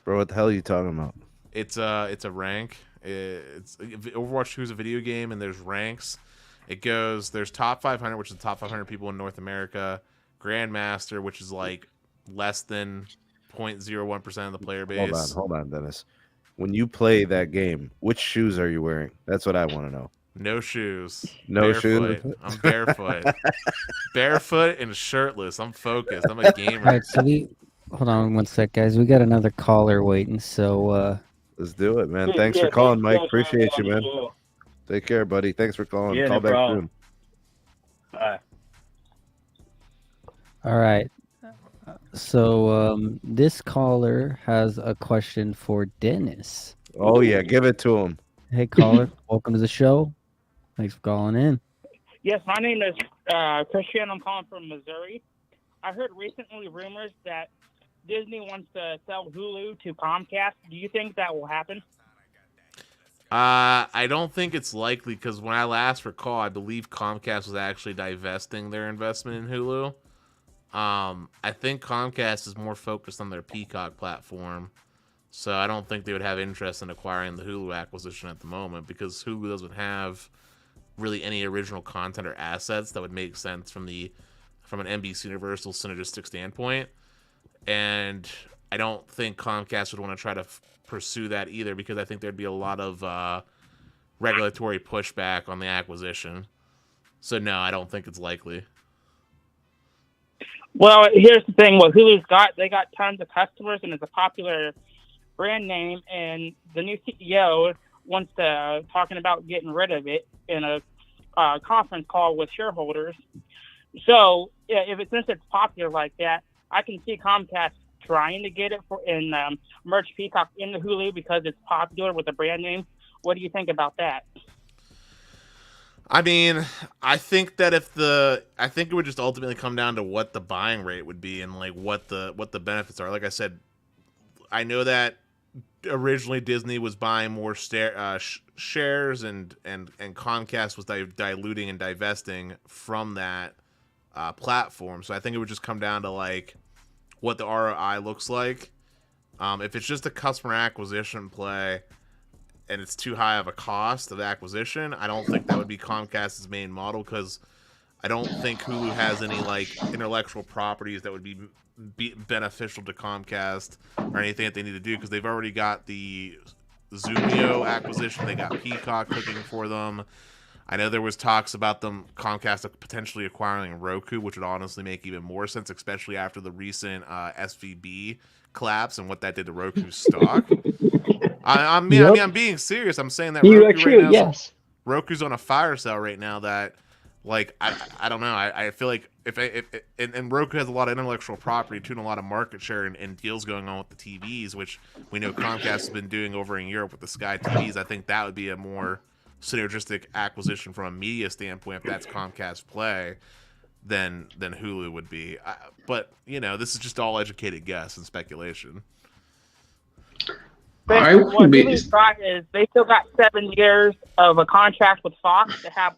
Bro, what the hell are you talking about? It's a rank. It's Overwatch 2 is a video game, and there's ranks. There's top 500, which is the top 500 people in North America. Grandmaster, which is like less than 0.01% of the player base. Hold on, Dennis. When you play that game, which shoes are you wearing? That's what I want to know. No shoes. No shoes. I'm barefoot. Barefoot and shirtless. I'm focused. I'm a gamer. All right, so hold on one sec, guys. We got another caller waiting, so let's do it, man. Thanks for calling, Mike. Appreciate you, man. Take care, buddy. Thanks for calling. Yeah, Call back soon. Bye. All right. So this caller has a question for Dennis. Oh yeah, give it to him. Hey caller, welcome to the show. Thanks for calling in. Yes, my name is Christian. I'm calling from Missouri. I heard recently rumors that Disney wants to sell Hulu to Comcast. Do you think that will happen? I don't think it's likely because when I last recall, I believe Comcast was actually divesting their investment in Hulu. I think Comcast is more focused on their Peacock platform, so I don't think they would have interest in acquiring the Hulu acquisition at the moment because Hulu doesn't have really any original content or assets that would make sense from an NBC Universal synergistic standpoint. And I don't think Comcast would want to try to pursue that either because I think there'd be a lot of regulatory pushback on the acquisition. So no, I don't think it's likely. Well, here's the thing. What Hulu's got, they got tons of customers and it's a popular brand name, and the new CEO wants to talking about getting rid of it in a conference call with shareholders. So since it's popular like that, I can see Comcast trying to get it and merge Peacock into Hulu because it's popular with the brand name. What do you think about that? I mean, I think that I think it would just ultimately come down to what the buying rate would be and like what the benefits are. Like I said, I know that originally Disney was buying more shares and Comcast was diluting and divesting from that platform. So I think it would just come down to like what the ROI looks like. If it's just a customer acquisition play and it's too high of a cost of acquisition, I don't think that would be Comcast's main model, because I don't think Hulu has any like intellectual properties that would be beneficial to Comcast or anything that they need to do, because they've already got the Zoomio acquisition. They got Peacock cooking for them. I know there was talks about them Comcast potentially acquiring Roku, which would honestly make even more sense, especially after the recent SVB collapse and what that did to Roku's stock. I'm being serious. I'm saying that You are Roku true, right now, yes. Roku's on a fire sale right now that, like, I don't know. I feel like if Roku has a lot of intellectual property too, and a lot of market share and deals going on with the TVs, which we know Comcast has been doing over in Europe with the Sky TVs. I think that would be a more synergistic acquisition from a media standpoint if that's Comcast play than Hulu would be. But this is just all educated guess and speculation. What really thought is they still got 7 years of a contract with Fox to have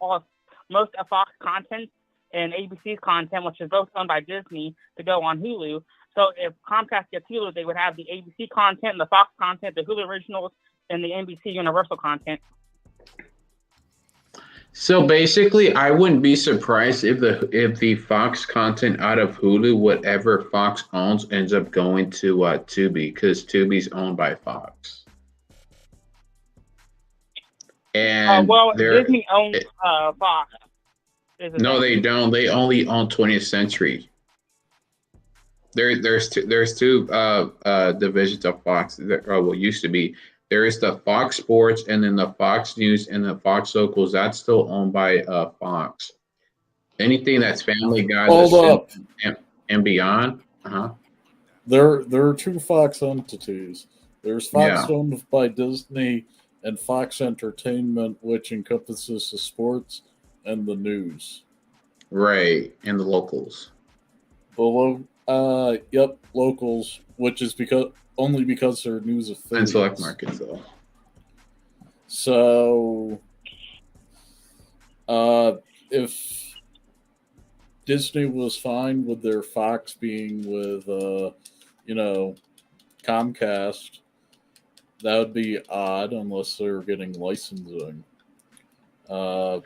most of Fox content and ABC's content, which is both owned by Disney, to go on Hulu. So if Comcast gets Hulu, they would have the ABC content, the Fox content, the Hulu originals, and the NBC Universal content. So basically, I wouldn't be surprised if the Fox content out of Hulu, whatever Fox owns, ends up going to Tubi, because Tubi's owned by Fox. And Disney owns Fox. No, they don't. They only own 20th Century. There's two divisions of Fox. Used to be. There is the Fox Sports, and then the Fox News, and the Fox Locals. That's still owned by Fox. Anything that's Family Guy, and beyond. There are two Fox entities. There's Fox owned by Disney, and Fox Entertainment, which encompasses the sports and the news. Right, and the locals. Locals, which is only because they're news affiliates. And select markets, though. So, if Disney was fine with their Fox being with, Comcast, that would be odd unless they're getting licensing. But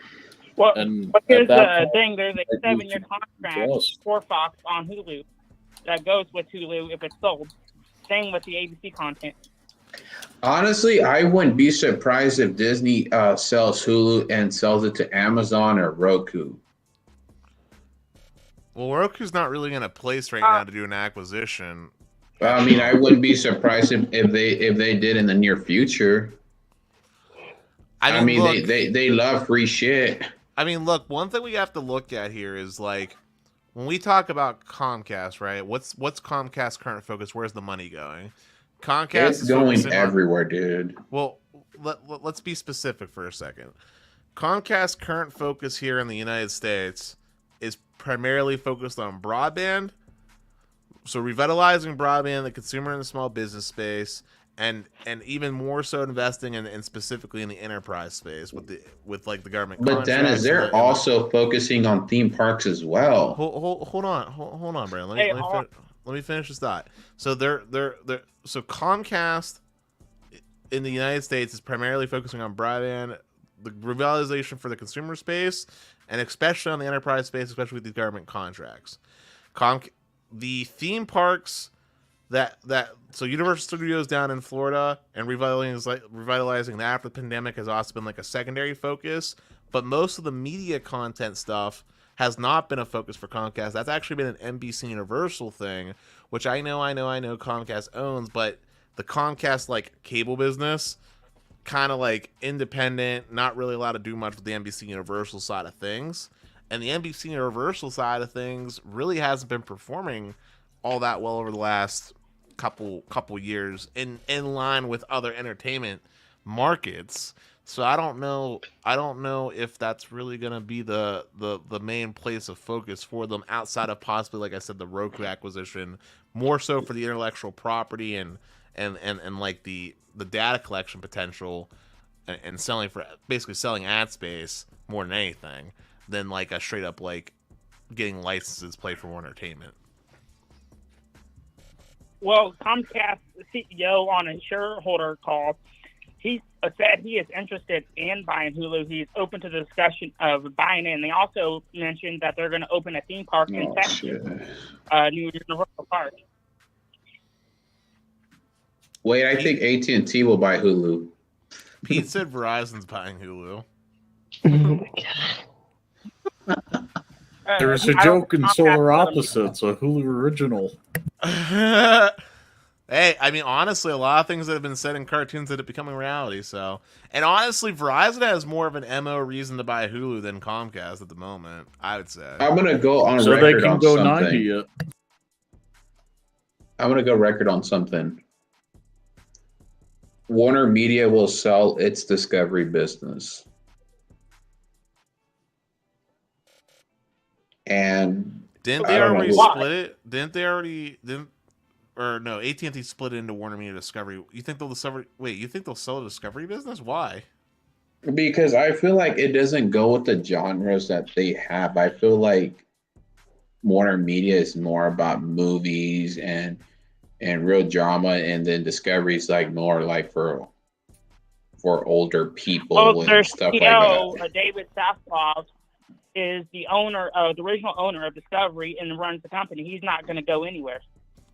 here's the thing: there's a 7-year contract for Fox on Hulu that goes with Hulu if it's sold. Same with the ABC content. Honestly, I wouldn't be surprised if Disney sells Hulu and sells it to Amazon or Roku. Well, Roku's not really in a place right now to do an acquisition. I mean, I wouldn't be surprised if they did in the near future. I mean, they love free shit. I mean, look, one thing we have to look at here is like when we talk about Comcast, right? What's Comcast's current focus? Where's the money going? Comcast is going everywhere, dude. Well, let's be specific for a second. Comcast's current focus here in the United States is primarily focused on broadband. So revitalizing broadband, the consumer and the small business space, and even more so investing in specifically in the enterprise space with like the government. But Dennis, they're also focusing on theme parks as well. Hold on, Brandon. Let me finish this thought. So so Comcast in the United States is primarily focusing on broadband, the revitalization for the consumer space, and especially on the enterprise space, especially with these government contracts. The theme parks so Universal Studios down in Florida and revitalizing that after the pandemic has also been like a secondary focus, but most of the media content stuff has not been a focus for Comcast. That's actually been an NBC Universal thing, which I know Comcast owns, but the Comcast like cable business, kind of like independent, not really allowed to do much with the NBC Universal side of things. And the NBC Universal side of things really hasn't been performing all that well over the last couple years in line with other entertainment markets. So I don't know if that's really gonna be the main place of focus for them outside of possibly, like I said, the Roku acquisition, more so for the intellectual property and like the data collection potential and basically selling ad space more than anything than like a straight up like getting licenses played for more entertainment. Well, Comcast CEO on a shareholder call, he said he is interested in buying Hulu. He's open to the discussion of buying it. And they also mentioned that they're going to open a theme park in Texas, New Universal Park. Wait, I think AT&T will buy Hulu. Pete said Verizon's buying Hulu. Oh my god. There's a joke in Solar Opposites, a Hulu original. Hey, I mean, honestly, a lot of things that have been said in cartoons that are becoming reality. So, and honestly, Verizon has more of an MO reason to buy Hulu than Comcast at the moment, I would say. I'm gonna go on So record they can on go something. 90 it. I'm gonna go record on something. Warner Media will sell its Discovery business. And Didn't I they don't already know who- split it? Didn't they already? Or no? AT&T split it into Warner Media Discovery. You think they'll You think they'll sell a Discovery business? Why? Because I feel like it doesn't go with the genres that they have. I feel like Warner Media is more about movies and real drama, and then Discovery is like more like for older people and Their stuff like CEO, that. David Saflov, is the original owner of Discovery and runs the company. He's not going to go anywhere.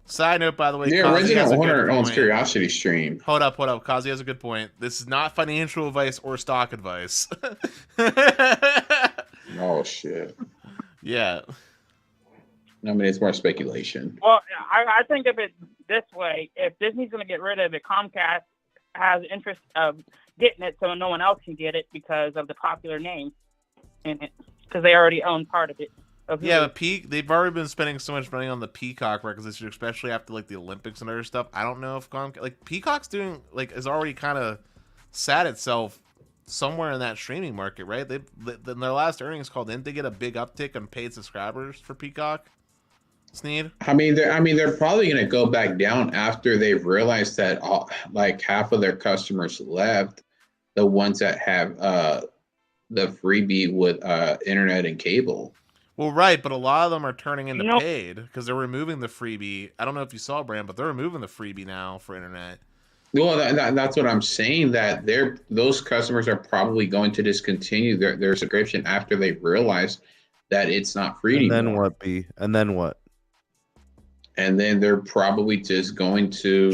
Side note, by the way, The Kazi has original a good owner owns point. Curiosity Stream. Hold up. Kazi has a good point. This is not financial advice or stock advice. Oh shit! Yeah. I mean, it's more speculation. Well, I think of it this way. If Disney's going to get rid of it, Comcast has interest of getting it so no one else can get it because of the popular name in it, because they already own part of it. Yeah, but they've already been spending so much money on the Peacock requisition, especially after like the Olympics and other stuff. I don't know if Peacock's doing is already kind of sat itself somewhere in that streaming market, right? In their last earnings call, didn't they get a big uptick on paid subscribers for Peacock? Sneed? I mean, they're probably going to go back down after they've realized that half of their customers left, the ones that have the freebie with internet and cable. Well, right, but a lot of them are turning into paid because they're removing the freebie. I don't know if you saw, Brand, but they're removing the freebie now for internet. Well, that's what I'm saying, that those customers are probably going to discontinue their subscription after they realize that it's not free anymore. And then what, B? And then what? And then they're probably just going to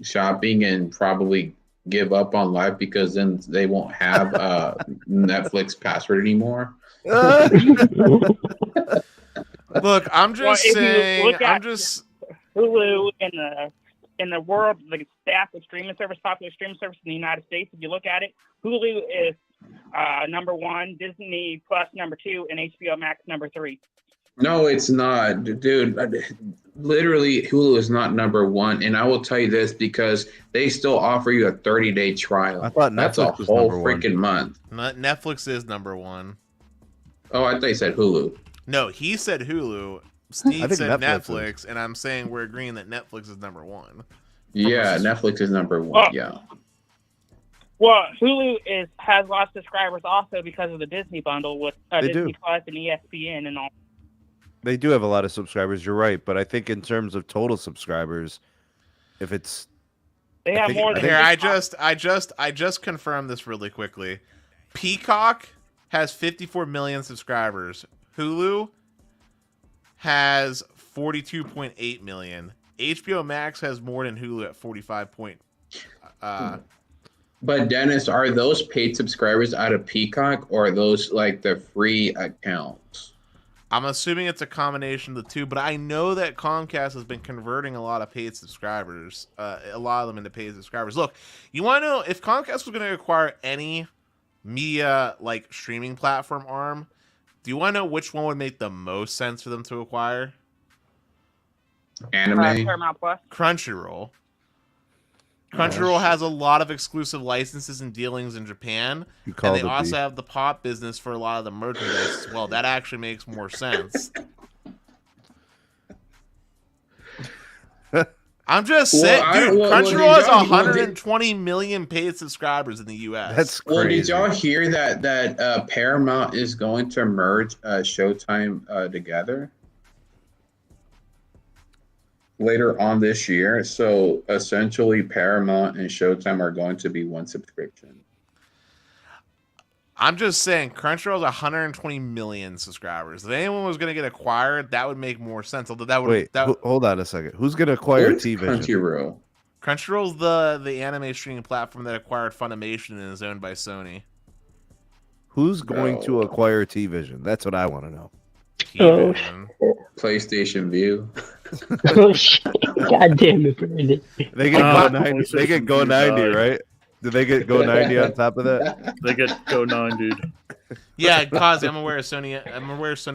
shopping and probably give up on life because then they won't have Netflix password anymore. Look, I'm just saying. Hulu in the world, the popular streaming service in the United States. If you look at it, Hulu is number one, Disney Plus number two, and HBO Max number three. No, it's not, dude. Literally, Hulu is not number one, and I will tell you this because they still offer you a 30-day trial. I thought that's Netflix a whole freaking month. Netflix is number one. Oh, I thought you said Hulu. No, he said Hulu. Steve said Netflix and I'm saying we're agreeing that Netflix is number one. Yeah, Netflix is number one. Yeah. Well, Hulu has lost subscribers also because of the Disney bundle with Disney Plus and ESPN and all. They do have a lot of subscribers. You're right, but I think in terms of total subscribers, if it's they have more than here. I just confirmed this really quickly. Peacock has 54 million subscribers. Hulu has 42.8 million. HBO Max has more than Hulu at 45. But Dennis, are those paid subscribers out of Peacock or are those like the free accounts? I'm assuming it's a combination of the two, but I know that Comcast has been converting a lot of paid subscribers, a lot of them into paid subscribers. Look, you want to know if Comcast was going to acquire any media like streaming platform arm? Do you want to know which one would make the most sense for them to acquire? Anime. Paramount Plus. Crunchyroll. Crunchyroll has a lot of exclusive licenses and dealings in Japan, and they also have the pop business for a lot of the merchandise as well. That actually makes more sense. I'm just saying, dude, Crunchyroll has 120 million paid subscribers in the U.S. That's crazy. Well, did y'all hear that Paramount is going to merge Showtime together later on this year? So essentially, Paramount and Showtime are going to be one subscription. I'm just saying, Crunchyroll has 120 million subscribers. If anyone was going to get acquired, that would make more sense. Although that would hold on a second. Who's going to acquire TV? Crunchyroll. Crunchyroll's the anime streaming platform that acquired Funimation and is owned by Sony. Who's going to acquire T-Vision? That's what I want to know. T-Vision. PlayStation View. Oh shit! God damn it, Brandon. They get Go 90. They get Go 90, right? Do they get Go 90 on top of that? They get Go 90. Yeah, cause I'm aware Sony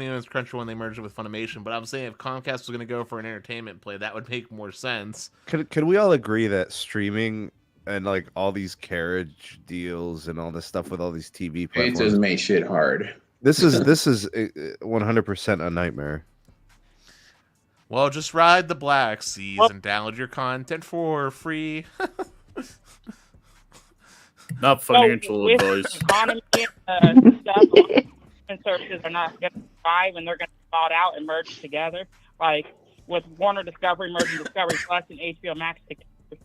owns Crunchyroll when they merged it with Funimation. But I'm saying if Comcast was going to go for an entertainment play, that would make more sense. Can we all agree that streaming and like all these carriage deals and all this stuff with all these TV platforms, it does make shit hard. This is 100% a nightmare. Well, just ride the Black Seas and download your content for free. Not financial advice. Economy and stuff, and services are not going to survive, and they're going to be bought out and merged together. Like with Warner Discovery merging Discovery Plus and HBO Max,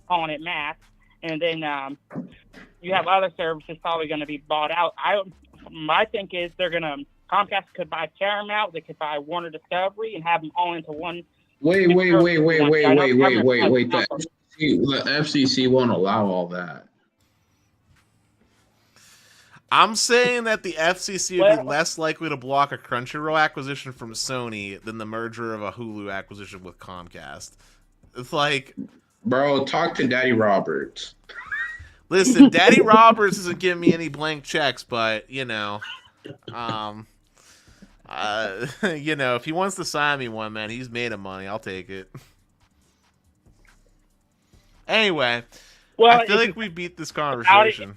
calling it Max, and then you have other services probably going to be bought out. My think is Comcast could buy Paramount, they could buy Warner Discovery, and have them all into one. Wait. The FCC won't allow all that. I'm saying that the FCC would be less likely to block a Crunchyroll acquisition from Sony than the merger of a Hulu acquisition with Comcast. It's like, bro, talk to Daddy Roberts. Listen, Daddy Roberts isn't giving me any blank checks, but if he wants to sign me one, man, he's made of money. I'll take it. Anyway, I feel like we beat this conversation.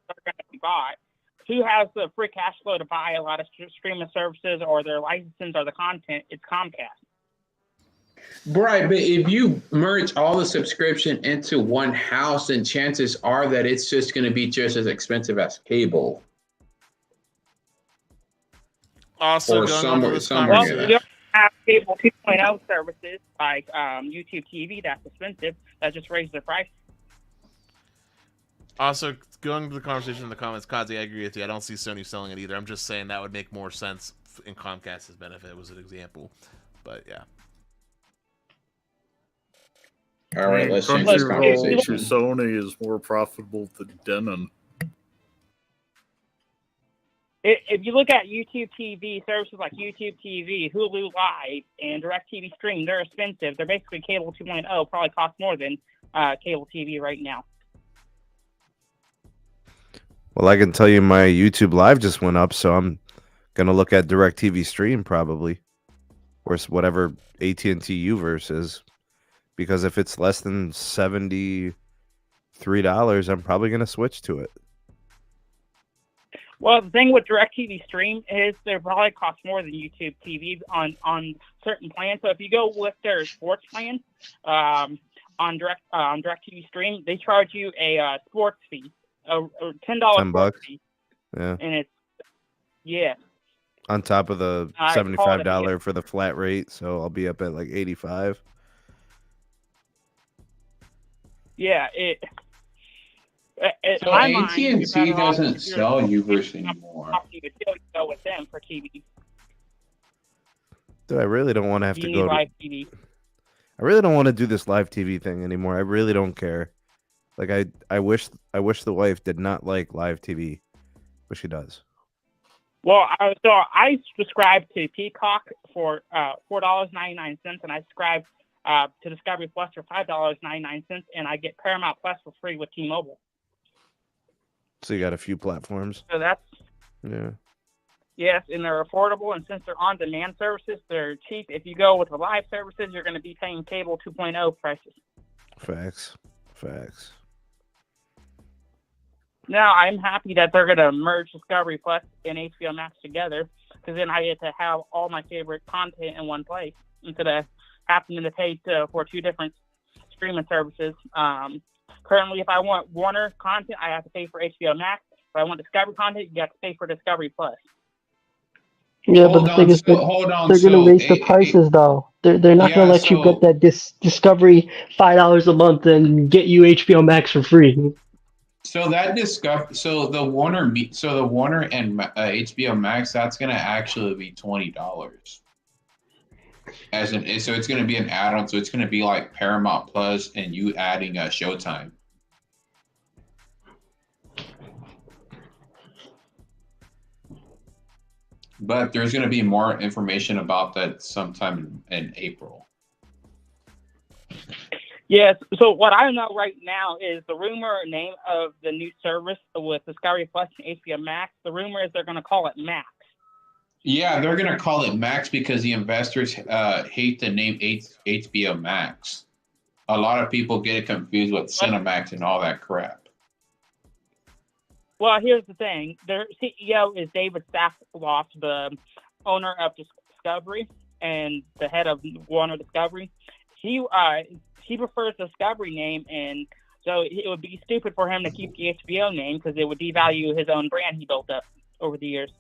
Are going to be bought. Who has the free cash flow to buy a lot of streaming services or their licenses or the content? It's Comcast. Right, but if you merge all the subscription into one house, then chances are that it's just going to be just as expensive as cable. Also, or somewhere. You have cable 2.0 services like YouTube TV. That's expensive. That just raised the price. Also, going to the conversation in the comments, Kazi, I agree with you. I don't see Sony selling it either. I'm just saying that would make more sense in Comcast's benefit was an example. But, yeah. All right, let's change this conversation. Sony is more profitable than Denon. If you look at YouTube TV, services like YouTube TV, Hulu Live, and DirecTV Stream, they're expensive. They're basically cable 2.0, probably cost more than cable TV right now. Well, I can tell you my YouTube Live just went up, so I'm going to look at DirecTV Stream probably, or whatever AT&T Uverse is, because if it's less than $73, I'm probably going to switch to it. Well, the thing with DirecTV Stream is they probably cost more than YouTube TV on certain plans. So if you go with their sports plan on DirecTV Stream, they charge you a sports fee. A $10 fee. Yeah. And it's on top of the $75 for the flat rate, so I'll be up at like $85. Yeah, so AT&T doesn't sell Uverse anymore. You could still go with them for TV. Dude, I really don't want to have to go live TV. I really don't want to do this live TV thing anymore. I really don't care. Like I wish the wife did not like live TV, but she does. Well, so I subscribe to Peacock for $4.99, and I subscribe to Discovery Plus for $5.99, and I get Paramount Plus for free with T-Mobile. So you got a few platforms. So that's Yeah. yes, and they're affordable, and since they're on-demand services, they're cheap. If you go with the live services, you're going to be paying cable 2.0 prices. Facts. Now, I'm happy that they're going to merge Discovery Plus and HBO Max together, because then I get to have all my favorite content in one place instead of having to pay for two different streaming services. Currently, if I want Warner content, I have to pay for HBO Max. If I want Discovery content, you have to pay for Discovery Plus. Yeah, but the thing is, they're going to raise the prices, though. They're not going to let you get that Discovery $5 a month and get you HBO Max for free. So the Warner and HBO Max, that's going to actually be $20. So it's going to be an add-on. So it's going to be like Paramount Plus and you adding Showtime. But there's going to be more information about that sometime in April. Yes. So what I know right now is the rumor name of the new service with Discovery Plus and HBO Max. The rumor is they're going to call it Max. Yeah, they're going to call it Max because the investors hate the name HBO Max. A lot of people get it confused with Cinemax and all that crap. Well, here's the thing. Their CEO is David Safloff, the owner of Discovery and the head of Warner Discovery. He prefers the Discovery name, and so it would be stupid for him to keep the HBO name because it would devalue his own brand he built up over the years.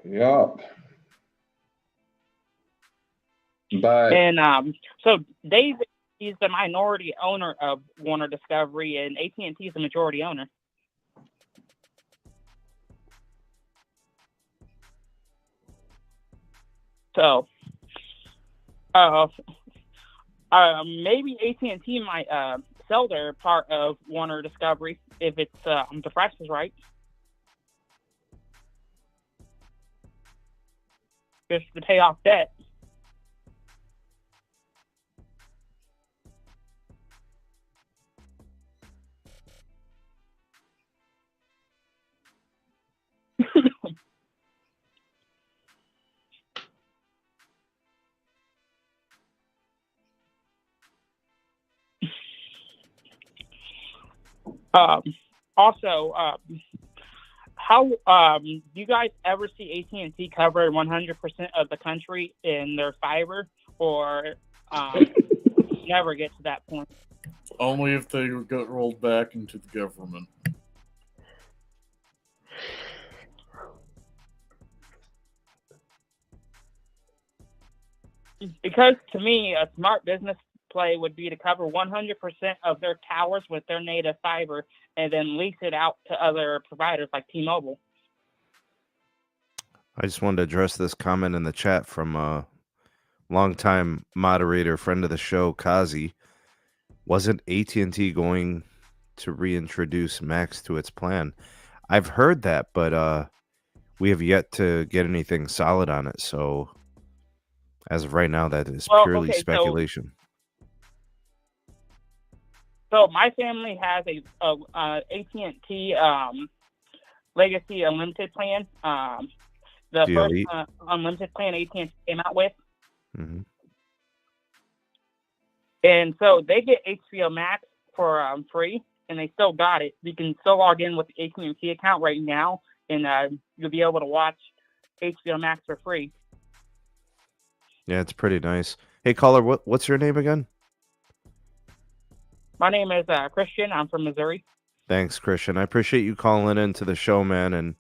Yep. But so David, he's the minority owner of Warner Discovery, and AT&T is the majority owner. So, maybe AT&T might sell their part of Warner Discovery if it's the price is right. Just to pay off debt. Also, how do you guys ever see AT&T cover 100% of the country in their fiber, or never get to that point? Only if they get rolled back into the government. Because to me, a smart business play would be to cover 100% of their towers with their native fiber and then lease it out to other providers like T-Mobile. I just wanted to address this comment in the chat from a longtime moderator, friend of the show, Kazi. Wasn't AT&T going to reintroduce Max to its plan? I've heard that, but we have yet to get anything solid on it. So as of right now, that is purely speculation. So my family has a AT&T Legacy Unlimited plan. The first unlimited plan AT&T came out with. Mm-hmm. And so they get HBO Max for free, and they still got it. You can still log in with the AT&T account right now, and you'll be able to watch HBO Max for free. Yeah, it's pretty nice. Hey, caller, what's your name again? My name is Christian. I'm from Missouri. Thanks, Christian. I appreciate you calling into the show, man, and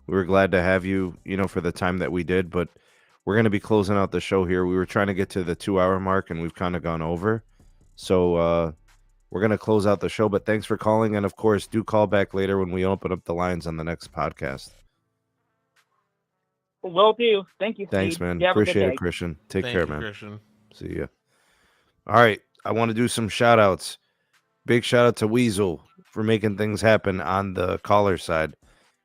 we were glad to have you, for the time that we did, but we're going to be closing out the show here. We were trying to get to the 2-hour mark, and we've kind of gone over. So we're going to close out the show, but thanks for calling, and of course, do call back later when we open up the lines on the next podcast. Will do. Thank you, Steve. Thanks, man. Appreciate it, Christian. Take care, man. Christian. See ya. All right. I want to do some shout-outs. Big shout-out to Weasel, for making things happen on the caller side.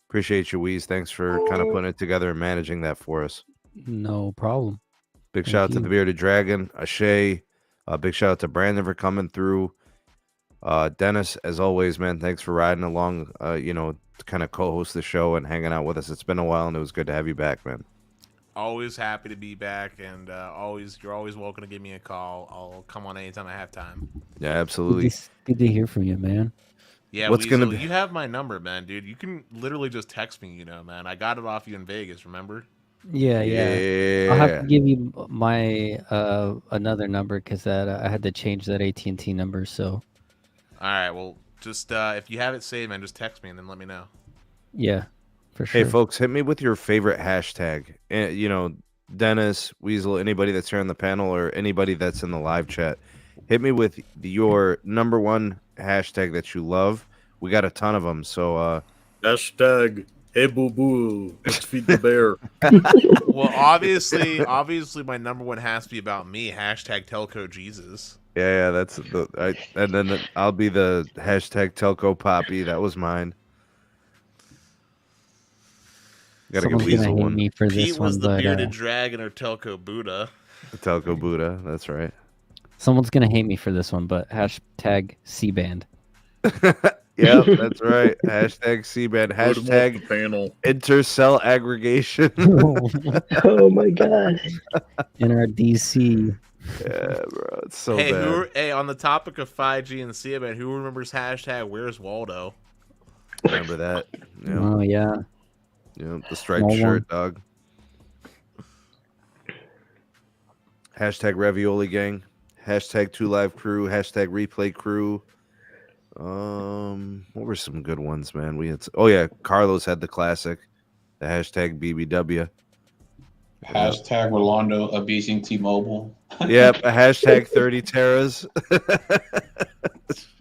Appreciate you, Weez. Thanks for kind of putting it together and managing that for us. No problem. Big Thank shout out to you. the Bearded Dragon, Ashay. Big shout out to Brandon for coming through. Dennis, as always, man, thanks for riding along, to kind of co-host the show and hanging out with us. It's been a while, and it was good to have you back, man. Always happy to be back, and you're always welcome to give me a call. I'll come on anytime I have time. Yeah, absolutely. Good to hear from you, man. Yeah, What's Weasel, gonna be... you have my number, man, dude. You can literally just text me, man. I got it off you in Vegas, remember? Yeah. I'll have to give you my another number because I had to change that AT&T number. So. All right. Well, just if you have it saved, man, just text me and then let me know. Yeah, for sure. Hey, folks, hit me with your favorite hashtag. Dennis, Weasel, anybody that's here on the panel or anybody that's in the live chat. Hit me with your number one hashtag that you love. We got a ton of them. So, hashtag hey boo boo, let's feed the bear. Well, obviously, my number one has to be about me. Hashtag Telco Jesus. Yeah, that's and then I'll be the hashtag Telco Poppy. That was mine. Gotta Someone's get Weasel gonna hate one. me for Pete this was one, the but bearded dragon or Telco Buddha. Telco Buddha, that's right. Someone's gonna hate me for this one, but hashtag C-band. Yep, that's right. Hashtag C-band. Hashtag panel. Intercell aggregation. Oh my god. In our DC. Yeah, bro, it's so bad. Hey, on the topic of 5G and C-band, who remembers hashtag Where's Waldo? Remember that? Yeah. Oh yeah. Yeah, the striped shirt, dog. Hashtag Ravioli Gang. Hashtag 2Live Crew. Hashtag Replay Crew. What were some good ones, man? We had. Oh yeah, Carlos had the classic. The hashtag BBW. Hashtag Rolando abusing T-Mobile. Yep, a hashtag 30 Terras.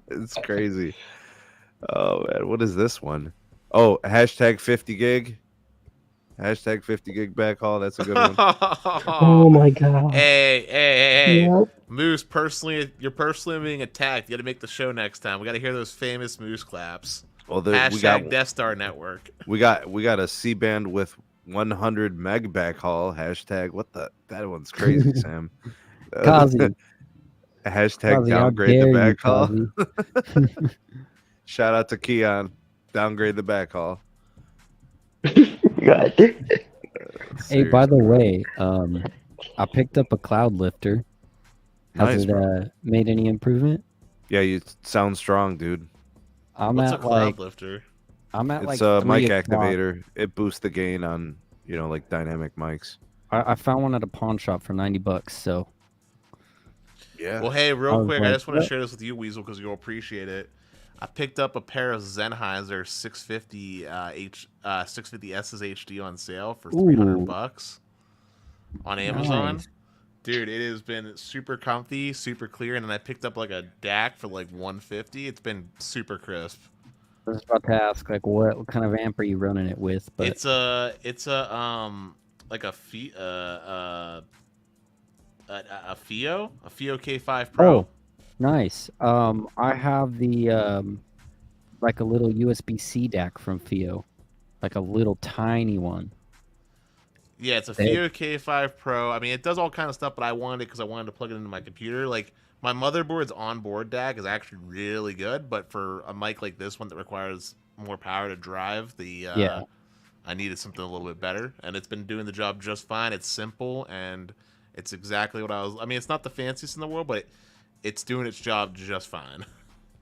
It's crazy. Oh man, what is this one? Oh, hashtag 50 gig. Hashtag 50 gig backhaul. That's a good one. Oh my god. Hey. Yep. Moose, you're personally being attacked. You got to make the show next time. We got to hear those famous Moose claps. Well, hashtag Death Star Network. We got a C-band with 100 meg backhaul. Hashtag that one's crazy, Sam. Kazi. Hashtag Kazi, downgrade the backhaul. Kazi. Shout out to Keon. Downgrade the backhaul. God. Hey, by the way, I picked up a cloud lifter. Has it made any improvement? Yeah, you sound strong, dude. What's a cloud lifter? It's a mic activator. It boosts the gain on, like dynamic mics. I found one at a pawn shop for $90. So. Yeah. Well, hey, real quick, I just want to share this with you, Weasel, because you'll appreciate it. I picked up a pair of Sennheiser 650 650S's HD on sale for $300 on Amazon. Nice. Dude, it has been super comfy, super clear, and then I picked up like a DAC for like $150. It's been super crisp. I was about to ask, like, what kind of amp are you running it with? But it's a FIO K5 Pro. Oh, nice. I have the like a little USB-C DAC from FIO, like a little tiny one. Yeah, it's a FIO K5 Pro. I mean, it does all kind of stuff, but I wanted it because I wanted to plug it into my computer. Like, my motherboard's onboard DAC is actually really good, but for a mic like this one that requires more power to drive, I needed something a little bit better, and it's been doing the job just fine. It's simple, and it's exactly what I mean, it's not the fanciest in the world, but it's doing its job just fine.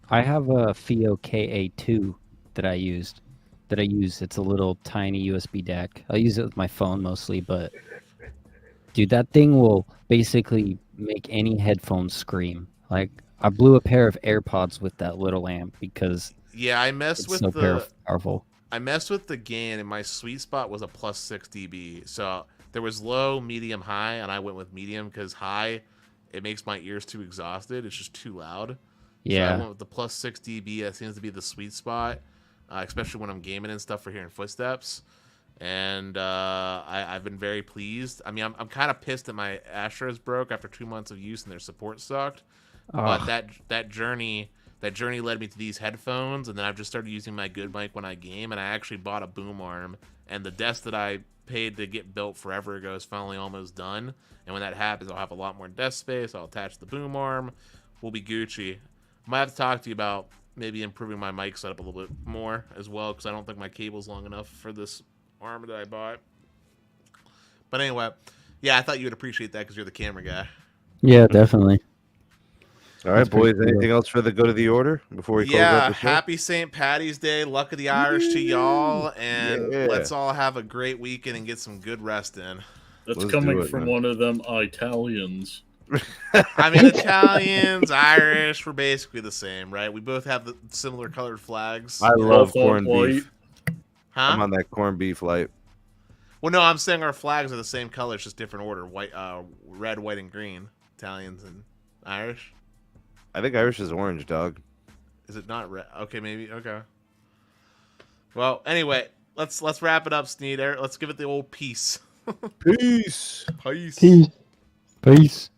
I have a FIO KA2 that I use. It's a little tiny USB DAC. I'll use it with my phone mostly, but dude, that thing will basically make any headphones scream. Like, I blew a pair of AirPods with that little amp because I messed with powerful. I messed with the gain, and my sweet spot was a plus 6 dB. So there was low, medium, high, and I went with medium because high, it makes my ears too exhausted. It's just too loud. Yeah. So I went with the plus 6 dB. That seems to be the sweet spot, especially when I'm gaming and stuff for hearing footsteps. And I've been very pleased. I mean, I'm kind of pissed that my Astros broke after 2 months of use and their support sucked. But that journey that journey led me to these headphones, and then I've just started using my good mic when I game, and I actually bought a boom arm, and the desk that I paid to get built forever ago is finally almost done, and when that happens, I'll have a lot more desk space. I'll attach the boom arm. We'll be Gucci. I might have to talk to you about maybe improving my mic setup a little bit more as well, because I don't think my cable's long enough for this arm that I bought. But anyway, yeah, I thought you would appreciate that because you're the camera guy. Yeah, definitely. All right, That's pretty boys. cool. Anything else for the go to the order before we close out the show? Happy St. Patty's Day. Luck of the Irish to y'all. And let's all have a great weekend and get some good rest in. That's coming from one of them Italians. I mean, Italians, Irish, we're basically the same, right? We both have the similar colored flags. I love corned white. beef. Huh? I'm on that corned beef light. Well, no, I'm saying our flags are the same color. It's just different order. White, red, white, and green. Italians and Irish. I think Irish is orange, dog. Is it not red? Okay, maybe. Okay. Well, anyway, let's wrap it up, Sneed. Let's give it the old peace. Peace. Peace. Peace. Peace.